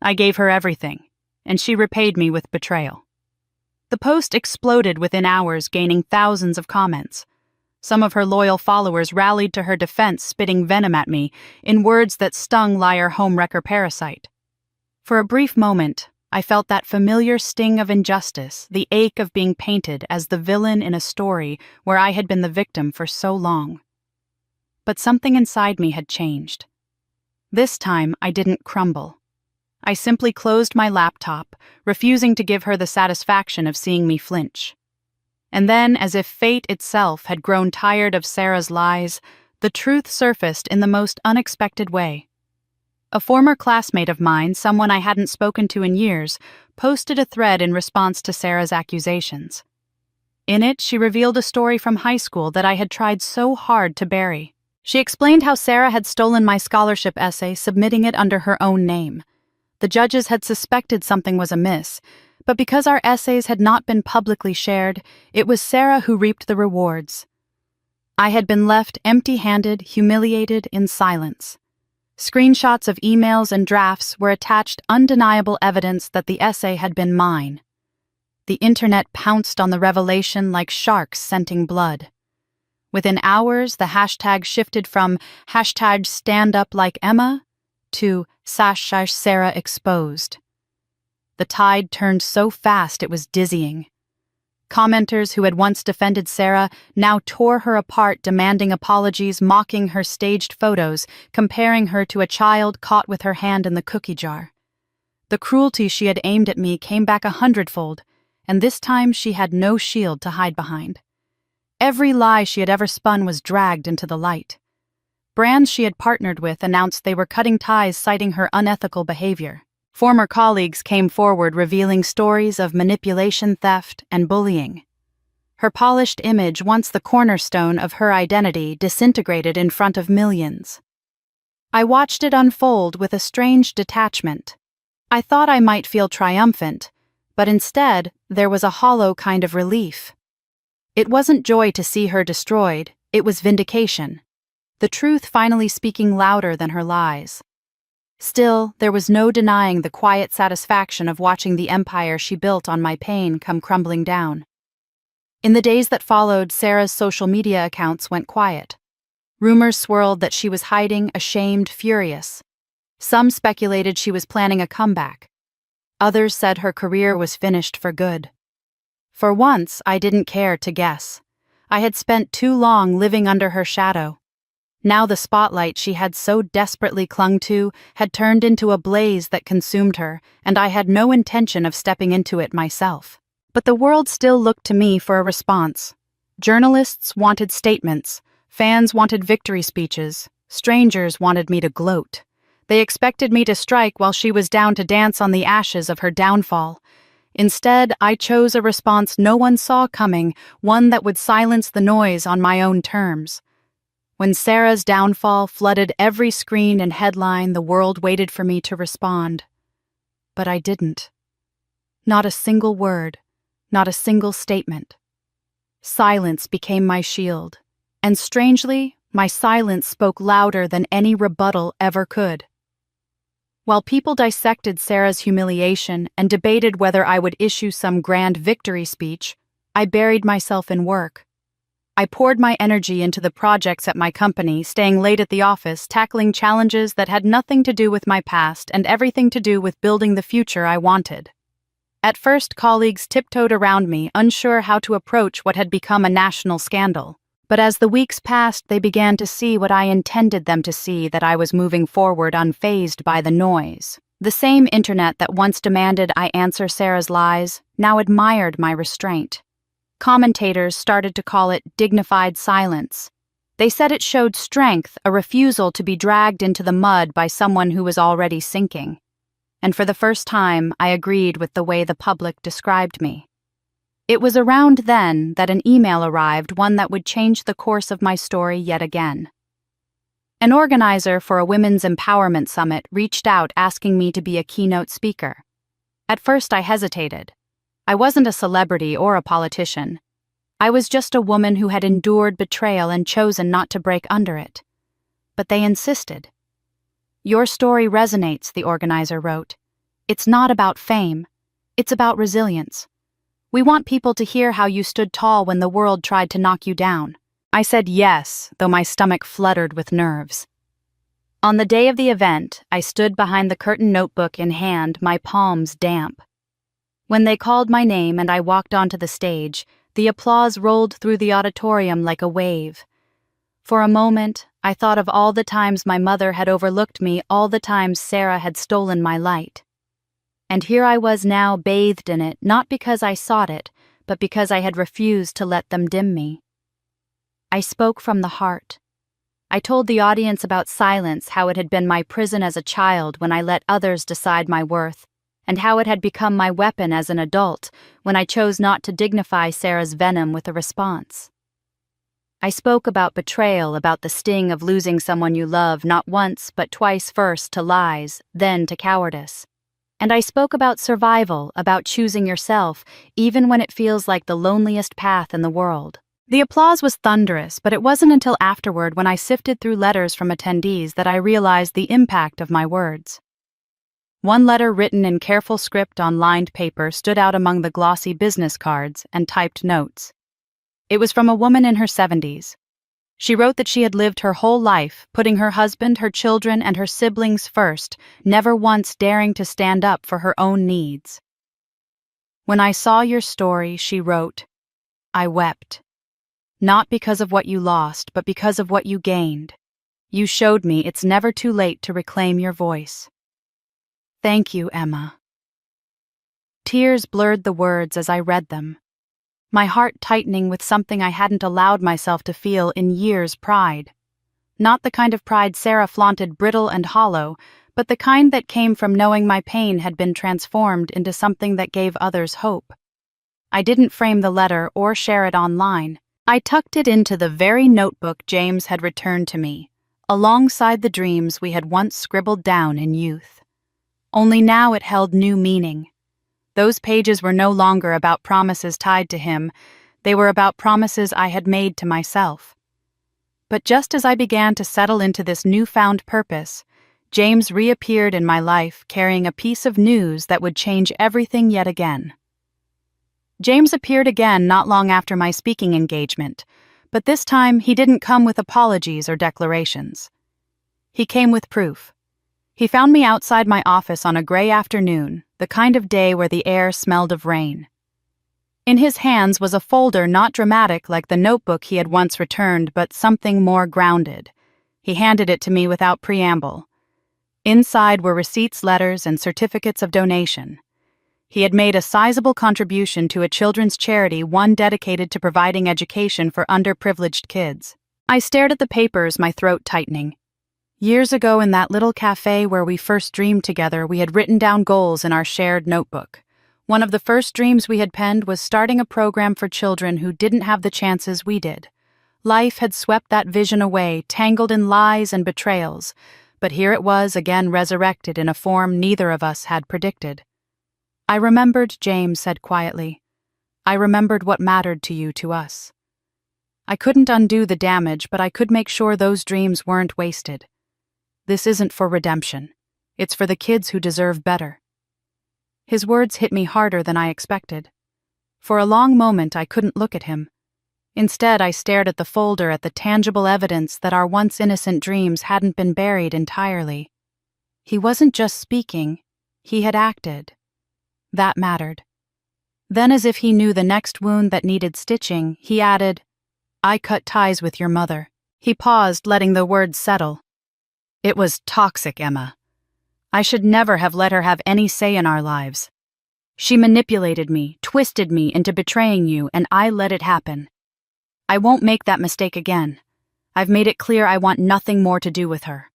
I gave her everything, and she repaid me with betrayal." The post exploded within hours, gaining thousands of comments. Some of her loyal followers rallied to her defense, spitting venom at me, in words that stung liar, homewrecker, parasite. For a brief moment, I felt that familiar sting of injustice, the ache of being painted as the villain in a story where I had been the victim for so long. But something inside me had changed. This time, I didn't crumble. I simply closed my laptop, refusing to give her the satisfaction of seeing me flinch. And then, as if fate itself had grown tired of Sarah's lies, the truth surfaced in the most unexpected way. A former classmate of mine, someone I hadn't spoken to in years, posted a thread in response to Sarah's accusations. In it, she revealed a story from high school that I had tried so hard to bury. She explained how Sarah had stolen my scholarship essay, submitting it under her own name. The judges had suspected something was amiss, but because our essays had not been publicly shared, it was Sarah who reaped the rewards. I had been left empty-handed, humiliated, in silence. Screenshots of emails and drafts were attached, undeniable evidence that the essay had been mine. The internet pounced on the revelation like sharks scenting blood. Within hours, the hashtag shifted from #StandUpLikeEmma to #SarahExposed. The tide turned so fast it was dizzying. Commenters who had once defended Sarah now tore her apart, demanding apologies, mocking her staged photos, comparing her to a child caught with her hand in the cookie jar. The cruelty she had aimed at me came back 100-fold, and this time she had no shield to hide behind. Every lie she had ever spun was dragged into the light. Brands she had partnered with announced they were cutting ties, citing her unethical behavior. Former colleagues came forward revealing stories of manipulation, theft, and bullying. Her polished image, once the cornerstone of her identity, disintegrated in front of millions. I watched it unfold with a strange detachment. I thought I might feel triumphant, but instead there was a hollow kind of relief. It wasn't joy to see her destroyed, it was vindication. The truth finally speaking louder than her lies. Still, there was no denying the quiet satisfaction of watching the empire she built on my pain come crumbling down. In the days that followed, Sarah's social media accounts went quiet. Rumors swirled that she was hiding, ashamed, furious. Some speculated she was planning a comeback. Others said her career was finished for good. For once, I didn't care to guess. I had spent too long living under her shadow. Now the spotlight she had so desperately clung to had turned into a blaze that consumed her, and I had no intention of stepping into it myself. But the world still looked to me for a response. Journalists wanted statements, fans wanted victory speeches, strangers wanted me to gloat. They expected me to strike while she was down to dance on the ashes of her downfall. Instead, I chose a response no one saw coming, one that would silence the noise on my own terms. When Sarah's downfall flooded every screen and headline, the world waited for me to respond. But I didn't. Not a single word, not a single statement. Silence became my shield, and strangely, my silence spoke louder than any rebuttal ever could. While people dissected Sarah's humiliation and debated whether I would issue some grand victory speech, I buried myself in work. I poured my energy into the projects at my company, staying late at the office, tackling challenges that had nothing to do with my past and everything to do with building the future I wanted. At first, colleagues tiptoed around me, unsure how to approach what had become a national scandal. But as the weeks passed, they began to see what I intended them to see, that I was moving forward unfazed by the noise. The same internet that once demanded I answer Sarah's lies now admired my restraint. Commentators started to call it dignified silence. They said it showed strength, a refusal to be dragged into the mud by someone who was already sinking. And for the first time, I agreed with the way the public described me. It was around then that an email arrived, one that would change the course of my story yet again. An organizer for a women's empowerment summit reached out asking me to be a keynote speaker. At first, I hesitated. I wasn't a celebrity or a politician. I was just a woman who had endured betrayal and chosen not to break under it. But they insisted. "Your story resonates," the organizer wrote. "It's not about fame. It's about resilience. We want people to hear how you stood tall when the world tried to knock you down." I said yes, though my stomach fluttered with nerves. On the day of the event, I stood behind the curtain, notebook in hand, my palms damp. When they called my name and I walked onto the stage, the applause rolled through the auditorium like a wave. For a moment, I thought of all the times my mother had overlooked me, all the times Sarah had stolen my light. And here I was now, bathed in it, not because I sought it, but because I had refused to let them dim me. I spoke from the heart. I told the audience about silence, how it had been my prison as a child when I let others decide my worth, and how it had become my weapon as an adult when I chose not to dignify Sarah's venom with a response. I spoke about betrayal, about the sting of losing someone you love, not once but twice, first to lies, then to cowardice. And I spoke about survival, about choosing yourself, even when it feels like the loneliest path in the world. The applause was thunderous, but it wasn't until afterward, when I sifted through letters from attendees, that I realized the impact of my words. One letter, written in careful script on lined paper, stood out among the glossy business cards and typed notes. It was from a woman in her 70s. She wrote that she had lived her whole life, putting her husband, her children, and her siblings first, never once daring to stand up for her own needs. "When I saw your story," she wrote, "I wept. Not because of what you lost, but because of what you gained. You showed me it's never too late to reclaim your voice. Thank you, Emma." Tears blurred the words as I read them, my heart tightening with something I hadn't allowed myself to feel in years: pride. Not the kind of pride Sarah flaunted, brittle and hollow, but the kind that came from knowing my pain had been transformed into something that gave others hope. I didn't frame the letter or share it online. I tucked it into the very notebook James had returned to me, alongside the dreams we had once scribbled down in youth. Only now it held new meaning. Those pages were no longer about promises tied to him, they were about promises I had made to myself. But just as I began to settle into this newfound purpose, James reappeared in my life, carrying a piece of news that would change everything yet again. James appeared again not long after my speaking engagement, but this time he didn't come with apologies or declarations. He came with proof. He found me outside my office on a gray afternoon, the kind of day where the air smelled of rain. In his hands was a folder not dramatic like the notebook he had once returned, but something more grounded. He handed it to me without preamble. Inside were receipts, letters, and certificates of donation. He had made a sizable contribution to a children's charity, one dedicated to providing education for underprivileged kids. I stared at the papers, my throat tightening. Years ago, in that little cafe where we first dreamed together, we had written down goals in our shared notebook. One of the first dreams we had penned was starting a program for children who didn't have the chances we did. Life had swept that vision away, tangled in lies and betrayals, but here it was again, resurrected in a form neither of us had predicted. "I remembered," James said quietly. "I remembered what mattered to you, to us. I couldn't undo the damage, but I could make sure those dreams weren't wasted. This isn't for redemption. It's for the kids who deserve better." His words hit me harder than I expected. For a long moment, I couldn't look at him. Instead, I stared at the folder, at the tangible evidence that our once innocent dreams hadn't been buried entirely. He wasn't just speaking, he had acted. That mattered. Then, as if he knew the next wound that needed stitching, he added, "I cut ties with your mother." He paused, letting the words settle. "It was toxic, Emma. I should never have let her have any say in our lives. She manipulated me, twisted me into betraying you, and I let it happen. I won't make that mistake again. I've made it clear I want nothing more to do with her."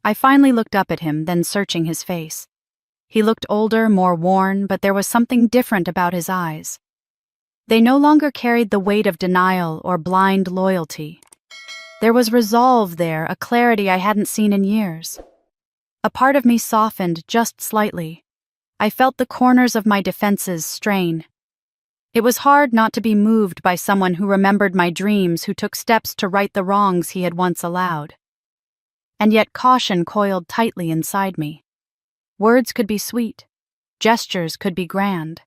I finally looked up at him, then searching his face. He looked older, more worn, but there was something different about his eyes. They no longer carried the weight of denial or blind loyalty. There was resolve there, a clarity I hadn't seen in years. A part of me softened just slightly. I felt the corners of my defenses strain. It was hard not to be moved by someone who remembered my dreams, who took steps to right the wrongs he had once allowed. And yet caution coiled tightly inside me. Words could be sweet, gestures could be grand,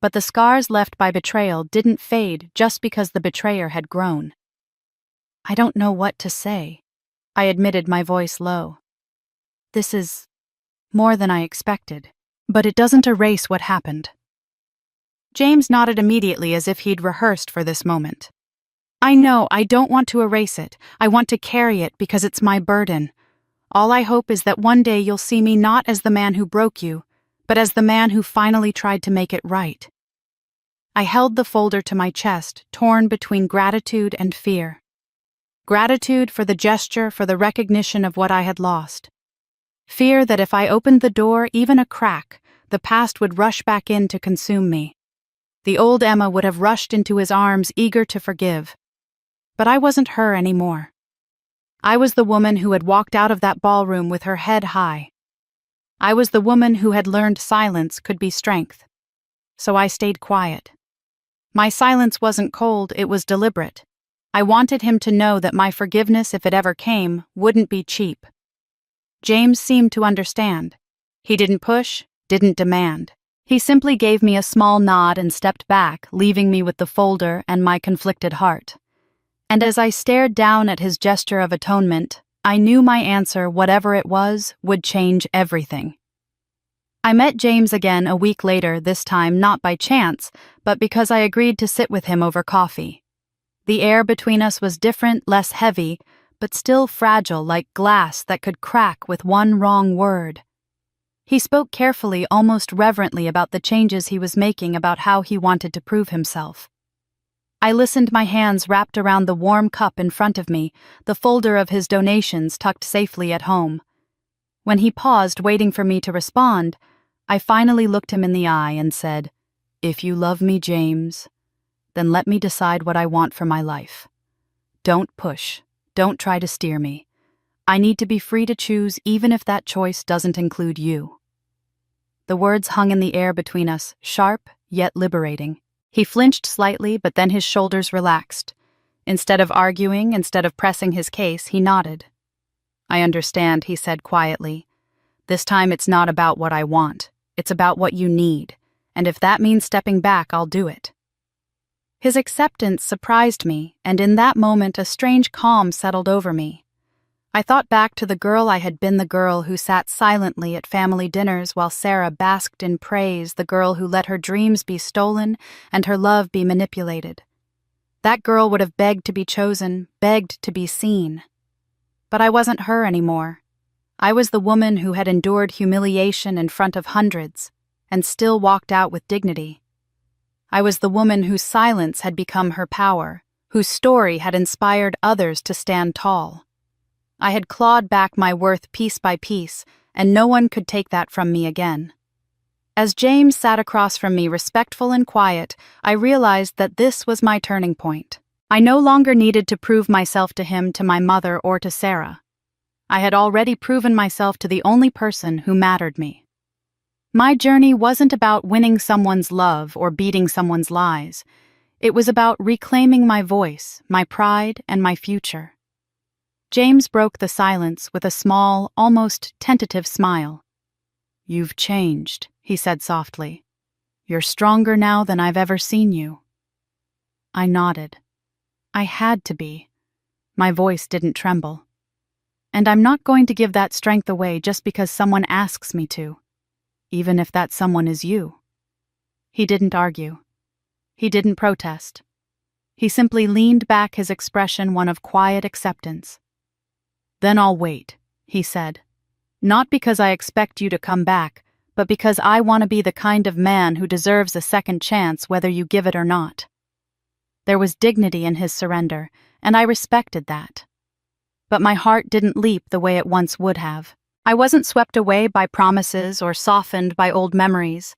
but the scars left by betrayal didn't fade just because the betrayer had grown. "I don't know what to say," I admitted, my voice low. "This is more than I expected, but it doesn't erase what happened." James nodded immediately, as if he'd rehearsed for this moment. "I know, I don't want to erase it. I want to carry it because it's my burden. All I hope is that one day you'll see me not as the man who broke you, but as the man who finally tried to make it right." I held the folder to my chest, torn between gratitude and fear. Gratitude for the gesture, for the recognition of what I had lost. Fear that if I opened the door, even a crack, the past would rush back in to consume me. The old Emma would have rushed into his arms, eager to forgive. But I wasn't her anymore. I was the woman who had walked out of that ballroom with her head high. I was the woman who had learned silence could be strength. So I stayed quiet. My silence wasn't cold, it was deliberate. I wanted him to know that my forgiveness, if it ever came, wouldn't be cheap. James seemed to understand. He didn't push, didn't demand. He simply gave me a small nod and stepped back, leaving me with the folder and my conflicted heart. And as I stared down at his gesture of atonement, I knew my answer, whatever it was, would change everything. I met James again a week later, this time not by chance, but because I agreed to sit with him over coffee. The air between us was different, less heavy, but still fragile, like glass that could crack with one wrong word. He spoke carefully, almost reverently, about the changes he was making, about how he wanted to prove himself. I listened, my hands wrapped around the warm cup in front of me, the folder of his donations tucked safely at home. When he paused, waiting for me to respond, I finally looked him in the eye and said, "If you love me, James, then let me decide what I want for my life. Don't push. Don't try to steer me. I need to be free to choose, even if that choice doesn't include you." The words hung in the air between us, sharp yet liberating. He flinched slightly, but then his shoulders relaxed. Instead of arguing, instead of pressing his case, he nodded. "I understand," he said quietly. "This time it's not about what I want. It's about what you need. And if that means stepping back, I'll do it." His acceptance surprised me, and in that moment a strange calm settled over me. I thought back to the girl I had been, the girl who sat silently at family dinners while Sarah basked in praise, the girl who let her dreams be stolen and her love be manipulated. That girl would have begged to be chosen, begged to be seen. But I wasn't her anymore. I was the woman who had endured humiliation in front of hundreds and still walked out with dignity. I was the woman whose silence had become her power, whose story had inspired others to stand tall. I had clawed back my worth piece by piece, and no one could take that from me again. As James sat across from me, respectful and quiet, I realized that this was my turning point. I no longer needed to prove myself to him, to my mother, or to Sarah. I had already proven myself to the only person who mattered me. My journey wasn't about winning someone's love or beating someone's lies. It was about reclaiming my voice, my pride, and my future. James broke the silence with a small, almost tentative smile. "You've changed," he said softly. "You're stronger now than I've ever seen you." I nodded. I had to be. My voice didn't tremble. And I'm not going to give that strength away just because someone asks me to, even if that someone is you. He didn't argue. He didn't protest. He simply leaned back, his expression one of quiet acceptance. "Then I'll wait," he said. "Not because I expect you to come back, but because I want to be the kind of man who deserves a second chance whether you give it or not." There was dignity in his surrender, and I respected that. But my heart didn't leap the way it once would have. I wasn't swept away by promises or softened by old memories.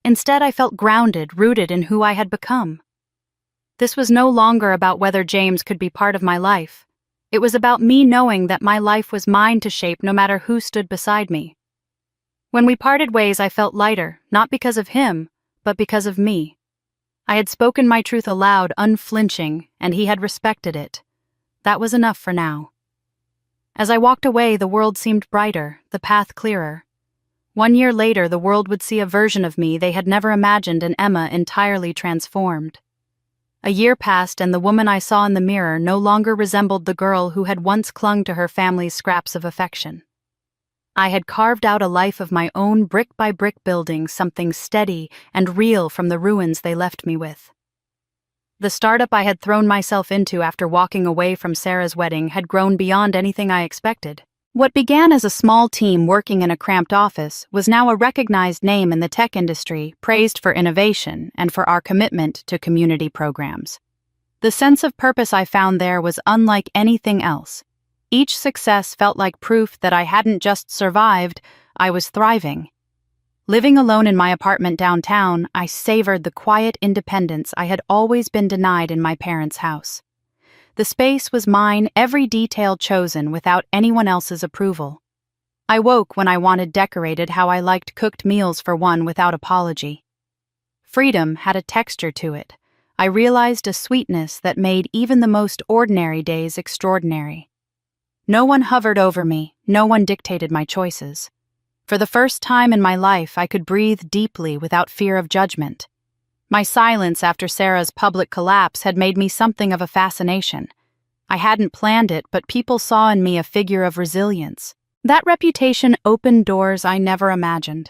Instead, I felt grounded, rooted in who I had become. This was no longer about whether James could be part of my life. It was about me knowing that my life was mine to shape no matter who stood beside me. When we parted ways, I felt lighter, not because of him, but because of me. I had spoken my truth aloud, unflinching, and he had respected it. That was enough for now. As I walked away, the world seemed brighter, the path clearer. 1 year later, the world would see a version of me they had never imagined, an Emma entirely transformed. A year passed, and the woman I saw in the mirror no longer resembled the girl who had once clung to her family's scraps of affection. I had carved out a life of my own, brick by brick, building something steady and real from the ruins they left me with. The startup I had thrown myself into after walking away from Sarah's wedding had grown beyond anything I expected. What began as a small team working in a cramped office was now a recognized name in the tech industry, praised for innovation and for our commitment to community programs. The sense of purpose I found there was unlike anything else. Each success felt like proof that I hadn't just survived, I was thriving. Living alone in my apartment downtown, I savored the quiet independence I had always been denied in my parents' house. The space was mine, every detail chosen without anyone else's approval. I woke when I wanted decorated how I liked cooked meals for one without apology. Freedom had a texture to it. I realized a sweetness that made even the most ordinary days extraordinary. No one hovered over me, no one dictated my choices. For the first time in my life, I could breathe deeply without fear of judgment. My silence after Sarah's public collapse had made me something of a fascination. I hadn't planned it, but people saw in me a figure of resilience. That reputation opened doors I never imagined.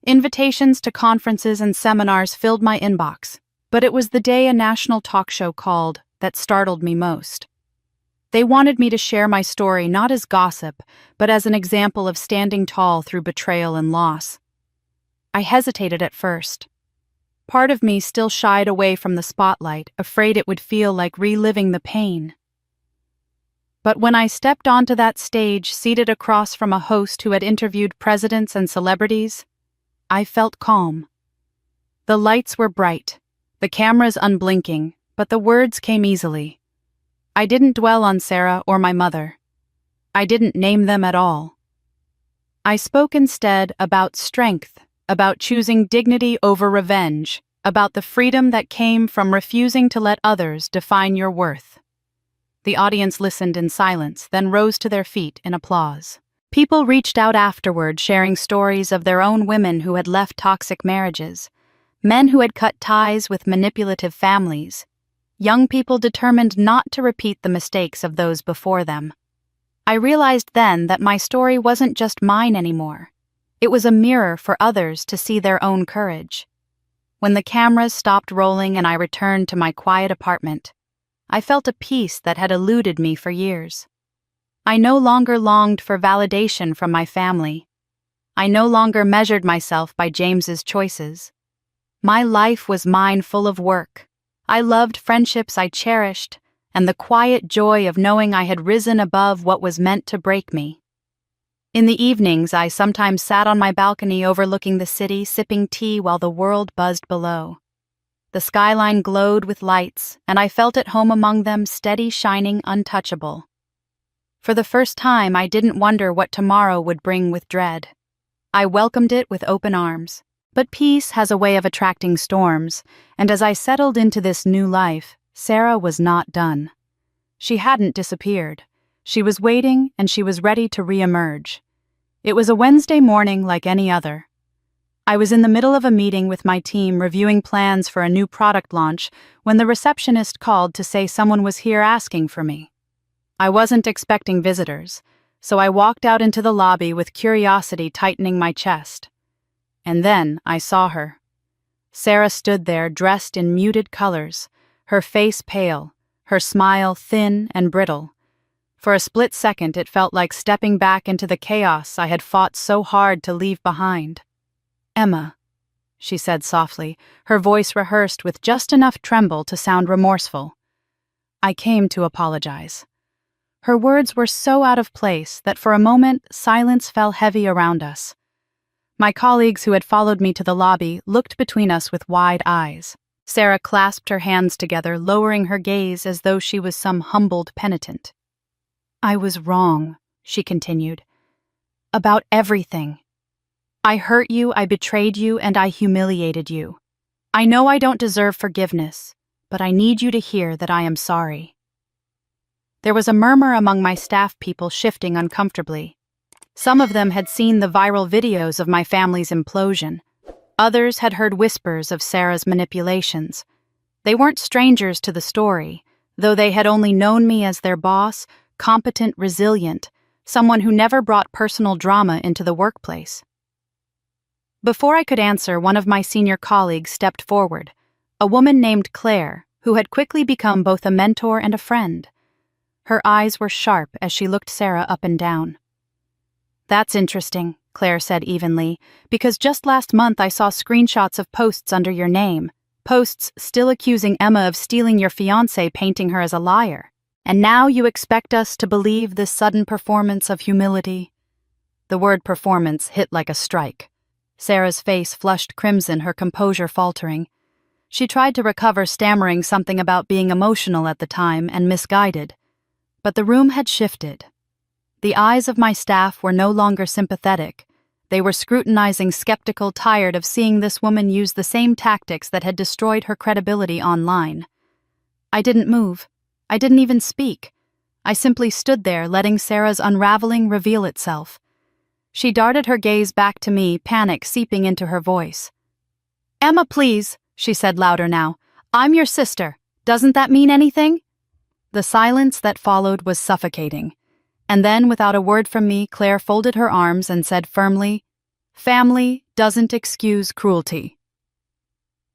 Invitations to conferences and seminars filled my inbox, but it was the day a national talk show called that startled me most. They wanted me to share my story not as gossip, but as an example of standing tall through betrayal and loss. I hesitated at first. Part of me still shied away from the spotlight, afraid it would feel like reliving the pain. But when I stepped onto that stage, seated across from a host who had interviewed presidents and celebrities, I felt calm. The lights were bright, the cameras unblinking, but the words came easily. I didn't dwell on Sarah or my mother. I didn't name them at all. I spoke instead about strength, about choosing dignity over revenge, about the freedom that came from refusing to let others define your worth. The audience listened in silence, then rose to their feet in applause. People reached out afterward, sharing stories of their own women who had left toxic marriages, men who had cut ties with manipulative families, young people determined not to repeat the mistakes of those before them. I realized then that my story wasn't just mine anymore. It was a mirror for others to see their own courage. When the cameras stopped rolling and I returned to my quiet apartment, I felt a peace that had eluded me for years. I no longer longed for validation from my family. I no longer measured myself by James's choices. My life was mine, full of work. I loved friendships I cherished, and the quiet joy of knowing I had risen above what was meant to break me. In the evenings, I sometimes sat on my balcony overlooking the city, sipping tea while the world buzzed below. The skyline glowed with lights, and I felt at home among them, steady, shining, untouchable. For the first time, I didn't wonder what tomorrow would bring with dread. I welcomed it with open arms. But peace has a way of attracting storms, and as I settled into this new life, Sarah was not done. She hadn't disappeared. She was waiting, and she was ready to re-emerge. It was a Wednesday morning like any other. I was in the middle of a meeting with my team reviewing plans for a new product launch when the receptionist called to say someone was here asking for me. I wasn't expecting visitors, so I walked out into the lobby with curiosity tightening my chest. And then I saw her. Sarah stood there dressed in muted colors, her face pale, her smile thin and brittle. For a split second it felt like stepping back into the chaos I had fought so hard to leave behind. "Emma," she said softly, her voice rehearsed with just enough tremble to sound remorseful. "I came to apologize." Her words were so out of place that for a moment silence fell heavy around us. My colleagues who had followed me to the lobby looked between us with wide eyes. Sarah clasped her hands together, lowering her gaze as though she was some humbled penitent. "I was wrong," she continued. "About everything. I hurt you, I betrayed you, and I humiliated you. I know I don't deserve forgiveness, but I need you to hear that I am sorry." There was a murmur among my staff people shifting uncomfortably. Some of them had seen the viral videos of my family's implosion. Others had heard whispers of Sarah's manipulations. They weren't strangers to the story, though they had only known me as their boss, competent, resilient, someone who never brought personal drama into the workplace. Before I could answer, one of my senior colleagues stepped forward, a woman named Claire, who had quickly become both a mentor and a friend. Her eyes were sharp as she looked Sarah up and down. "That's interesting," Claire said evenly, "because just last month I saw screenshots of posts under your name, posts still accusing Emma of stealing your fiancé, painting her as a liar. And now you expect us to believe this sudden performance of humility?" The word performance hit like a strike. Sarah's face flushed crimson, her composure faltering. She tried to recover, stammering something about being emotional at the time and misguided. But the room had shifted. The eyes of my staff were no longer sympathetic. They were scrutinizing, skeptical, tired of seeing this woman use the same tactics that had destroyed her credibility online. I didn't move. I didn't even speak. I simply stood there, letting Sarah's unraveling reveal itself. She darted her gaze back to me, panic seeping into her voice. "Emma, please," she said louder now. "I'm your sister. Doesn't that mean anything?" The silence that followed was suffocating. And then, without a word from me, Claire folded her arms and said firmly, "Family doesn't excuse cruelty."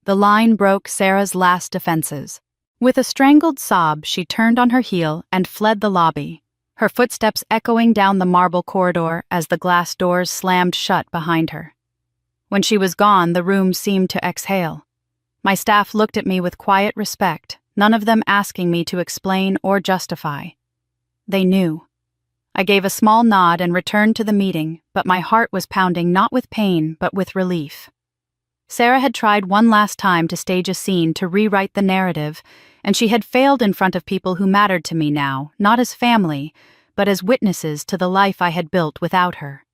The line broke Sarah's last defenses. With a strangled sob, she turned on her heel and fled the lobby, her footsteps echoing down the marble corridor as the glass doors slammed shut behind her. When she was gone, the room seemed to exhale. My staff looked at me with quiet respect, none of them asking me to explain or justify. They knew. I gave a small nod and returned to the meeting, but my heart was pounding not with pain, but with relief. Sarah had tried one last time to stage a scene to rewrite the narrative, and she had failed in front of people who mattered to me now, not as family, but as witnesses to the life I had built without her.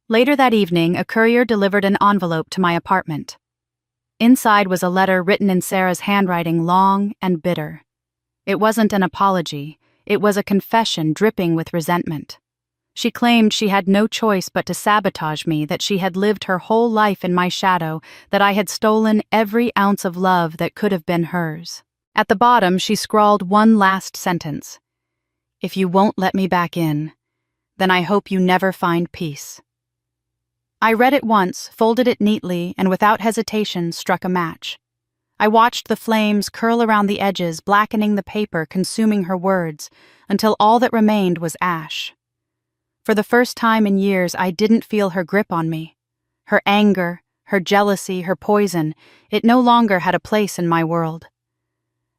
Later that evening, a courier delivered an envelope to my apartment. Inside was a letter written in Sarah's handwriting, long and bitter. It wasn't an apology. It was a confession dripping with resentment. She claimed she had no choice but to sabotage me, that she had lived her whole life in my shadow, that I had stolen every ounce of love that could have been hers. At the bottom, she scrawled one last sentence. "If you won't let me back in, then I hope you never find peace." I read it once, folded it neatly, and without hesitation struck a match. I watched the flames curl around the edges, blackening the paper, consuming her words, until all that remained was ash. For the first time in years, I didn't feel her grip on me. Her anger, her jealousy, her poison, it no longer had a place in my world.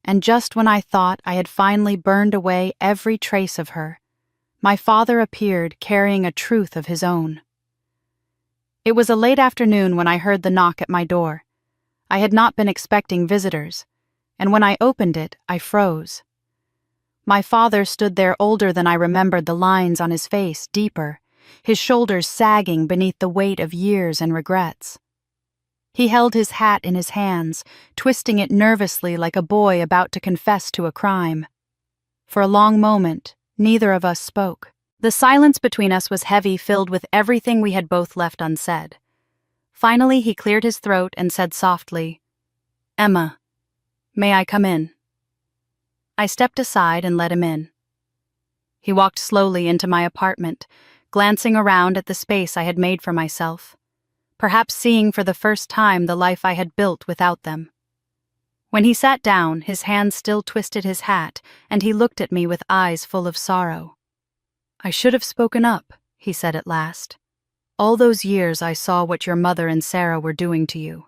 And just when I thought I had finally burned away every trace of her, my father appeared carrying a truth of his own. It was a late afternoon when I heard the knock at my door. I had not been expecting visitors, and when I opened it, I froze. My father stood there, older than I remembered, the lines on his face deeper, his shoulders sagging beneath the weight of years and regrets. He held his hat in his hands, twisting it nervously like a boy about to confess to a crime. For a long moment, neither of us spoke. The silence between us was heavy, filled with everything we had both left unsaid. Finally, he cleared his throat and said softly, "Emma, may I come in?" I stepped aside and let him in. He walked slowly into my apartment, glancing around at the space I had made for myself. perhaps seeing for the first time the life I had built without them. When he sat down, his hand still twisted his hat, and he looked at me with eyes full of sorrow. "I should have spoken up," he said at last. "All those years I saw what your mother and Sarah were doing to you.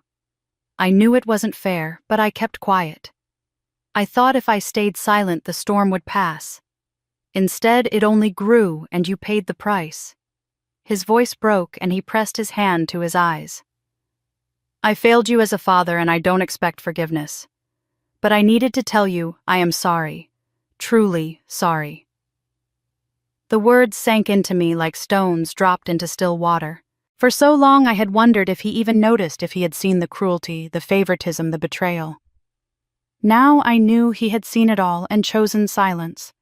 I knew it wasn't fair, but I kept quiet. I thought if I stayed silent the storm would pass. Instead, it only grew, and you paid the price." His voice broke, and he pressed his hand to his eyes. "I failed you as a father, and I don't expect forgiveness. But I needed to tell you I am sorry. Truly sorry." The words sank into me like stones dropped into still water. For so long I had wondered if he even noticed if he had seen the cruelty, the favoritism, the betrayal. Now I knew he had seen it all and chosen silence.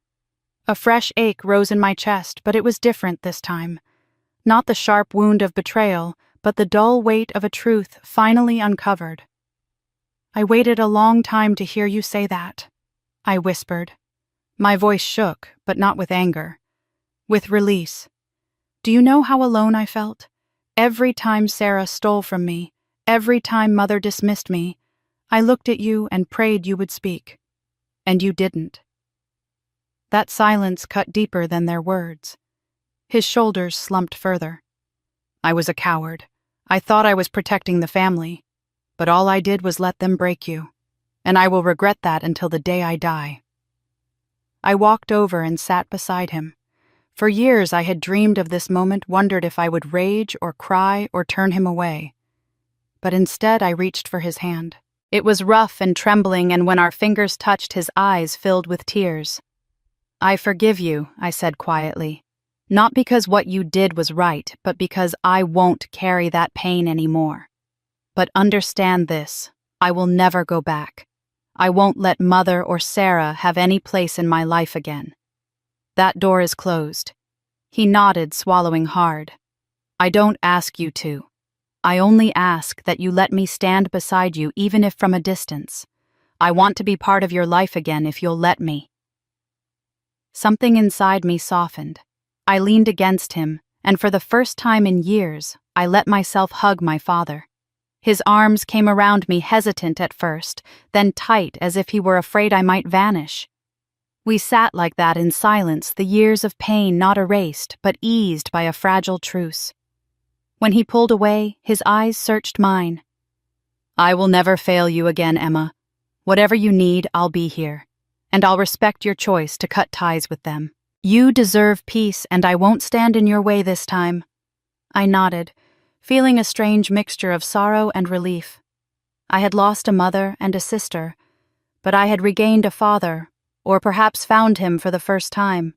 A fresh ache rose in my chest, but it was different this time. Not the sharp wound of betrayal, but the dull weight of a truth finally uncovered. "I waited a long time to hear you say that," I whispered. My voice shook, but not with anger. With release. "Do you know how alone I felt? Every time Sarah stole from me, every time Mother dismissed me, I looked at you and prayed you would speak. And you didn't." That silence cut deeper than their words. His shoulders slumped further. "I was a coward. I thought I was protecting the family. But all I did was let them break you. And I will regret that until the day I die." I walked over and sat beside him. For years I had dreamed of this moment, wondered if I would rage or cry or turn him away. But instead I reached for his hand. It was rough and trembling, and when our fingers touched, his eyes filled with tears. "I forgive you," I said quietly. "Not because what you did was right, but because I won't carry that pain anymore. But understand this, I will never go back. I won't let Mother or Sarah have any place in my life again. That door is closed." He nodded, swallowing hard. "I don't ask you to. I only ask that you let me stand beside you, even if from a distance. I want to be part of your life again if you'll let me." Something inside me softened. I leaned against him, and for the first time in years, I let myself hug my father. His arms came around me, hesitant at first, then tight as if he were afraid I might vanish. We sat like that in silence, the years of pain not erased, but eased by a fragile truce. When he pulled away, his eyes searched mine. "I will never fail you again, Emma. Whatever you need, I'll be here. And I'll respect your choice to cut ties with them. You deserve peace, and I won't stand in your way this time." I nodded, feeling a strange mixture of sorrow and relief. I had lost a mother and a sister, but I had regained a father, or perhaps found him for the first time.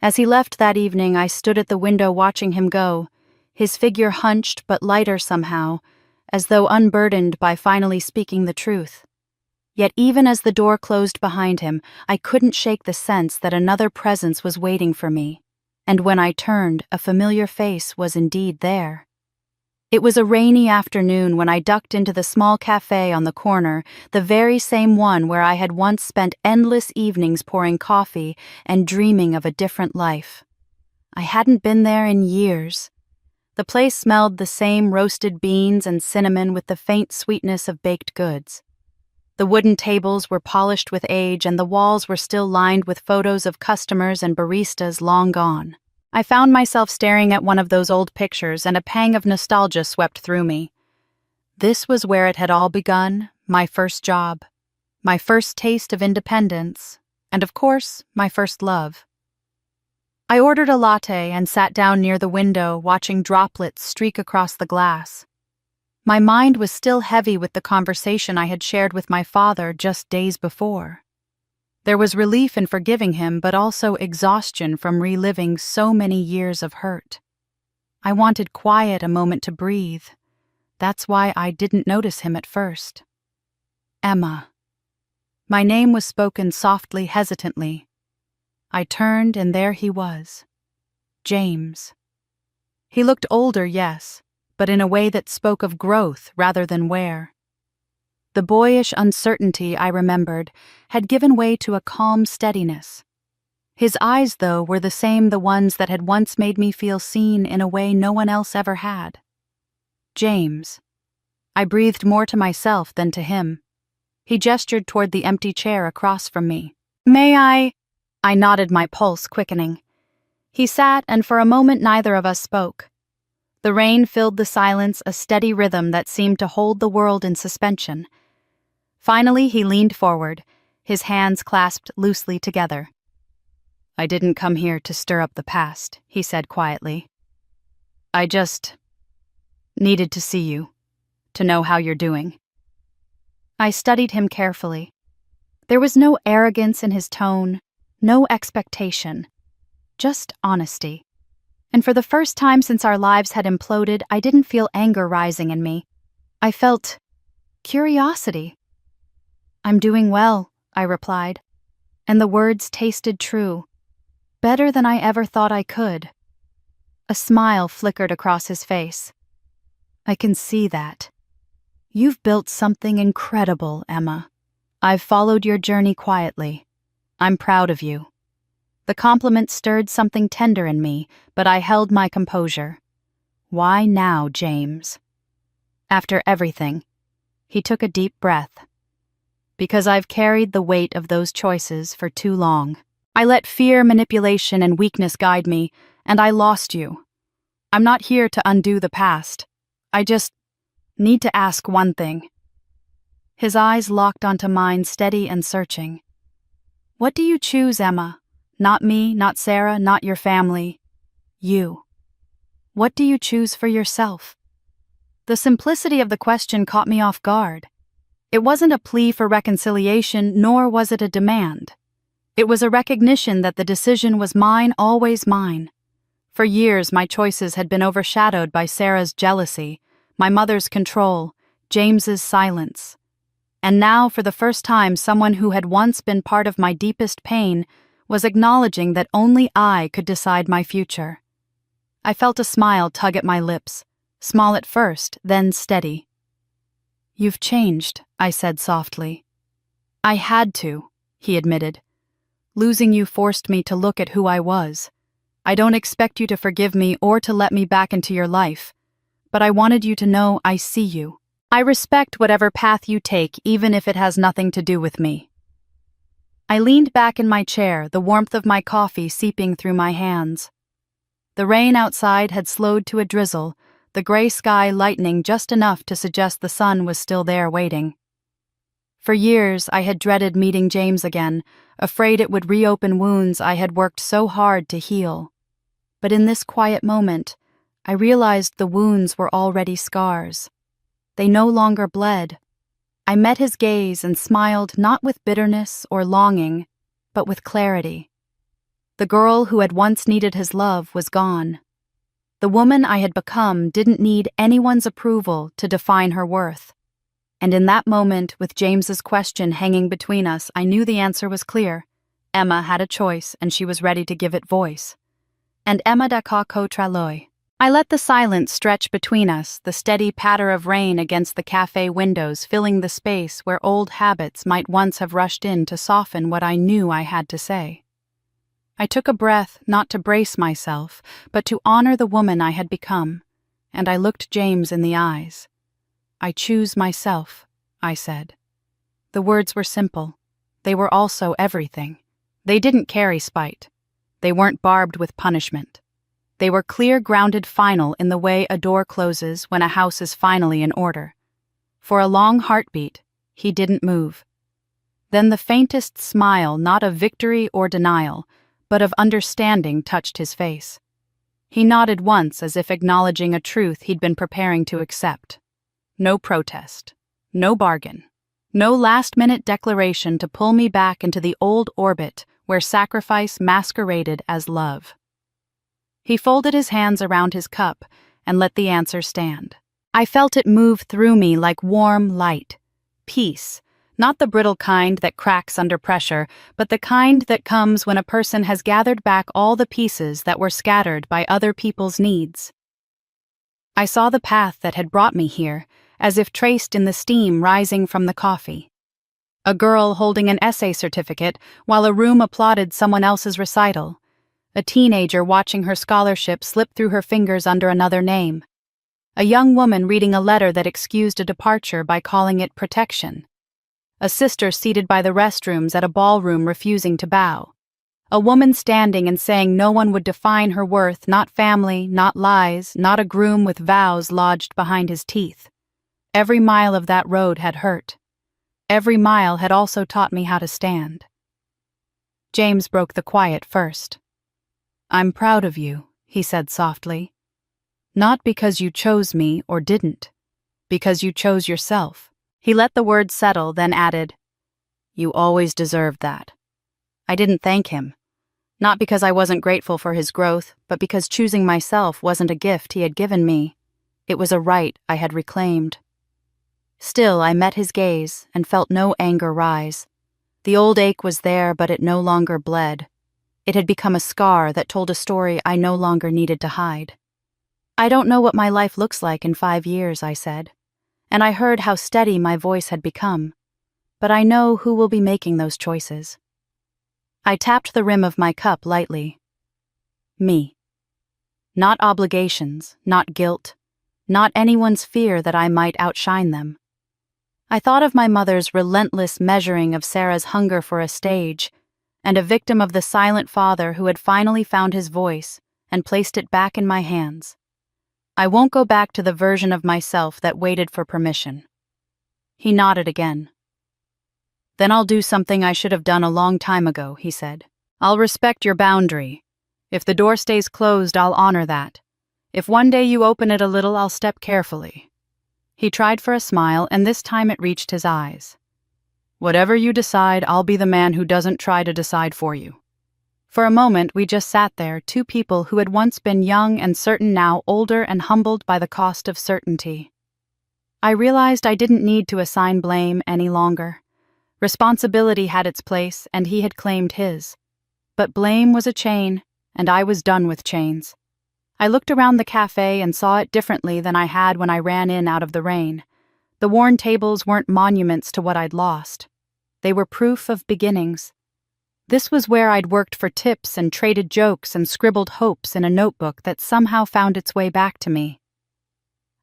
As he left that evening, I stood at the window watching him go, his figure hunched but lighter somehow, as though unburdened by finally speaking the truth. Yet even as the door closed behind him, I couldn't shake the sense that another presence was waiting for me, and when I turned, a familiar face was indeed there. It was a rainy afternoon when I ducked into the small cafe on the corner, the very same one where I had once spent endless evenings pouring coffee and dreaming of a different life. I hadn't been there in years. The place smelled the same roasted beans and cinnamon with the faint sweetness of baked goods. The wooden tables were polished with age, and the walls were still lined with photos of customers and baristas long gone. I found myself staring at one of those old pictures, and a pang of nostalgia swept through me. This was where it had all begun, my first job, my first taste of independence, and of course, my first love. I ordered a latte and sat down near the window, watching droplets streak across the glass. My mind was still heavy with the conversation I had shared with my father just days before. There was relief in forgiving him, but also exhaustion from reliving so many years of hurt. I wanted quiet, a moment to breathe. That's why I didn't notice him at first. Emma. My name was spoken softly, hesitantly. I turned, and there he was. James. He looked older, yes, but in a way that spoke of growth rather than wear. The boyish uncertainty, I remembered, had given way to a calm steadiness. His eyes, though, were the ones that had once made me feel seen in a way no one else ever had. James. I breathed more to myself than to him. He gestured toward the empty chair across from me. May I? I nodded, my pulse quickening. He sat, and for a moment neither of us spoke. The rain filled the silence, a steady rhythm that seemed to hold the world in suspension. Finally, he leaned forward, his hands clasped loosely together. I didn't come here to stir up the past, he said quietly. I just needed to see you, to know how you're doing. I studied him carefully. There was no arrogance in his tone, no expectation, just honesty. And for the first time since our lives had imploded, I didn't feel anger rising in me. I felt curiosity. I'm doing well, I replied, and the words tasted true, better than I ever thought I could. A smile flickered across his face. I can see that. You've built something incredible, Emma. I've followed your journey quietly. I'm proud of you. The compliment stirred something tender in me, but I held my composure. Why now, James? After everything, he took a deep breath. Because I've carried the weight of those choices for too long. I let fear, manipulation, and weakness guide me, and I lost you. I'm not here to undo the past. I just need to ask one thing. His eyes locked onto mine, steady and searching. What do you choose, Emma? Not me, not Sarah, not your family. You. What do you choose for yourself? The simplicity of the question caught me off guard. It wasn't a plea for reconciliation, nor was it a demand. It was a recognition that the decision was mine, always mine. For years, my choices had been overshadowed by Sarah's jealousy, my mother's control, James's silence. And now, for the first time, someone who had once been part of my deepest pain was acknowledging that only I could decide my future. I felt a smile tug at my lips, small at first, then steady. You've changed, I said softly. I had to, he admitted. Losing you forced me to look at who I was. I don't expect you to forgive me or to let me back into your life, but I wanted you to know I see you. I respect whatever path you take, even if it has nothing to do with me. I leaned back in my chair, the warmth of my coffee seeping through my hands. The rain outside had slowed to a drizzle, the gray sky lightening just enough to suggest the sun was still there waiting. For years, I had dreaded meeting James again, afraid it would reopen wounds I had worked so hard to heal. But in this quiet moment, I realized the wounds were already scars. They no longer bled. I met his gaze and smiled not with bitterness or longing, but with clarity. The girl who had once needed his love was gone. The woman I had become didn't need anyone's approval to define her worth. And in that moment, with James's question hanging between us, I knew the answer was clear. Emma had a choice, and she was ready to give it voice. And Emma d'accord contre lui. I let the silence stretch between us, the steady patter of rain against the cafe windows filling the space where old habits might once have rushed in to soften what I knew I had to say. I took a breath, not to brace myself, but to honor the woman I had become, and I looked James in the eyes. I choose myself, I said. The words were simple. They were also everything. They didn't carry spite. They weren't barbed with punishment. They were clear, grounded, final in the way a door closes when a house is finally in order. For a long heartbeat, he didn't move. Then the faintest smile, not of victory or denial, but of understanding, touched his face. He nodded once as if acknowledging a truth he'd been preparing to accept. No protest. No bargain. No last-minute declaration to pull me back into the old orbit where sacrifice masqueraded as love. He folded his hands around his cup and let the answer stand. I felt it move through me like warm light. Peace, not the brittle kind that cracks under pressure, but the kind that comes when a person has gathered back all the pieces that were scattered by other people's needs. I saw the path that had brought me here, as if traced in the steam rising from the coffee. A girl holding an essay certificate while a room applauded someone else's recital. A teenager watching her scholarship slip through her fingers under another name. A young woman reading a letter that excused a departure by calling it protection. A sister seated by the restrooms at a ballroom refusing to bow. A woman standing and saying no one would define her worth, not family, not lies, not a groom with vows lodged behind his teeth. Every mile of that road had hurt. Every mile had also taught me how to stand. James broke the quiet first. "I'm proud of you," he said softly. "Not because you chose me or didn't, because you chose yourself." He let the words settle, then added, "You always deserved that." I didn't thank him. Not because I wasn't grateful for his growth, but because choosing myself wasn't a gift he had given me. It was a right I had reclaimed. Still, I met his gaze and felt no anger rise. The old ache was there, but it no longer bled. It had become a scar that told a story I no longer needed to hide. "I don't know what my life looks like in 5 years," I said, and I heard how steady my voice had become. But I know who will be making those choices. I tapped the rim of my cup lightly. Me. Not obligations, not guilt, not anyone's fear that I might outshine them. I thought of my mother's relentless measuring of Sarah's hunger for a stage, and a victim of the silent father who had finally found his voice and placed it back in my hands. I won't go back to the version of myself that waited for permission. He nodded again. "Then I'll do something I should have done a long time ago," he said. "I'll respect your boundary. If the door stays closed, I'll honor that. If one day you open it a little, I'll step carefully." He tried for a smile, and this time it reached his eyes. "Whatever you decide, I'll be the man who doesn't try to decide for you." For a moment, we just sat there, two people who had once been young and certain, now older and humbled by the cost of certainty. I realized I didn't need to assign blame any longer. Responsibility had its place, and he had claimed his. But blame was a chain, and I was done with chains. I looked around the cafe and saw it differently than I had when I ran in out of the rain. The worn tables weren't monuments to what I'd lost. They were proof of beginnings. This was where I'd worked for tips and traded jokes and scribbled hopes in a notebook that somehow found its way back to me.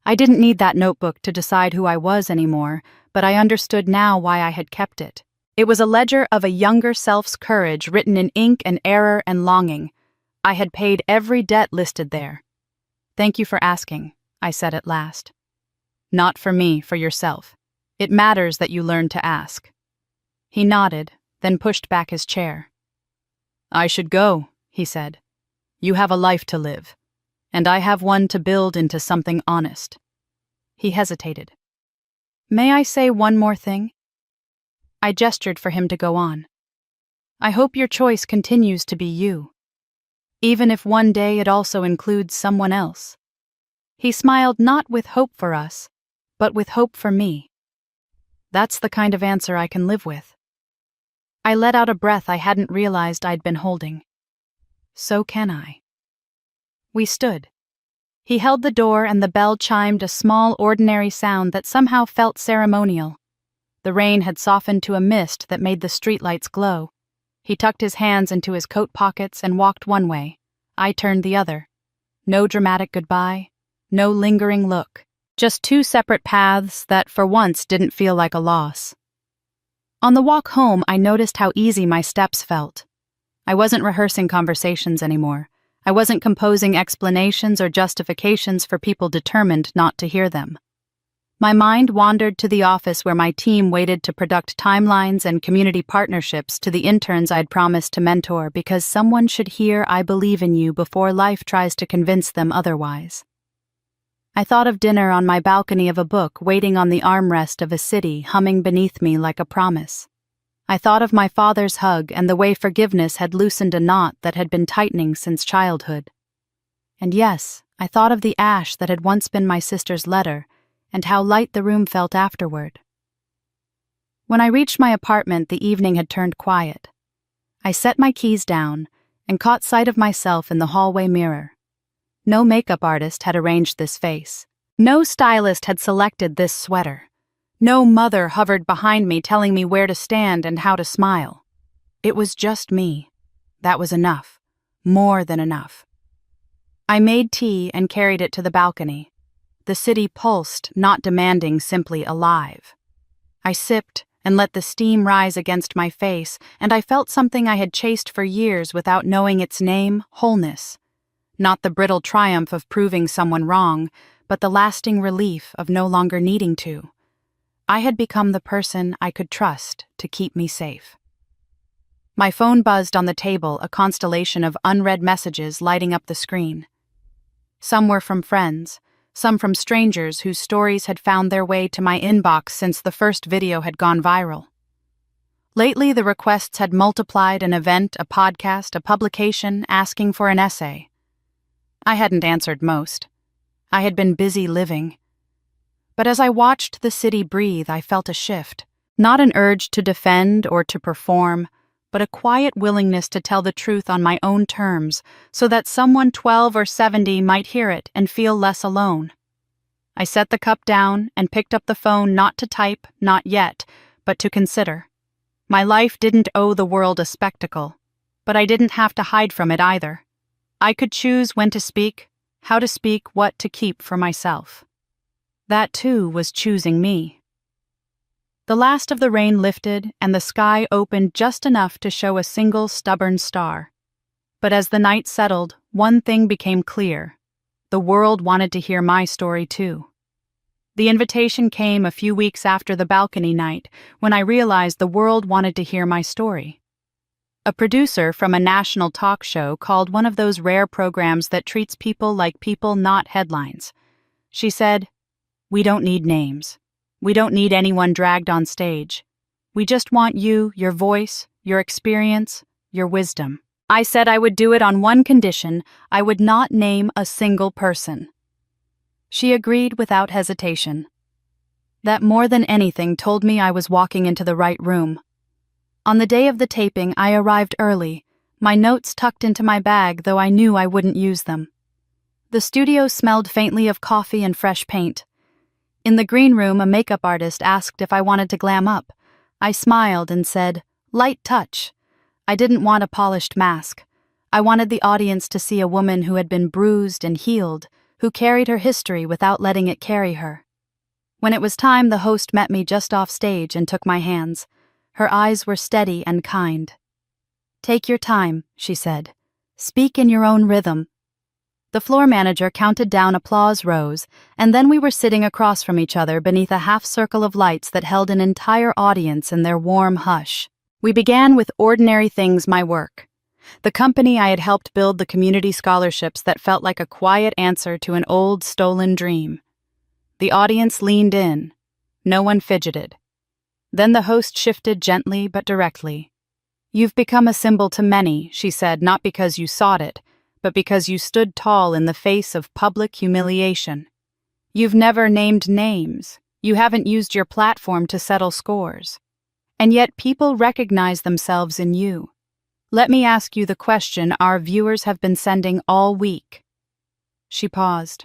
I didn't need that notebook to decide who I was anymore, but I understood now why I had kept it. It was a ledger of a younger self's courage written in ink and error and longing. I had paid every debt listed there. "Thank you for asking," I said at last. "Not for me, for yourself. It matters that you learn to ask." He nodded, then pushed back his chair. "I should go," he said. "You have a life to live, and I have one to build into something honest." He hesitated. "May I say one more thing?" I gestured for him to go on. "I hope your choice continues to be you, even if one day it also includes someone else." He smiled, not with hope for us, but with hope for me. That's the kind of answer I can live with. I let out a breath I hadn't realized I'd been holding. So can I. We stood. He held the door and the bell chimed a small, ordinary sound that somehow felt ceremonial. The rain had softened to a mist that made the streetlights glow. He tucked his hands into his coat pockets and walked one way. I turned the other. No dramatic goodbye, no lingering look. Just two separate paths that for once didn't feel like a loss. On the walk home, I noticed how easy my steps felt. I wasn't rehearsing conversations anymore. I wasn't composing explanations or justifications for people determined not to hear them. My mind wandered to the office where my team waited to product timelines and community partnerships to the interns I'd promised to mentor because someone should hear "I believe in you" before life tries to convince them otherwise. I thought of dinner on my balcony of a book waiting on the armrest of a city humming beneath me like a promise. I thought of my father's hug and the way forgiveness had loosened a knot that had been tightening since childhood. And yes, I thought of the ash that had once been my sister's letter and how light the room felt afterward. When I reached my apartment, the evening had turned quiet. I set my keys down and caught sight of myself in the hallway mirror. No makeup artist had arranged this face. No stylist had selected this sweater. No mother hovered behind me telling me where to stand and how to smile. It was just me. That was enough. More than enough. I made tea and carried it to the balcony. The city pulsed, not demanding, simply alive. I sipped and let the steam rise against my face, and I felt something I had chased for years without knowing its name: wholeness. Not the brittle triumph of proving someone wrong, but the lasting relief of no longer needing to. I had become the person I could trust to keep me safe. My phone buzzed on the table, a constellation of unread messages lighting up the screen. Some were from friends, some from strangers whose stories had found their way to my inbox since the first video had gone viral. Lately, the requests had multiplied: an event, a podcast, a publication, asking for an essay. I hadn't answered most. I had been busy living. But as I watched the city breathe, I felt a shift. Not an urge to defend or to perform, but a quiet willingness to tell the truth on my own terms, so that someone 12 or 70 might hear it and feel less alone. I set the cup down and picked up the phone, not to type, not yet, but to consider. My life didn't owe the world a spectacle, but I didn't have to hide from it either. I could choose when to speak, how to speak, what to keep for myself. That too was choosing me. The last of the rain lifted, and the sky opened just enough to show a single stubborn star. But as the night settled, one thing became clear: the world wanted to hear my story too. The invitation came a few weeks after the balcony night, when I realized the world wanted to hear my story. A producer from a national talk show called one of those rare programs that treats people like people, not headlines. She said, "We don't need names. We don't need anyone dragged on stage. We just want you, your voice, your experience, your wisdom." I said I would do it on one condition: I would not name a single person. She agreed without hesitation. That more than anything told me I was walking into the right room. On the day of the taping, I arrived early, my notes tucked into my bag, though I knew I wouldn't use them. The studio smelled faintly of coffee and fresh paint. In the green room, a makeup artist asked if I wanted to glam up. I smiled and said, "Light touch." I didn't want a polished mask. I wanted the audience to see a woman who had been bruised and healed, who carried her history without letting it carry her. When it was time, the host met me just off stage and took my hands. Her eyes were steady and kind. "Take your time," she said. "Speak in your own rhythm." The floor manager counted down, applause rose, and then we were sitting across from each other beneath a half-circle of lights that held an entire audience in their warm hush. We began with ordinary things: my work. The company I had helped build, the community scholarships that felt like a quiet answer to an old, stolen dream. The audience leaned in. No one fidgeted. Then the host shifted gently but directly. "You've become a symbol to many," she said, "not because you sought it, but because you stood tall in the face of public humiliation. You've never named names. You haven't used your platform to settle scores. And yet people recognize themselves in you. Let me ask you the question our viewers have been sending all week." She paused.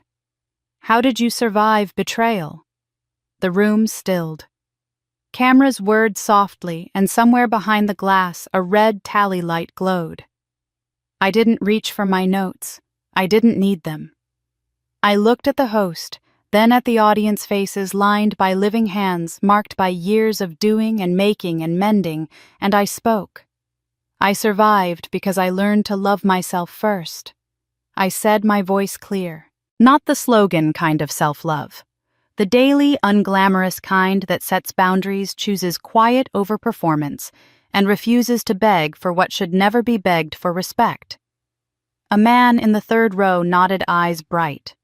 "How did you survive betrayal?" The room stilled. Cameras whirred softly, and somewhere behind the glass a red tally light glowed. I didn't reach for my notes. I didn't need them. I looked at the host, then at the audience faces lined by living hands marked by years of doing and making and mending, and I spoke. I survived because I learned to love myself first. I said, my voice clear. Not the slogan kind of self-love. The daily, unglamorous kind that sets boundaries, chooses quiet over performance, and refuses to beg for what should never be begged for: respect. A man in the third row nodded, eyes bright.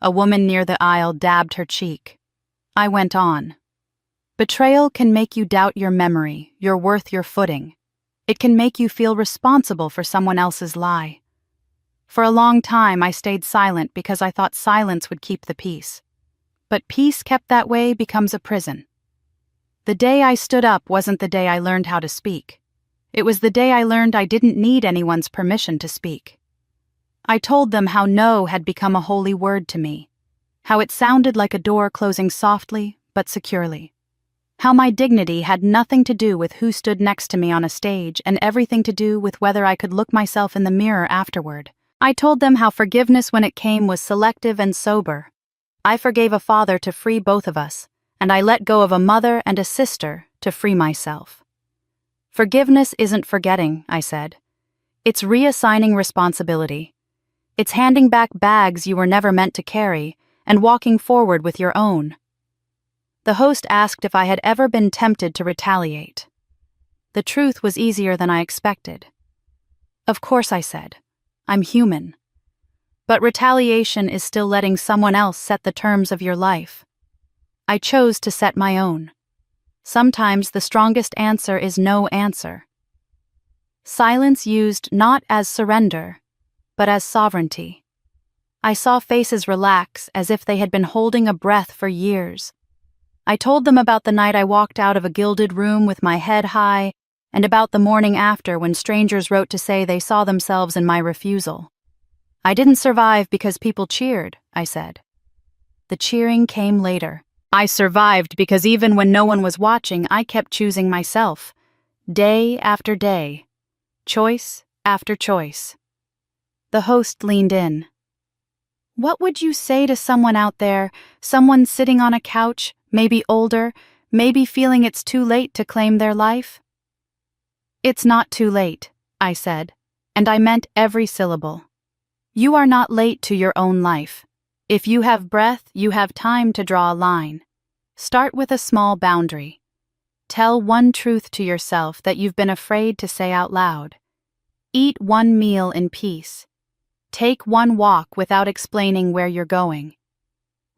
A woman near the aisle dabbed her cheek. I went on. Betrayal can make you doubt your memory, your worth, your footing. It can make you feel responsible for someone else's lie. For a long time, I stayed silent because I thought silence would keep the peace. But peace kept that way becomes a prison. The day I stood up wasn't the day I learned how to speak. It was the day I learned I didn't need anyone's permission to speak. I told them how no had become a holy word to me, how it sounded like a door closing softly but securely, how my dignity had nothing to do with who stood next to me on a stage and everything to do with whether I could look myself in the mirror afterward. I told them how forgiveness when it came was selective and sober, I forgave a father to free both of us, and I let go of a mother and a sister to free myself. Forgiveness isn't forgetting, I said. It's reassigning responsibility. It's handing back bags you were never meant to carry and walking forward with your own. The host asked if I had ever been tempted to retaliate. The truth was easier than I expected. Of course, I said. I'm human. But retaliation is still letting someone else set the terms of your life. I chose to set my own. Sometimes the strongest answer is no answer. Silence used not as surrender, but as sovereignty. I saw faces relax as if they had been holding a breath for years. I told them about the night I walked out of a gilded room with my head high, and about the morning after when strangers wrote to say they saw themselves in my refusal. I didn't survive because people cheered, I said. The cheering came later. I survived because even when no one was watching, I kept choosing myself. Day after day. Choice after choice. The host leaned in. What would you say to someone out there, someone sitting on a couch, maybe older, maybe feeling it's too late to claim their life? It's not too late, I said, and I meant every syllable. You are not late to your own life. If you have breath, you have time to draw a line. Start with a small boundary. Tell one truth to yourself that you've been afraid to say out loud. Eat one meal in peace. Take one walk without explaining where you're going.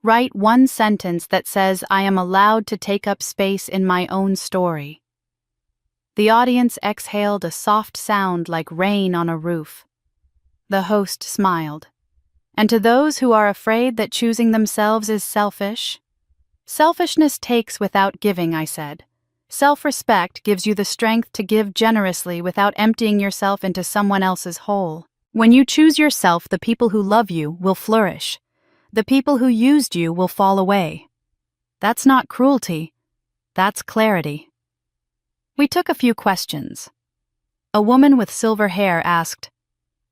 Write one sentence that says, I am allowed to take up space in my own story. The audience exhaled a soft sound like rain on a roof. The host smiled. And to those who are afraid that choosing themselves is selfish, selfishness takes without giving, I said. Self-respect gives you the strength to give generously without emptying yourself into someone else's hole. When you choose yourself, the people who love you will flourish. The people who used you will fall away. That's not cruelty. That's clarity. We took a few questions. A woman with silver hair asked,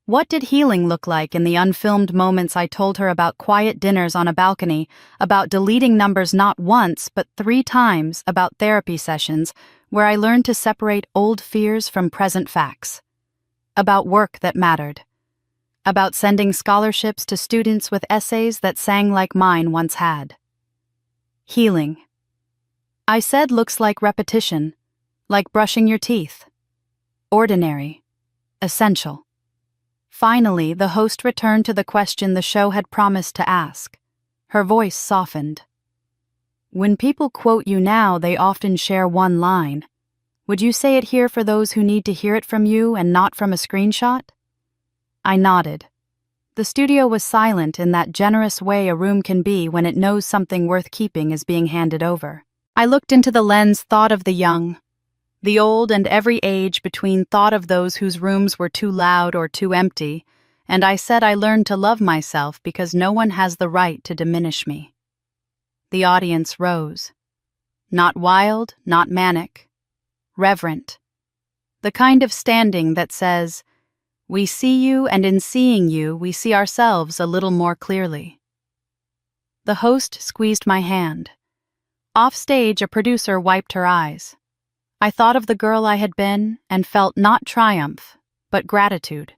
what did healing look like in the unfilmed moments I told her about quiet dinners on a balcony, about deleting numbers not once but 3 times, about therapy sessions where I learned to separate old fears from present facts, about work that mattered, about sending scholarships to students with essays that sang like mine once had. Healing. I said looks like repetition, like brushing your teeth. Ordinary. Essential. Finally, the host returned to the question the show had promised to ask. Her voice softened. When people quote you now, they often share one line. Would you say it here for those who need to hear it from you and not from a screenshot? I nodded. The studio was silent in that generous way a room can be when it knows something worth keeping is being handed over. I looked into the lens thought of the young, the old, and every age between thought of those whose rooms were too loud or too empty, and I said I learned to love myself because no one has the right to diminish me. The audience rose. Not wild, not manic. Reverent. The kind of standing that says, we see you, and in seeing you, we see ourselves a little more clearly. The host squeezed my hand. Off stage, a producer wiped her eyes. I thought of the girl I had been and felt not triumph, but gratitude.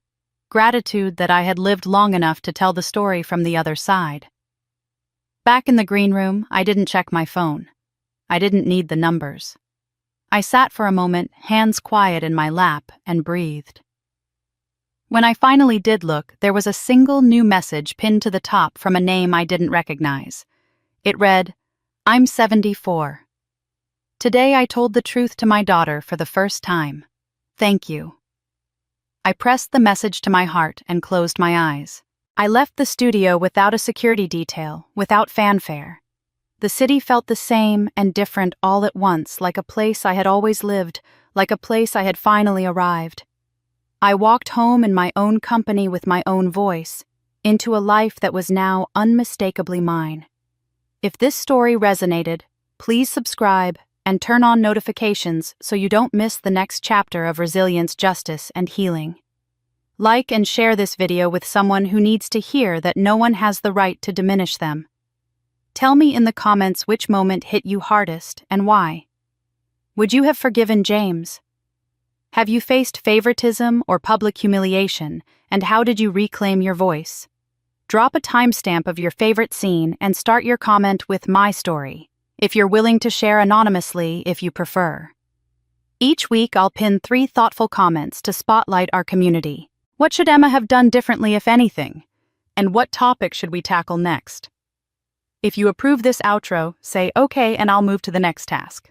Gratitude that I had lived long enough to tell the story from the other side. Back in the green room, I didn't check my phone. I didn't need the numbers. I sat for a moment, hands quiet in my lap, and breathed. When I finally did look, there was a single new message pinned to the top from a name I didn't recognize. It read, I'm 74. Today I told the truth to my daughter for the first time. Thank you. I pressed the message to my heart and closed my eyes. I left the studio without a security detail, without fanfare. The city felt the same and different all at once, like a place I had always lived, like a place I had finally arrived. I walked home in my own company with my own voice, into a life that was now unmistakably mine. If this story resonated, please subscribe and turn on notifications so you don't miss the next chapter of resilience, justice, and healing. Like and share this video with someone who needs to hear that no one has the right to diminish them. Tell me in the comments which moment hit you hardest and why. Would you have forgiven James? Have you faced favoritism or public humiliation, and how did you reclaim your voice? Drop a timestamp of your favorite scene and start your comment with "My story," if you're willing to share anonymously if you prefer. Each week I'll pin 3 thoughtful comments to spotlight our community. What should Emma have done differently, if anything? And what topic should we tackle next? If you approve this outro, say "okay" and I'll move to the next task.